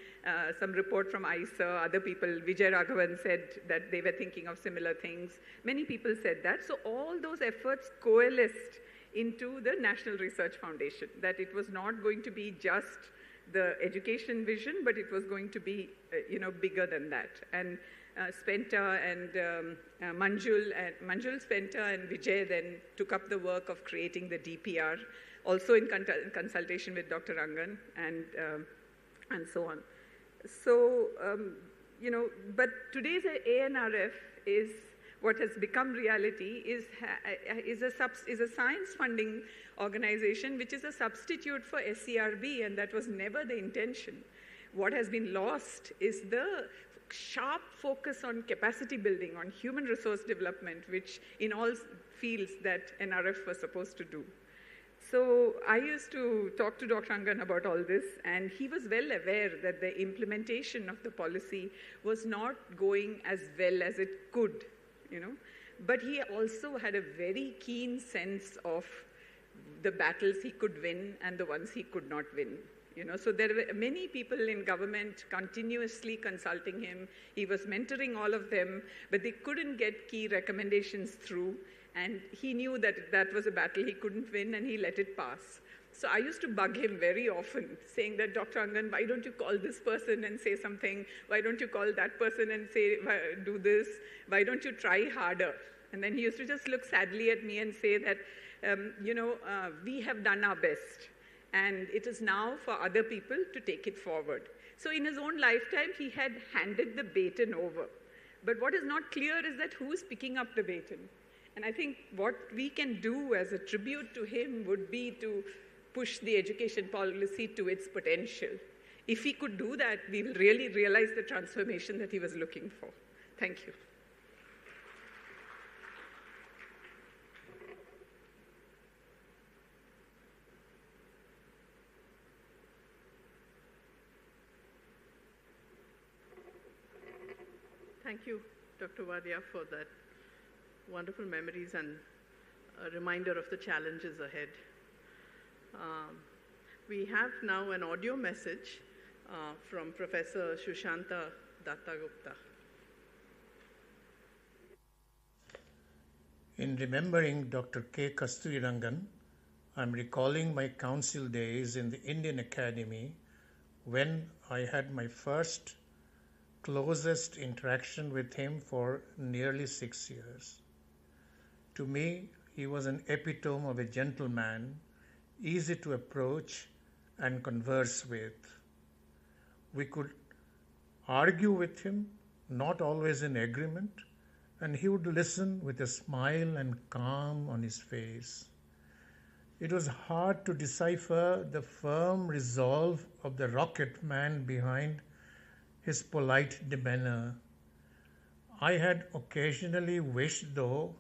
some report from ISRO, other people, Vijay Raghavan said that they were thinking of similar things. Many people said that. So all those efforts coalesced into the National Research Foundation, that it was not going to be just the education vision, but it was going to be, bigger than that. And Spenta and Manjul, Spenta and Vijay then took up the work of creating the DPR, also in consultation with Dr. Rangan and so on. So, but today's ANRF is what has become reality is a science funding organization which is a substitute for SCRB, and that was never the intention. What has been lost is the sharp focus on capacity building, on human resource development, which in all fields that NRF was supposed to do. So I used to talk to Dr. Rangan about all this, and he was well aware that the implementation of the policy was not going as well as it could, But he also had a very keen sense of the battles he could win and the ones he could not win. So there were many people in government continuously consulting him. He was mentoring all of them, but they couldn't get key recommendations through. And he knew that that was a battle he couldn't win, and he let it pass. So I used to bug him very often, saying that, Dr. Rangan, why don't you call this person and say something? Why don't you call that person and say, do this? Why don't you try harder? And then he used to just look sadly at me and say that, we have done our best. And it is now for other people to take it forward. So in his own lifetime, he had handed the baton over. But what is not clear is that who is picking up the baton? And I think what we can do as a tribute to him would be to push the education policy to its potential. If he could do that, we will really realize the transformation that he was looking for. Thank you. Thank you, Dr. Wadia, for that wonderful memories and a reminder of the challenges ahead. We have now an audio message from Professor Sushanta Dattagupta. In remembering Dr. K Kasturirangan, I'm recalling my council days in the Indian Academy when I had my first closest interaction with him for nearly 6 years. To me, he was an epitome of a gentleman, easy to approach and converse with. We could argue with him, not always in agreement, and he would listen with a smile and calm on his face. It was hard to decipher the firm resolve of the rocket man behind his polite demeanor. I had occasionally wished, though,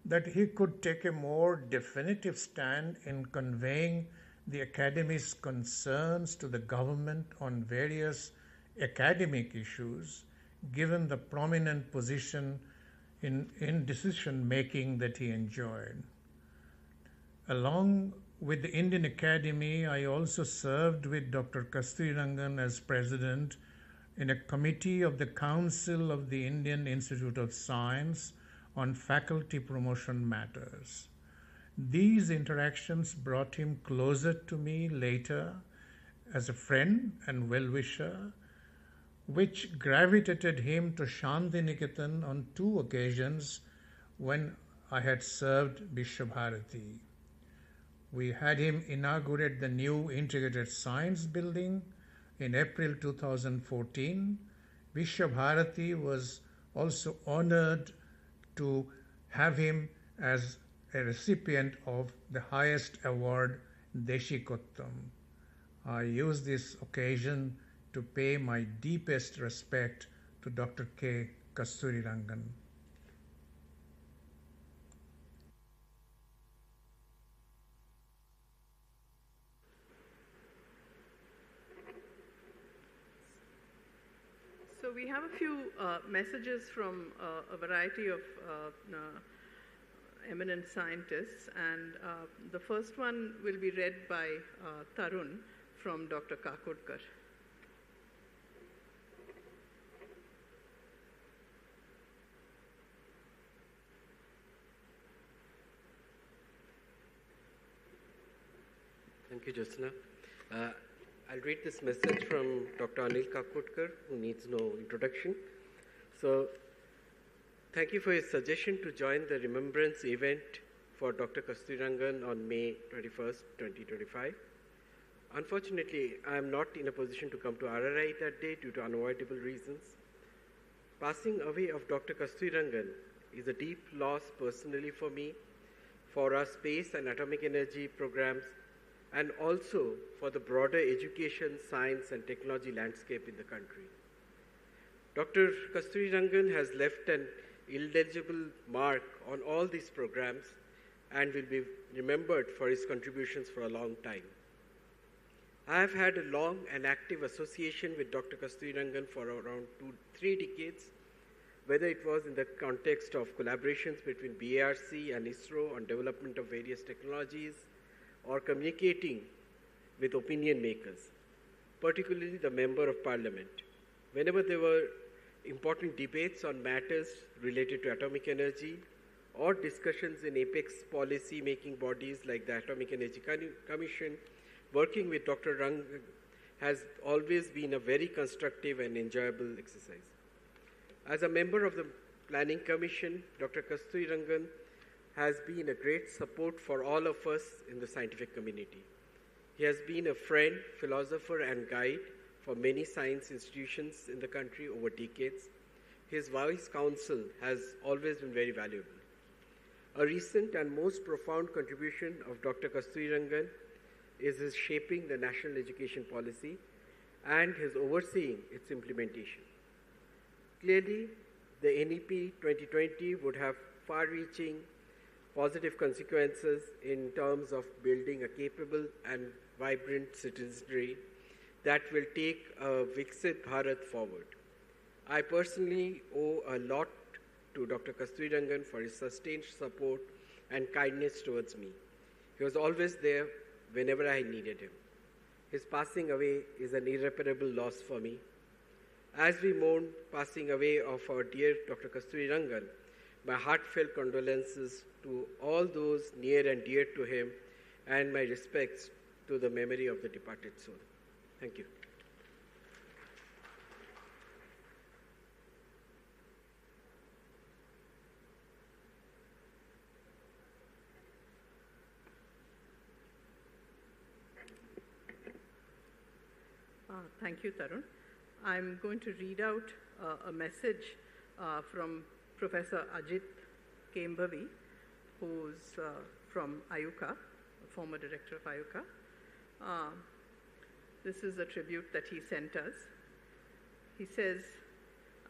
that he could take a more definitive stand in conveying the Academy's concerns to the government on various academic issues, given the prominent position in decision making that he enjoyed. Along with the Indian Academy, I also served with Dr. Kasturirangan as president in a committee of the Council of the Indian Institute of Science on faculty promotion matters. These interactions brought him closer to me later as a friend and well-wisher, which gravitated him to Shantiniketan on 2 occasions when I had served Vishwabharati. We had him inaugurate the new Integrated Science Building in April 2014. Vishwabharati was also honored to have him as a recipient of the highest award, Deshikottam. I use this occasion to pay my deepest respect to Dr. K Kasturirangan. So we have a few messages from a variety of eminent scientists, and the first one will be read by Tarun from Dr. Kakudkar. Thank you, Jyotsna. I'll read this message from Dr. Anil Kakudkar, who needs no introduction. So, thank you for your suggestion to join the Remembrance event for Dr. Kasturirangan on May 21st, 2025. Unfortunately, I am not in a position to come to RRI that day due to unavoidable reasons. Passing away of Dr. Kasturirangan is a deep loss personally for me, for our space and atomic energy programs, and also for the broader education, science, and technology landscape in the country. Dr. Kasturirangan has left an indelible mark on all these programs and will be remembered for his contributions for a long time. I have had a long and active association with Dr. Kasturirangan for around 3 decades, whether it was in the context of collaborations between BARC and ISRO on development of various technologies, or communicating with opinion makers, particularly the Member of Parliament. Whenever there were important debates on matters related to atomic energy or discussions in apex policy making bodies like the Atomic Energy Commission, working with Dr. Rangan has always been a very constructive and enjoyable exercise. As a member of the Planning Commission, Dr. Kasturirangan has been a great support for all of us in the scientific community. He has been a friend, philosopher, and guide for many science institutions in the country over decades. His wise counsel has always been very valuable. A recent and most profound contribution of Dr. Kasturirangan is his shaping the national education policy and his overseeing its implementation. Clearly, the NEP 2020 would have far-reaching positive consequences in terms of building a capable and vibrant citizenry that will take a Viksit Bharat forward. I personally owe a lot to Dr. Kasturirangan for his sustained support and kindness towards me. He was always there whenever I needed him. His passing away is an irreparable loss for me. As we mourn passing away of our dear Dr. Kasturirangan, my heartfelt condolences to all those near and dear to him, and my respects to the memory of the departed soul. Thank you. Thank you, Tarun. I'm going to read out a message from Professor Ajit Kembavi, who's from IUCA, a former director of IUCA. This is a tribute that he sent us. He says,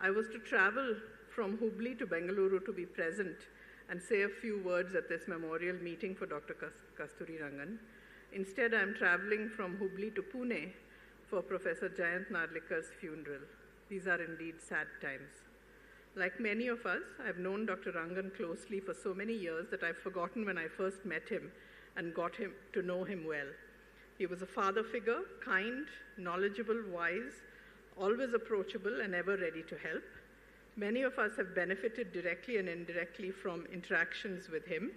I was to travel from Hubli to Bengaluru to be present and say a few words at this memorial meeting for Dr. Kasturirangan. Instead, I'm traveling from Hubli to Pune for Professor Jayant Narlikar's funeral. These are indeed sad times. Like many of us, I've known Dr. Rangan closely for so many years that I've forgotten when I first met him and got him to know him well. He was a father figure, kind, knowledgeable, wise, always approachable and ever ready to help. Many of us have benefited directly and indirectly from interactions with him.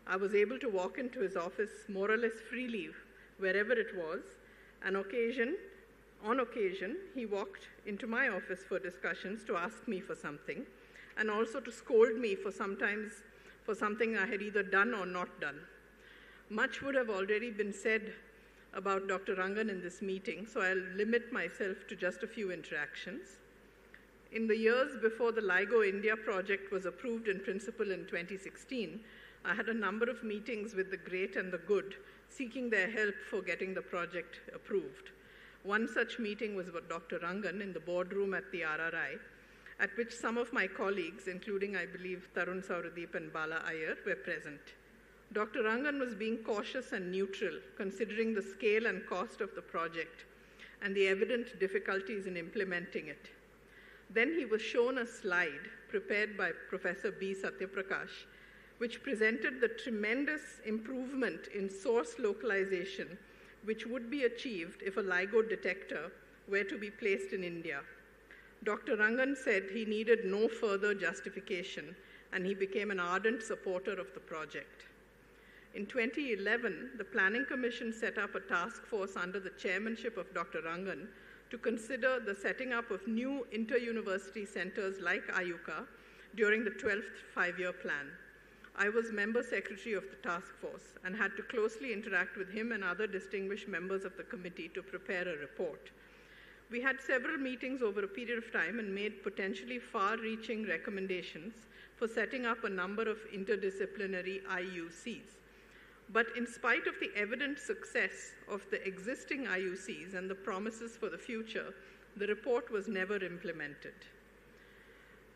I was able to walk into his office more or less freely wherever it was. On occasion, he walked into my office for discussions to ask me for something and also to scold me for something I had either done or not done. Much would have already been said about Dr. Rangan in this meeting, so I'll limit myself to just a few interactions. In the years before the LIGO India project was approved in principle in 2016, I had a number of meetings with the great and the good, seeking their help for getting the project approved. One such meeting was with Dr. Rangan in the boardroom at the RRI, at which some of my colleagues, including, I believe, Tarun Sauradeep and Bala Iyer, were present. Dr. Rangan was being cautious and neutral, considering the scale and cost of the project and the evident difficulties in implementing it. Then he was shown a slide prepared by Professor B. Satyaprakash, which presented the tremendous improvement in source localization which would be achieved if a LIGO detector were to be placed in India. Dr. Rangan said he needed no further justification, and he became an ardent supporter of the project. In 2011, the Planning Commission set up a task force under the chairmanship of Dr. Rangan to consider the setting up of new inter-university centers like IUCA during the 12th five-year plan. I was member secretary of the task force and had to closely interact with him and other distinguished members of the committee to prepare a report. We had several meetings over a period of time and made potentially far-reaching recommendations for setting up a number of interdisciplinary IUCs. But in spite of the evident success of the existing IUCs and the promises for the future, the report was never implemented.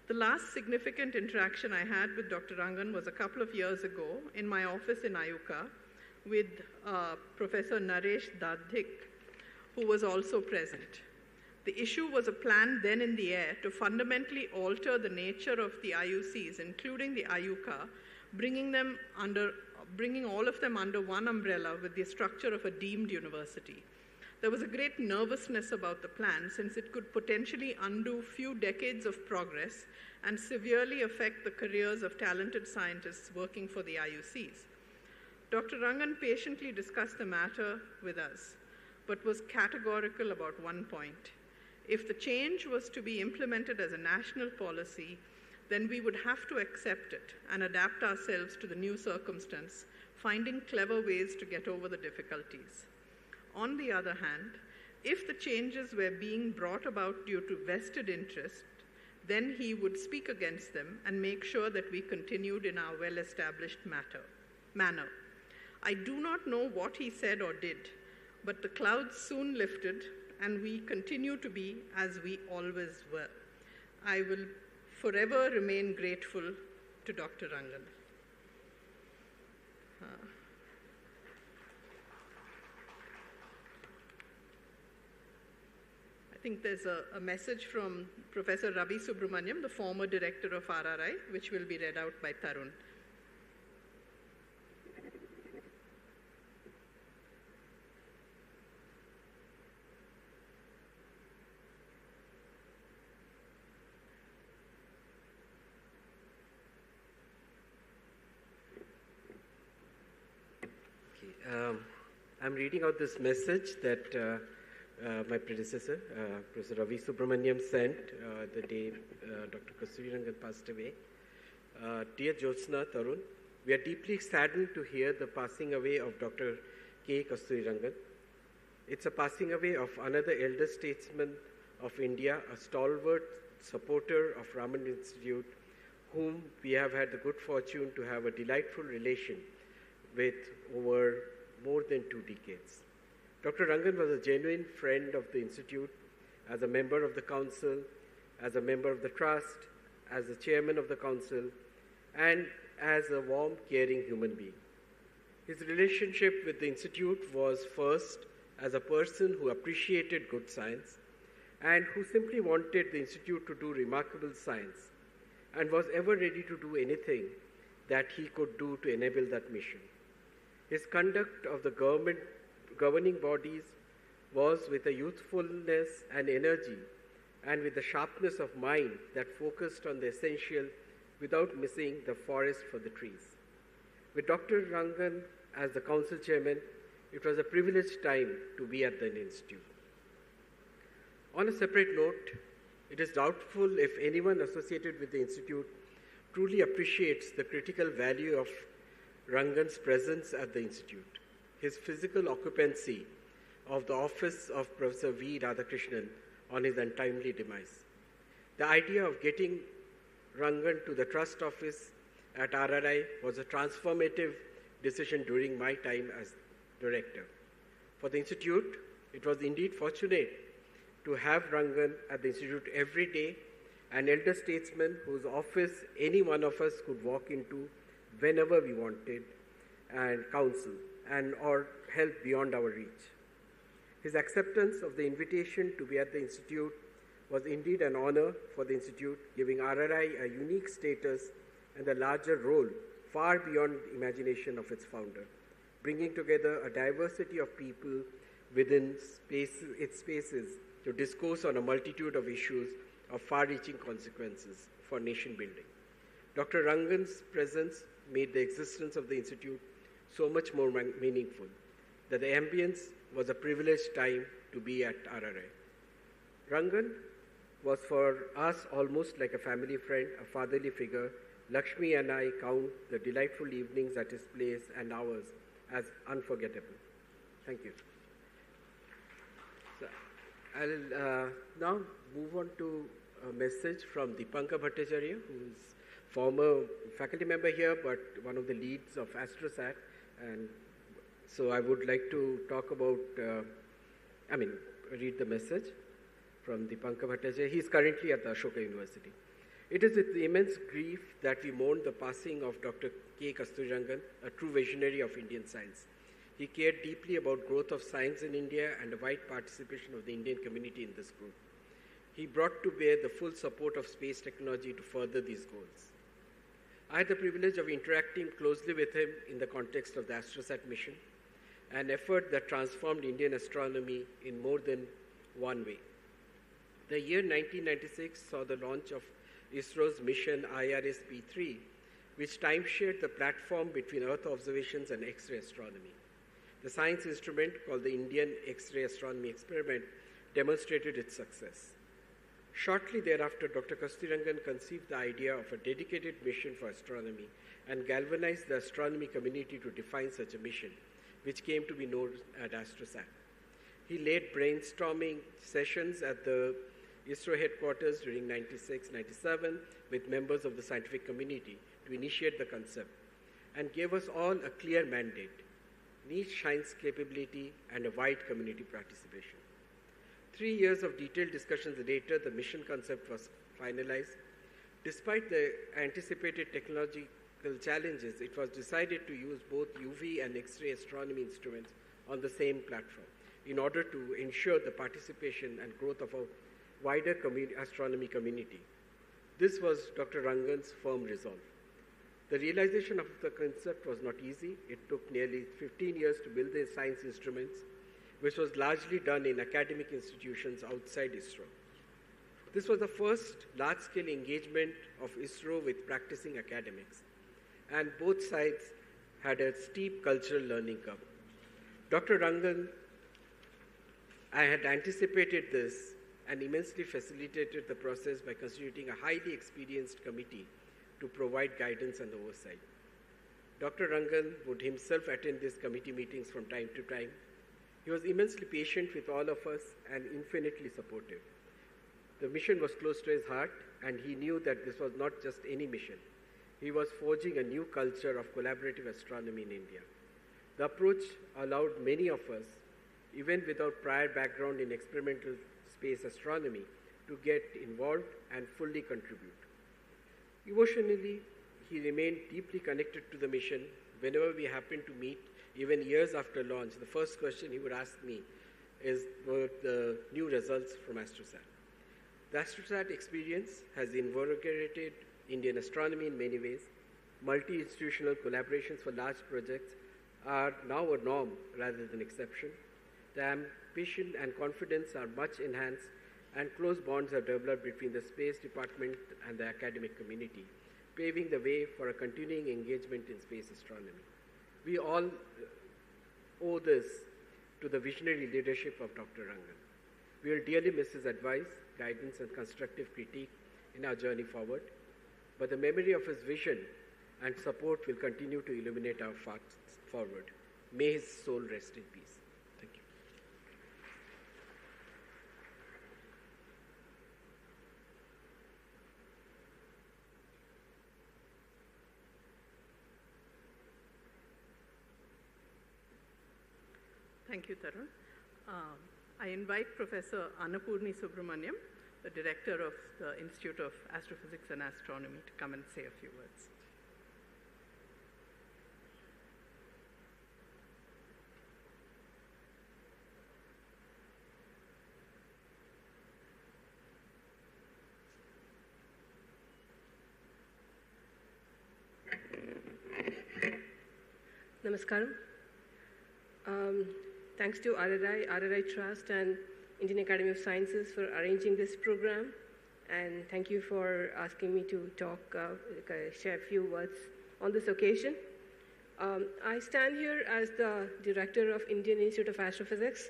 The last significant interaction I had with Dr. Rangan was a couple of years ago in my office in IUCA with Professor Naresh Dadhik, who was also present. The issue was a plan then in the air to fundamentally alter the nature of the IUCs, including the IUCA, bringing all of them under one umbrella with the structure of a deemed university. There was a great nervousness about the plan since it could potentially undo few decades of progress and severely affect the careers of talented scientists working for the IUCs. Dr. Rangan patiently discussed the matter with us, but was categorical about one point. If the change was to be implemented as a national policy, then we would have to accept it and adapt ourselves to the new circumstance, finding clever ways to get over the difficulties. On the other hand, if the changes were being brought about due to vested interest, then he would speak against them and make sure that we continued in our well-established manner. I do not know what he said or did, but the clouds soon lifted and we continue to be as we always were. I will forever remain grateful to Dr. Rangan. I think there's a message from Professor Ravi Subramaniam, the former director of RRI, which will be read out by Tarun. I'm reading out this message that my predecessor, Professor Ravi Subramaniam, sent the day Dr. Kasturirangan passed away. Dear Jyotsna, Tarun, we are deeply saddened to hear the passing away of Dr. K Kasturirangan. It's a passing away of another elder statesman of India, a stalwart supporter of Raman Institute, whom we have had the good fortune to have a delightful relation with over more than 2 decades. Dr. Rangan was a genuine friend of the Institute, as a member of the Council, as a member of the Trust, as the chairman of the Council, and as a warm, caring human being. His relationship with the Institute was first as a person who appreciated good science and who simply wanted the Institute to do remarkable science and was ever ready to do anything that he could do to enable that mission. His conduct of the governing bodies was with a youthfulness and energy and with a sharpness of mind that focused on the essential without missing the forest for the trees. With Dr. Rangan as the council chairman, it was a privileged time to be at the Institute. On a separate note, it is doubtful if anyone associated with the Institute truly appreciates the critical value of Rangan's presence at the Institute. His physical occupancy of the office of Professor V. Radhakrishnan on his untimely demise. The idea of getting Rangan to the trust office at RRI was a transformative decision during my time as director. For the Institute, it was indeed fortunate to have Rangan at the Institute every day, an elder statesman whose office any one of us could walk into whenever we wanted and counsel and or help beyond our reach. His acceptance of the invitation to be at the Institute was indeed an honor for the Institute, giving RRI a unique status and a larger role far beyond the imagination of its founder, bringing together a diversity of people within its spaces to discourse on a multitude of issues of far-reaching consequences for nation building. Dr. Rangan's presence made the existence of the Institute so much more meaningful that the ambience was a privileged time to be at RRI. Rangan was for us almost like a family friend, a fatherly figure. Lakshmi and I count the delightful evenings at his place and ours as unforgettable. Thank you. So I'll now move on to a message from Deepanka Bhattacharya, who is former faculty member here, but one of the leads of Astrosat. And so I would like to talk about, read the message from Deepanka Bhattacharya. He is currently at the Ashoka University. It is with immense grief that we mourn the passing of Dr. K Kasturirangan, a true visionary of Indian science. He cared deeply about growth of science in India and a wide participation of the Indian community in this group. He brought to bear the full support of space technology to further these goals. I had the privilege of interacting closely with him in the context of the Astrosat mission, an effort that transformed Indian astronomy in more than one way. The year 1996 saw the launch of ISRO's mission IRS-P3, which time-shared the platform between Earth observations and X-ray astronomy. The science instrument, called the Indian X-ray Astronomy Experiment, demonstrated its success. Shortly thereafter, Dr. Kasturirangan conceived the idea of a dedicated mission for astronomy and galvanized the astronomy community to define such a mission, which came to be known as Astrosat. He led brainstorming sessions at the ISRO headquarters during 96-97 with members of the scientific community to initiate the concept and gave us all a clear mandate: niche science capability and a wide community participation. 3 years of detailed discussions later, the mission concept was finalized. Despite the anticipated technological challenges, it was decided to use both UV and X-ray astronomy instruments on the same platform in order to ensure the participation and growth of a wider astronomy community. This was Dr. Rangan's firm resolve. The realization of the concept was not easy. It took nearly 15 years to build the science instruments, which was largely done in academic institutions outside ISRO. This was the first large-scale engagement of ISRO with practicing academics, and both sides had a steep cultural learning curve. Dr. Rangan, I had anticipated this and immensely facilitated the process by constituting a highly experienced committee to provide guidance and oversight. Dr. Rangan would himself attend these committee meetings from time to time. He was immensely patient with all of us and infinitely supportive. The mission was close to his heart, and he knew that this was not just any mission. He was forging a new culture of collaborative astronomy in India. The approach allowed many of us, even without prior background in experimental space astronomy, to get involved and fully contribute. Emotionally, he remained deeply connected to the mission. Whenever we happened to meet, even years after launch, the first question he would ask me is about the new results from Astrosat. The Astrosat experience has invigorated Indian astronomy in many ways. Multi-institutional collaborations for large projects are now a norm rather than exception. The ambition and confidence are much enhanced, and close bonds are developed between the Space Department and the academic community, paving the way for a continuing engagement in space astronomy. We all owe this to the visionary leadership of Dr. Rangan. We will dearly miss his advice, guidance, and constructive critique in our journey forward, but the memory of his vision and support will continue to illuminate our paths forward. May his soul rest in peace. Thank you. Thank you, Tarun. I invite Professor Annapurni Subramaniam, the director of the Institute of Astrophysics and Astronomy, to come and say a few words. Namaskaram. Thanks to RRI Trust and Indian Academy of Sciences for arranging this program, and thank you for asking me to talk, share a few words on this occasion. I stand here as the director of Indian Institute of Astrophysics,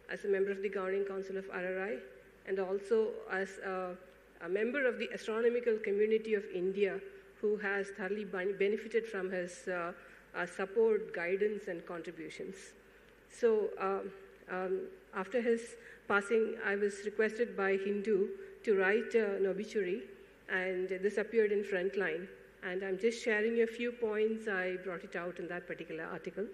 as a member of the Governing Council of RRI, and also as a member of the astronomical community of India, who has thoroughly benefited from his support, guidance, and contributions. So after his passing, I was requested by Hindu to write an obituary, and this appeared in Frontline. And I'm just sharing a few points. I brought it out in that particular article.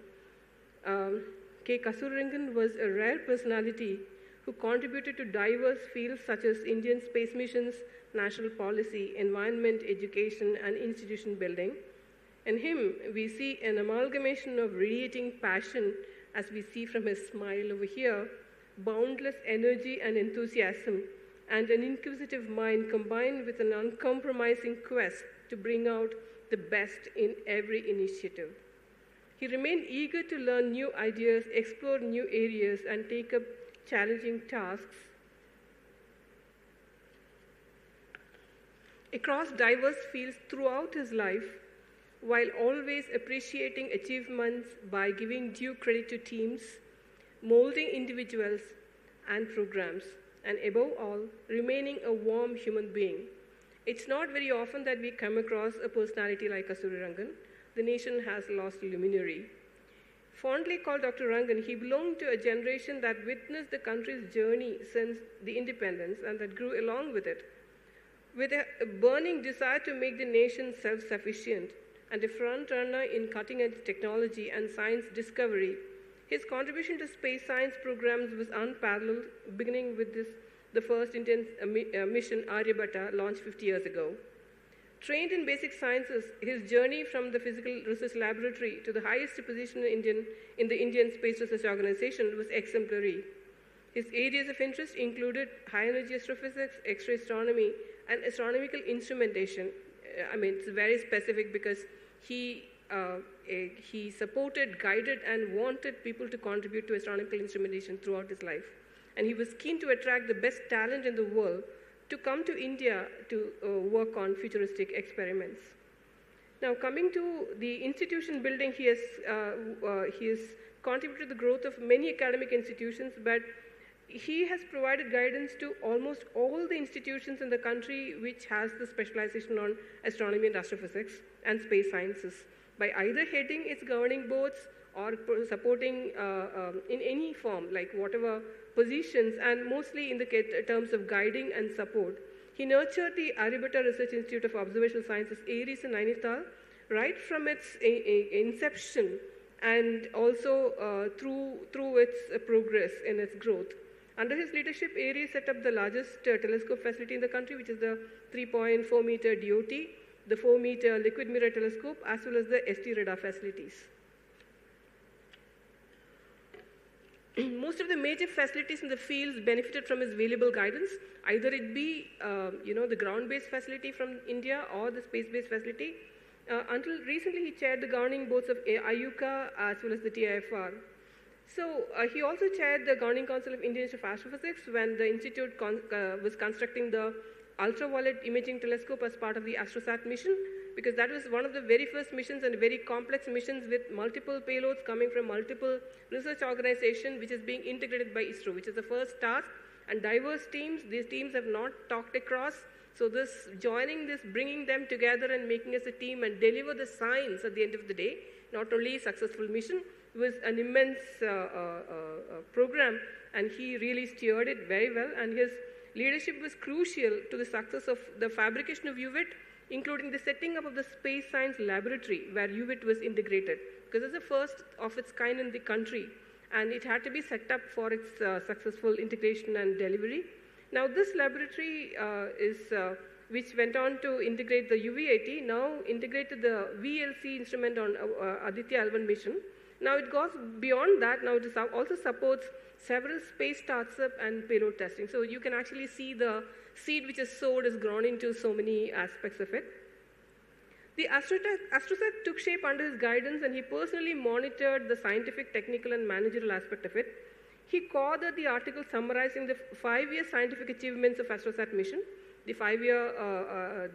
K. Kasturirangan was a rare personality who contributed to diverse fields such as Indian space missions, national policy, environment, education, and institution building. In him, we see an amalgamation of radiating passion, as we see from his smile over here, boundless energy and enthusiasm, and an inquisitive mind combined with an uncompromising quest to bring out the best in every initiative. He remained eager to learn new ideas, explore new areas, and take up challenging tasks across diverse fields throughout his life, while always appreciating achievements by giving due credit to teams, molding individuals and programs, and above all, remaining a warm human being. It's not very often that we come across a personality like Kasturirangan. The nation has lost a luminary. Fondly called Dr. Rangan, he belonged to a generation that witnessed the country's journey since the independence and that grew along with it. With a burning desire to make the nation self-sufficient and a front-runner in cutting-edge technology and science discovery, his contribution to space science programs was unparalleled, beginning with the first Indian mission, Aryabhatta, launched 50 years ago. Trained in basic sciences, his journey from the Physical Research Laboratory to the highest position in the Indian Space Research Organization was exemplary. His areas of interest included high-energy astrophysics, X-ray astronomy, and astronomical instrumentation. It's very specific because he supported, guided, and wanted people to contribute to astronomical instrumentation throughout his life. And he was keen to attract the best talent in the world to come to India to work on futuristic experiments. Now, coming to the institution building, he has contributed to the growth of many academic institutions, but he has provided guidance to almost all the institutions in the country which has the specialization on astronomy and astrophysics and space sciences, by either heading its governing boards or supporting in any form, like whatever positions, and mostly in the terms of guiding and support. He nurtured the Aryabhatta Research Institute of Observational Sciences, ARIES in Nainital, right from its inception, and also through its progress in its growth. Under his leadership, ARIES set up the largest telescope facility in the country, which is the 3.4 meter DOT, the 4 meter liquid mirror telescope, as well as the ST radar facilities. Most of the major facilities in the fields benefited from his valuable guidance, either it be the ground-based facility from India or the space-based facility. Until recently, he chaired the governing boards of IUCA as well as the TIFR. So he also chaired the Governing Council of Indian Institute of Astrophysics when the institute was constructing the ultraviolet imaging telescope as part of the Astrosat mission, because that was one of the very first missions and very complex missions with multiple payloads coming from multiple research organizations, which is being integrated by ISRO, which is the first task, and diverse teams. These teams have not talked across. So bringing them together and making us a team and deliver the science at the end of the day, not only a successful mission, was an immense program, and he really steered it very well, and his leadership was crucial to the success of the fabrication of UVIT, including the setting up of the Space Science Laboratory, where UVIT was integrated, because it's the first of its kind in the country, and it had to be set up for its successful integration and delivery. Now, this laboratory which went on to integrate the UVIT, now integrated the VLC instrument on Aditya L1 mission. Now it goes beyond that. Now it also supports several space startup and payload testing. So you can actually see the seed which is sowed is grown into so many aspects of it. The Astrosat took shape under his guidance, and he personally monitored the scientific, technical, and managerial aspect of it. He co-authored the article summarizing the 5-year scientific achievements of Astrosat mission. The 5-year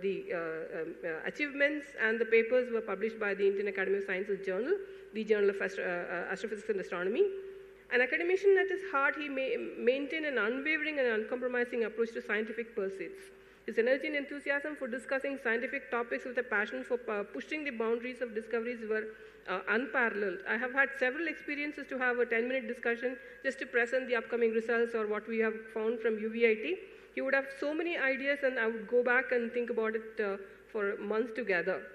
achievements and the papers were published by the Indian Academy of Sciences Journal, the Journal of Astrophysics and Astronomy. An academician at his heart, he maintained an unwavering and uncompromising approach to scientific pursuits. His energy and enthusiasm for discussing scientific topics with a passion for pushing the boundaries of discoveries were unparalleled. I have had several experiences to have a 10-minute discussion just to present the upcoming results or what we have found from UVIT. He would have so many ideas, and I would go back and think about it for months together.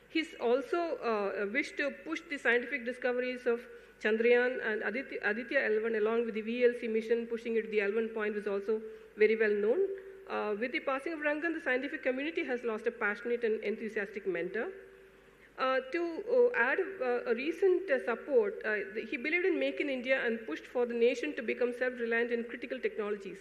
He's also wished to push the scientific discoveries of Chandrayaan and Aditya L1 along with the VLC mission, pushing it to the L1 point was also very well known. With the passing of Rangan, the scientific community has lost a passionate and enthusiastic mentor. To add a recent support, he believed in Make in India and pushed for the nation to become self-reliant in critical technologies.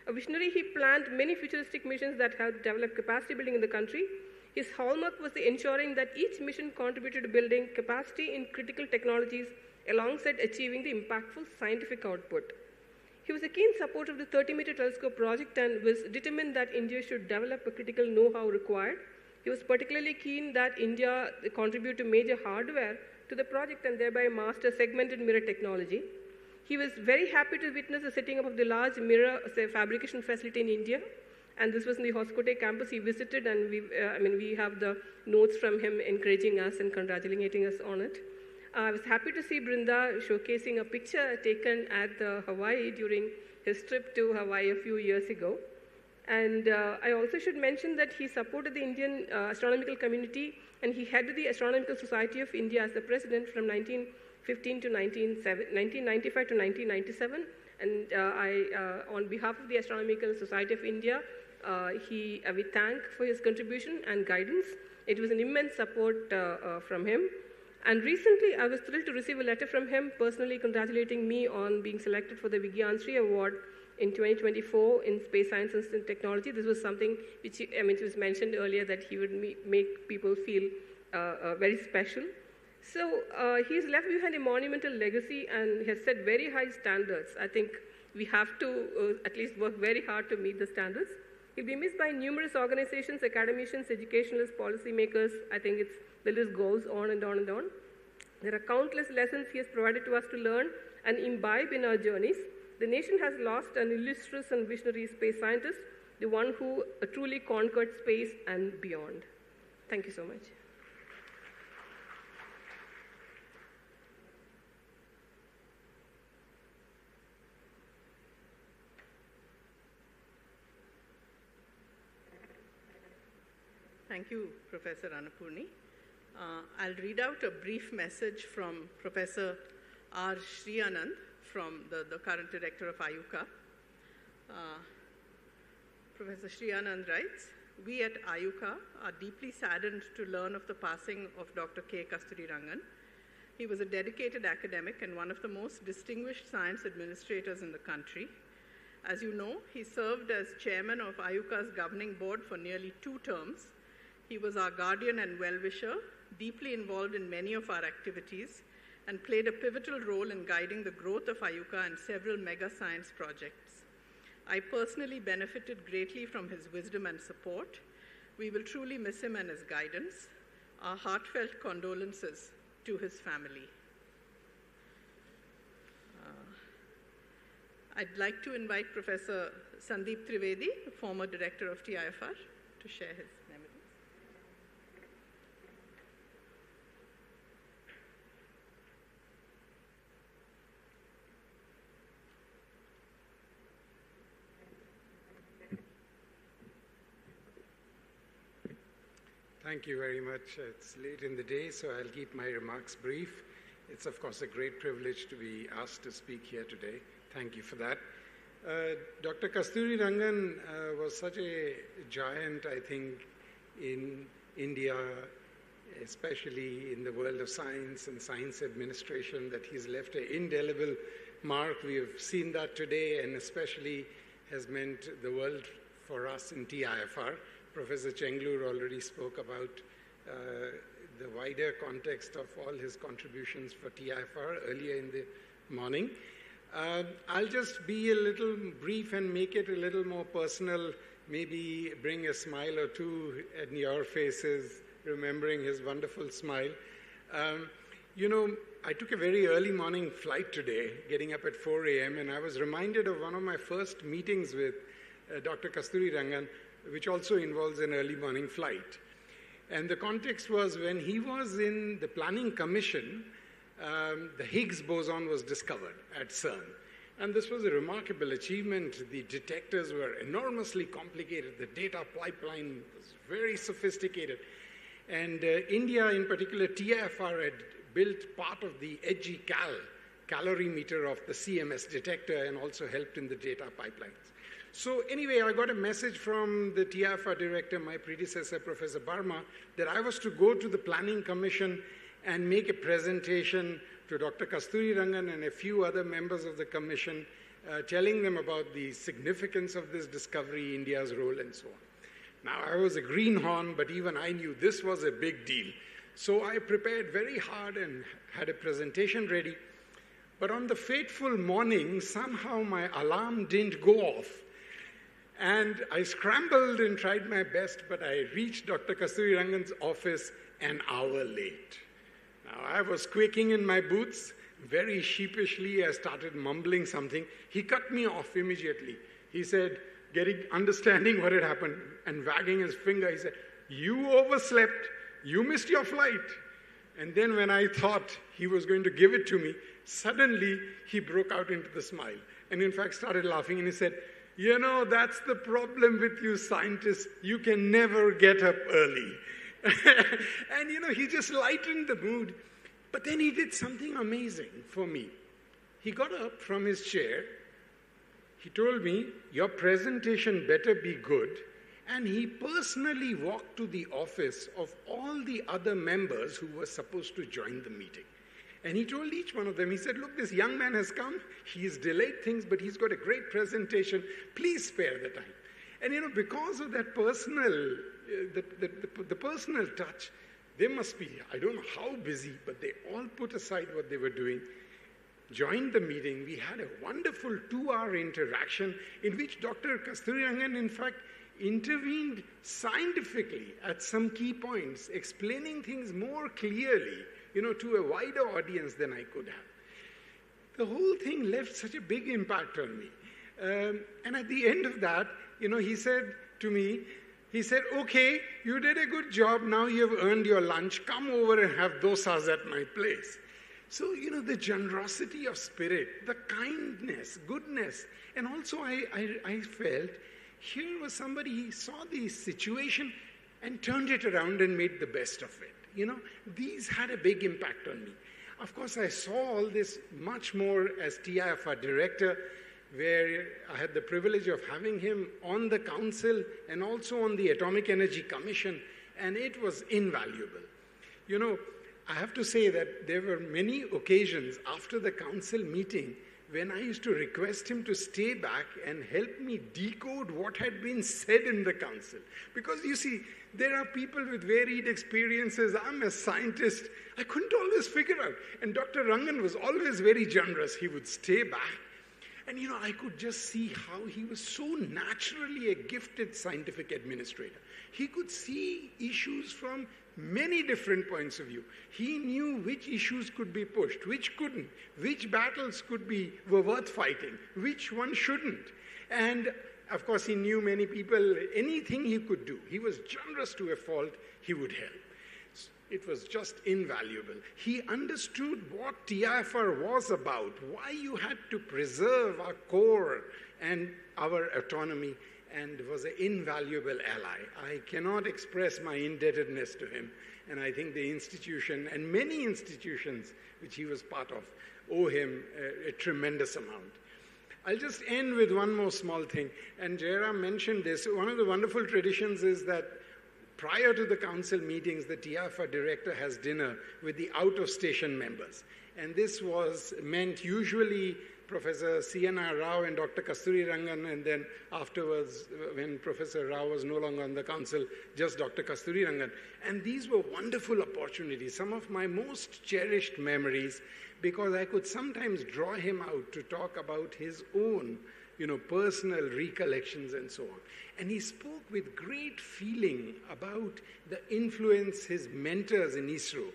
A visionary, he planned many futuristic missions that helped develop capacity building in the country. His hallmark was the ensuring that each mission contributed to building capacity in critical technologies alongside achieving the impactful scientific output. He was a keen supporter of the 30-meter telescope project and was determined that India should develop a critical know-how required. He was particularly keen that India contribute to major hardware to the project and thereby master segmented mirror technology. He was very happy to witness the setting up of the large mirror fabrication facility in India, and this was in the Hoskote campus. He visited, and we have the notes from him encouraging us and congratulating us on it. I was happy to see Brinda showcasing a picture taken at the Hawaii during his trip to Hawaii a few years ago. And I also should mention that he supported the Indian astronomical community, and he headed the Astronomical Society of India as the president from 1995 to 1997. And on behalf of the Astronomical Society of India, we thank for his contribution and guidance. It was an immense support from him. And recently, I was thrilled to receive a letter from him personally congratulating me on being selected for the Vigyan Shri Award in 2024 in Space Science and Technology. This was something which, it was mentioned earlier that he would make people feel very special. So he's left behind a monumental legacy and has set very high standards. I think we have to at least work very hard to meet the standards. He'll be missed by numerous organizations, academicians, educationalists, policymakers. I think the list goes on and on and on. There are countless lessons he has provided to us to learn and imbibe in our journeys. The nation has lost an illustrious and visionary space scientist, the one who truly conquered space and beyond. Thank you so much. Thank you, Professor Annapurni. I'll read out a brief message from Professor R. Srianand, from the current director of IUCA. Professor Srianand writes, "We at IUCA are deeply saddened to learn of the passing of Dr. K. Kasturirangan. He was a dedicated academic and one of the most distinguished science administrators in the country. As you know, he served as chairman of IUCA's governing board for nearly 2 terms. He was our guardian and well-wisher, deeply involved in many of our activities, and played a pivotal role in guiding the growth of IUCA and several mega science projects. I personally benefited greatly from his wisdom and support. We will truly miss him and his guidance. Our heartfelt condolences to his family." I'd like to invite Professor Sandeep Trivedi, former director of TIFR, to share his memories. Thank you very much. It's late in the day, so I'll keep my remarks brief. It's, of course, a great privilege to be asked to speak here today. Thank you for that. Dr. Kasturirangan was such a giant, I think, in India, especially in the world of science and science administration, that he's left an indelible mark. We have seen that today, and especially has meant the world for us in TIFR. Professor Chenglur already spoke about the wider context of all his contributions for TIFR earlier in the morning. I'll just be a little brief and make it a little more personal, maybe bring a smile or two in your faces, remembering his wonderful smile. You know, I took a very early morning flight today, getting up at 4 a.m., and I was reminded of one of my first meetings with Dr. Kasturirangan, which also involves an early morning flight. And the context was when he was in the planning commission, the Higgs boson was discovered at CERN. And this was a remarkable achievement. The detectors were enormously complicated. The data pipeline was very sophisticated. And India, in particular, TIFR had built part of the edgy calorimeter of the CMS detector and also helped in the data pipelines. So anyway, I got a message from the TIFR director, my predecessor, Professor Barma, that I was to go to the planning commission and make a presentation to Dr. Kasturirangan and a few other members of the commission, telling them about the significance of this discovery, India's role, and so on. Now, I was a greenhorn, but even I knew this was a big deal. So I prepared very hard and had a presentation ready. But on the fateful morning, somehow my alarm didn't go off. And I scrambled and tried my best, but I reached Dr. Kasturirangan's office an hour late. Now, I was quaking in my boots. Very sheepishly, I started mumbling something. He cut me off immediately. He said, understanding what had happened, and wagging his finger, he said, "You overslept. You missed your flight." And then when I thought he was going to give it to me, suddenly he broke out into the smile. And in fact, started laughing, and he said, "You know, that's the problem with you scientists. You can never get up early." And, you know, he just lightened the mood. But then he did something amazing for me. He got up from his chair. He told me, "Your presentation better be good." And he personally walked to the office of all the other members who were supposed to join the meeting. And he told each one of them, he said, "Look, this young man has come. He's delayed things, but he's got a great presentation. Please spare the time." And, you know, because of that personal, the personal touch, they must be, I don't know how busy, but they all put aside what they were doing, joined the meeting. We had a wonderful 2-hour interaction in which Dr. Kasturirangan, in fact, intervened scientifically at some key points, explaining things more clearly, you know, to a wider audience than I could have. The whole thing left such a big impact on me. And at the end of that, you know, he said to me, he said, "Okay, you did a good job. Now you have earned your lunch. Come over and have dosas at my place." So, you know, the generosity of spirit, the kindness, goodness. And also I felt here was somebody, he saw the situation and turned it around and made the best of it. These had a big impact on me. Of course, I saw all this much more as TIFR director, where I had the privilege of having him on the council and also on the Atomic Energy Commission, and it was invaluable. I have to say that there were many occasions after the council meeting when I used to request him to stay back and help me decode what had been said in the council. Because you see, there are people with varied experiences. I'm a scientist. I couldn't always figure out. And Dr. Rangan was always very generous. He would stay back. And I could just see how he was so naturally a gifted scientific administrator. He could see issues from many different points of view. He knew which issues could be pushed, which couldn't, which battles were worth fighting, which one shouldn't. And of course, he knew many people, anything he could do. He was generous to a fault, he would help. It was just invaluable. He understood what TIFR was about, why you had to preserve our core and our autonomy, and was an invaluable ally. I cannot express my indebtedness to him, and I think the institution and many institutions which he was part of owe him a tremendous amount. I'll just end with one more small thing, and Jairam mentioned this. One of the wonderful traditions is that prior to the council meetings, the TIFR director has dinner with the out-of-station members. And this meant usually Professor C.N.R. Rao and Dr. Kasturirangan, and then afterwards, when Professor Rao was no longer on the council, just Dr. Kasturirangan. And these were wonderful opportunities, some of my most cherished memories, because I could sometimes draw him out to talk about his own, personal recollections and so on. And he spoke with great feeling about the influence his mentors in ISRO,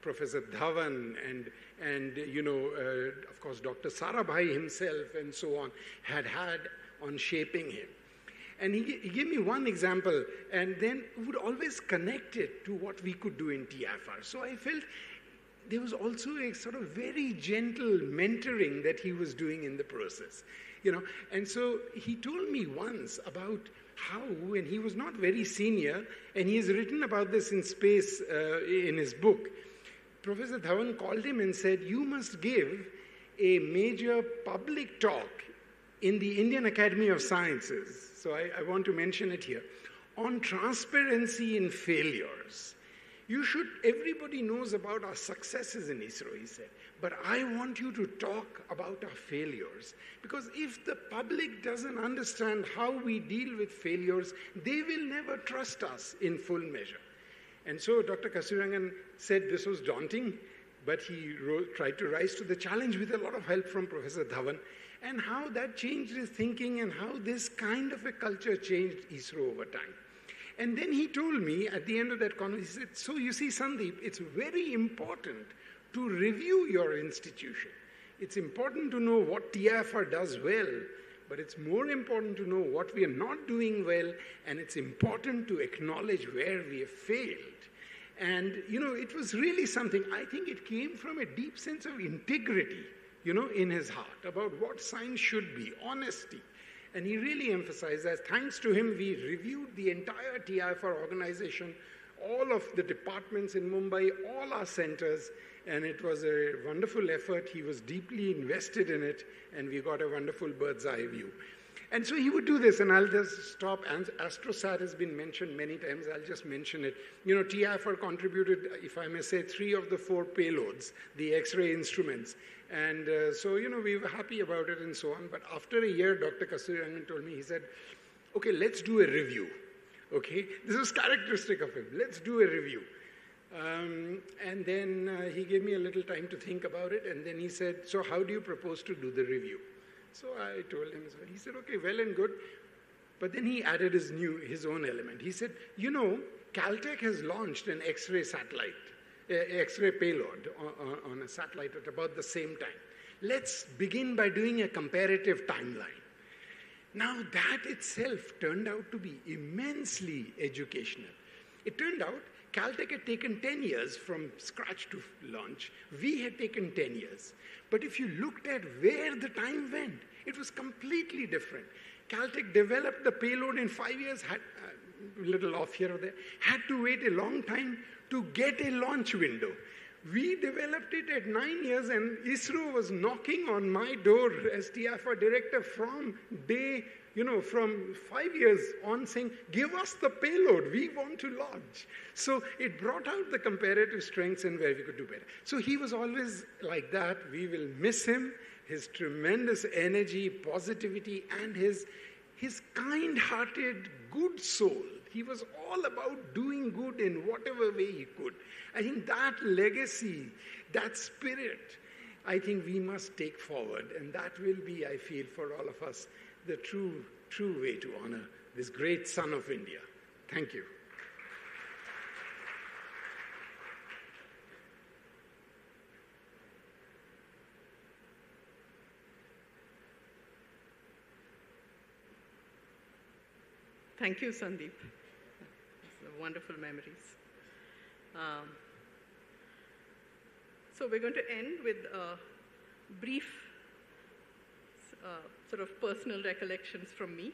Professor Dhawan and of course, Dr. Sarabhai himself and so on, had on shaping him. And he gave me one example, and then would always connect it to what we could do in TIFR. So I felt there was also a sort of very gentle mentoring that he was doing in the process. And so he told me once about how, when he was not very senior, and he has written about this in space in his book, Professor Dhawan called him and said, you must give a major public talk in the Indian Academy of Sciences, so I want to mention it here, on transparency in failures. Everybody knows about our successes in ISRO, he said, but I want you to talk about our failures. Because if the public doesn't understand how we deal with failures, they will never trust us in full measure. And so Dr. Kasturirangan said this was daunting, but he tried to rise to the challenge with a lot of help from Professor Dhawan, and how that changed his thinking and how this kind of a culture changed ISRO over time. And then he told me at the end of that conversation, he said, so you see, Sandeep, it's very important to review your institution. It's important to know what TIFR does well, but it's more important to know what we are not doing well, and it's important to acknowledge where we have failed. And, it was really something, I think it came from a deep sense of integrity, in his heart, about what science should be, honesty. And he really emphasized that. Thanks to him, we reviewed the entire TIFR organization, all of the departments in Mumbai, all our centers, and it was a wonderful effort. He was deeply invested in it, and we got a wonderful bird's eye view. And so he would do this, and I'll just stop. Astrosat has been mentioned many times. I'll just mention it. TIFR contributed, if I may say, 3 of the 4 payloads, the X-ray instruments. And so, we were happy about it and so on. But after a year, Dr. Kasturirangan told me, he said, okay, let's do a review. Okay, this is characteristic of him. Let's do a review. And then he gave me a little time to think about it. And then he said, so how do you propose to do the review? So I told him, he said, okay, well and good. But then he added his own element. He said, Caltech has launched an X-ray satellite, X-ray payload on a satellite at about the same time. Let's begin by doing a comparative timeline. Now that itself turned out to be immensely educational. It turned out Caltech had taken 10 years from scratch to launch. We had taken 10 years. But if you looked at where the time went, it was completely different. Caltech developed the payload in 5 years, little off here or there, had to wait a long time to get a launch window. We developed it at 9 years, and ISRO was knocking on my door as TIFR director from day, from 5 years on, saying, give us the payload, we want to launch. So it brought out the comparative strengths and where we could do better. So he was always like that. We will miss him, his tremendous energy, positivity, and his kind-hearted, good soul. He was all about doing good in whatever way he could. I think that legacy, that spirit, I think we must take forward. And that will be, I feel, for all of us, the true way to honor this great son of India. Thank you. Thank you, Sandeep. Wonderful memories. So we're going to end with a brief sort of personal recollections from me.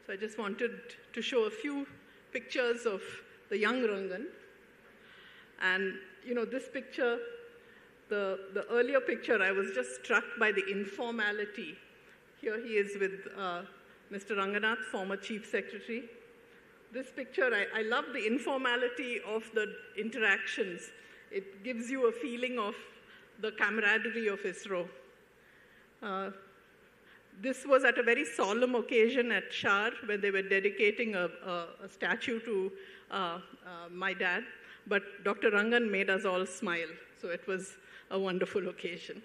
So I just wanted to show a few pictures of the young Rangan. And, this picture, the earlier picture, I was just struck by the informality. Here he is with Mr. Ranganath, former Chief Secretary. This picture, I love the informality of the interactions. It gives you a feeling of the camaraderie of ISRO. This was at a very solemn occasion at Shar, where they were dedicating a statue to my dad. But Dr. Rangan made us all smile, so it was a wonderful occasion.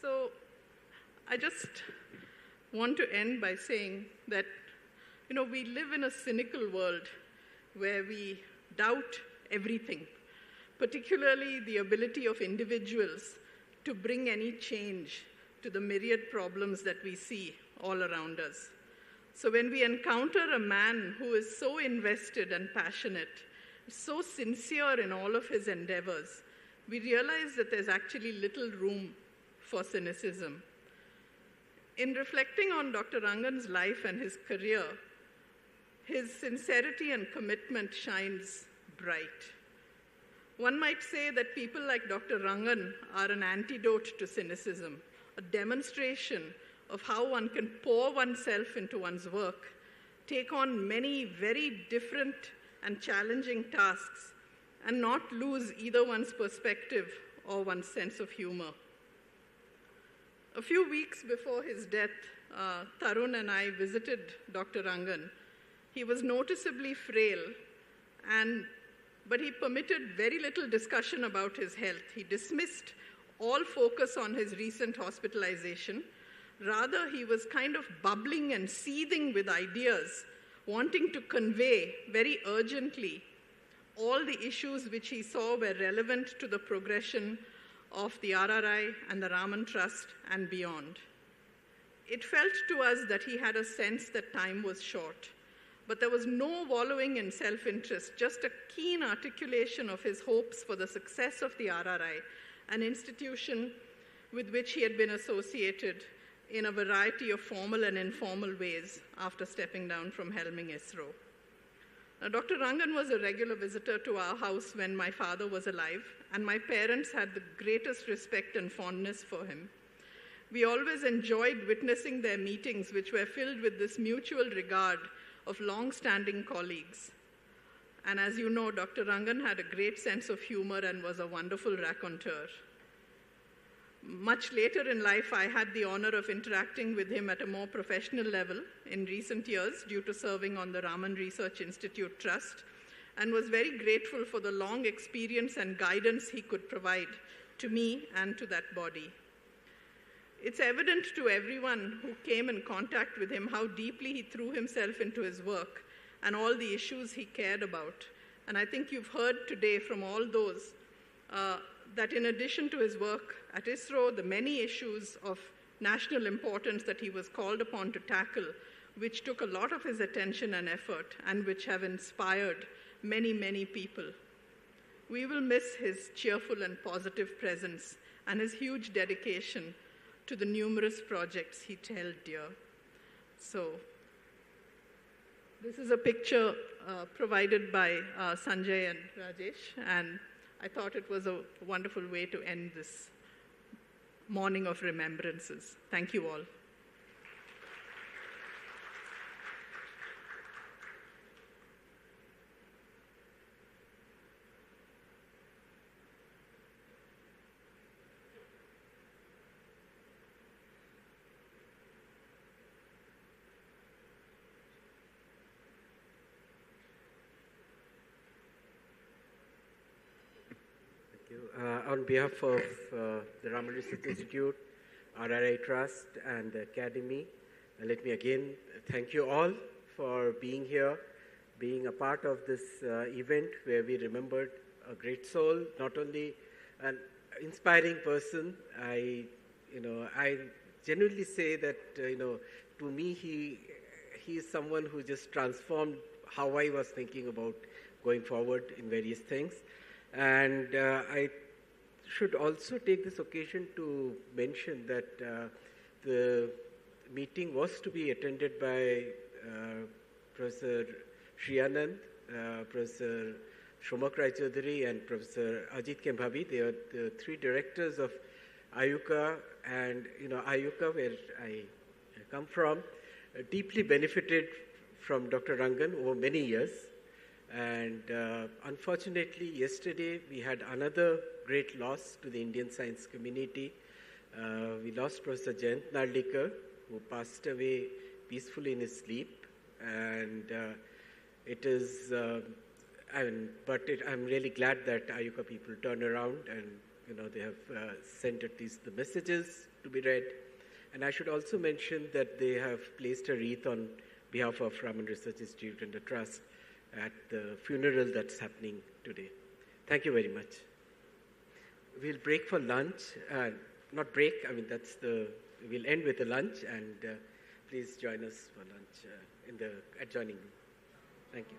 So I just want to end by saying that, we live in a cynical world where we doubt everything, particularly the ability of individuals to bring any change to the myriad problems that we see all around us. So when we encounter a man who is so invested and passionate, so sincere in all of his endeavors, we realize that there's actually little room for cynicism. In reflecting on Dr. Rangan's life and his career, his sincerity and commitment shines bright. One might say that people like Dr. Rangan are an antidote to cynicism, a demonstration of how one can pour oneself into one's work, take on many very different and challenging tasks, and not lose either one's perspective or one's sense of humor. A few weeks before his death, Tarun and I visited Dr. Rangan. He was noticeably frail, but he permitted very little discussion about his health. He dismissed all focus on his recent hospitalization. Rather, he was kind of bubbling and seething with ideas, wanting to convey very urgently all the issues which he saw were relevant to the progression of the RRI and the Raman Trust and beyond. It felt to us that he had a sense that time was short, but there was no wallowing in self-interest, just a keen articulation of his hopes for the success of the RRI, an institution with which he had been associated in a variety of formal and informal ways after stepping down from helming ISRO. Now, Dr. Rangan was a regular visitor to our house when my father was alive, and my parents had the greatest respect and fondness for him. We always enjoyed witnessing their meetings, which were filled with this mutual regard of long-standing colleagues. And as you know, Dr. Rangan had a great sense of humor and was a wonderful raconteur. Much later in life, I had the honor of interacting with him at a more professional level in recent years due to serving on the Raman Research Institute Trust, and was very grateful for the long experience and guidance he could provide to me and to that body. It's evident to everyone who came in contact with him how deeply he threw himself into his work and all the issues he cared about. And I think you've heard today from all those that in addition to his work at ISRO, the many issues of national importance that he was called upon to tackle, which took a lot of his attention and effort, and which have inspired many, many people. We will miss his cheerful and positive presence and his huge dedication to the numerous projects he held dear. So this is a picture provided by Sanjay and Rajesh, and I thought it was a wonderful way to end this morning of remembrances. Thank you all. On behalf of the Raman Research Institute, RRI Trust, and the Academy, let me again thank you all for being here, being a part of this event where we remembered a great soul, not only an inspiring person. I genuinely say that, to me, he is someone who just transformed how I was thinking about going forward in various things. And I should also take this occasion to mention that the meeting was to be attended by Professor Shriyanand, Professor Shomak Rai Chaudhary, and Professor Ajit Kembhavi. They are the three directors of IUCA, and IUCA, where I come from, deeply benefited from Dr. Rangan over many years. And unfortunately, yesterday we had another great loss to the Indian science community. We lost Professor Jayant Narlikar, who passed away peacefully in his sleep. And I'm really glad that IUCA people turned around and they have sent at least the messages to be read. And I should also mention that they have placed a wreath on behalf of Raman Research Institute and the Trust at the funeral that's happening today. Thank you very much. We'll break for lunch. Not break, we'll end with a lunch, and please join us for lunch in the adjoining room. Thank you.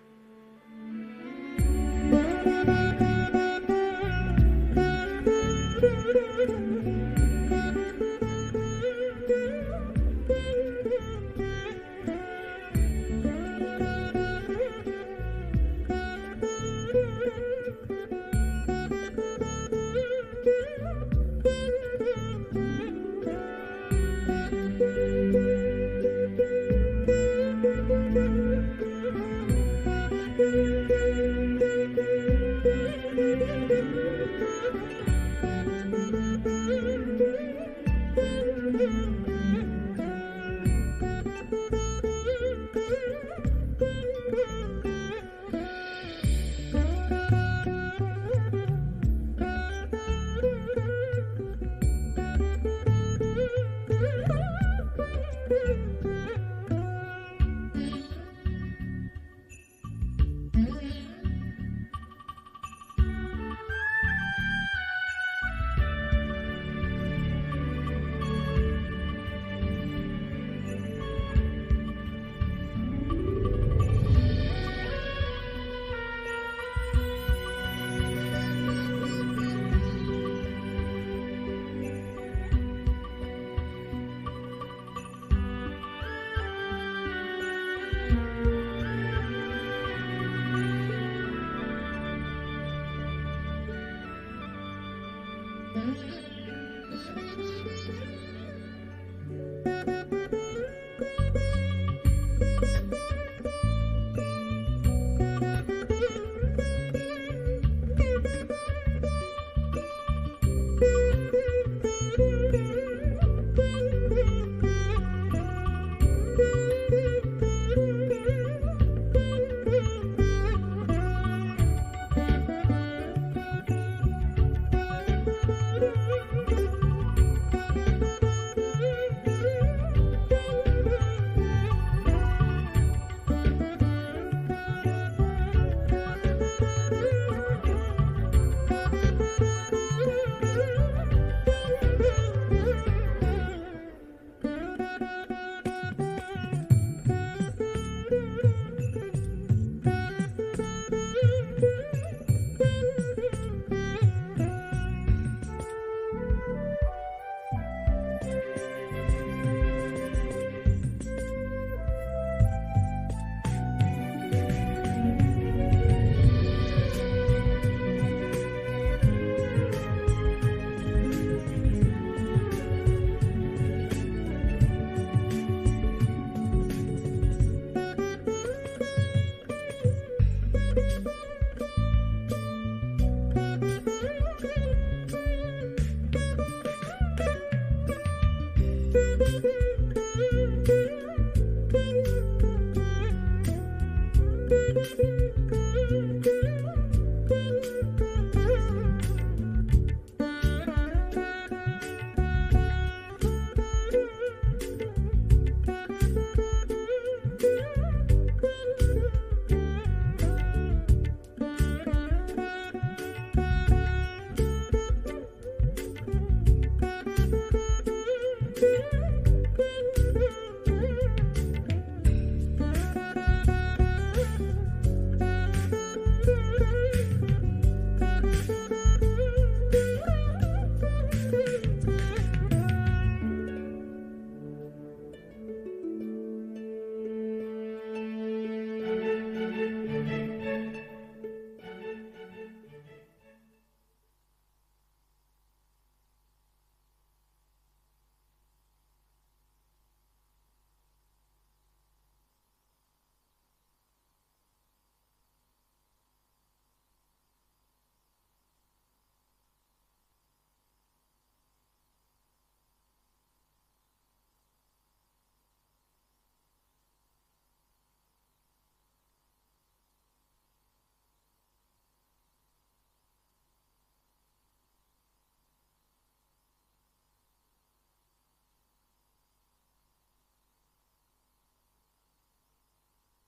you.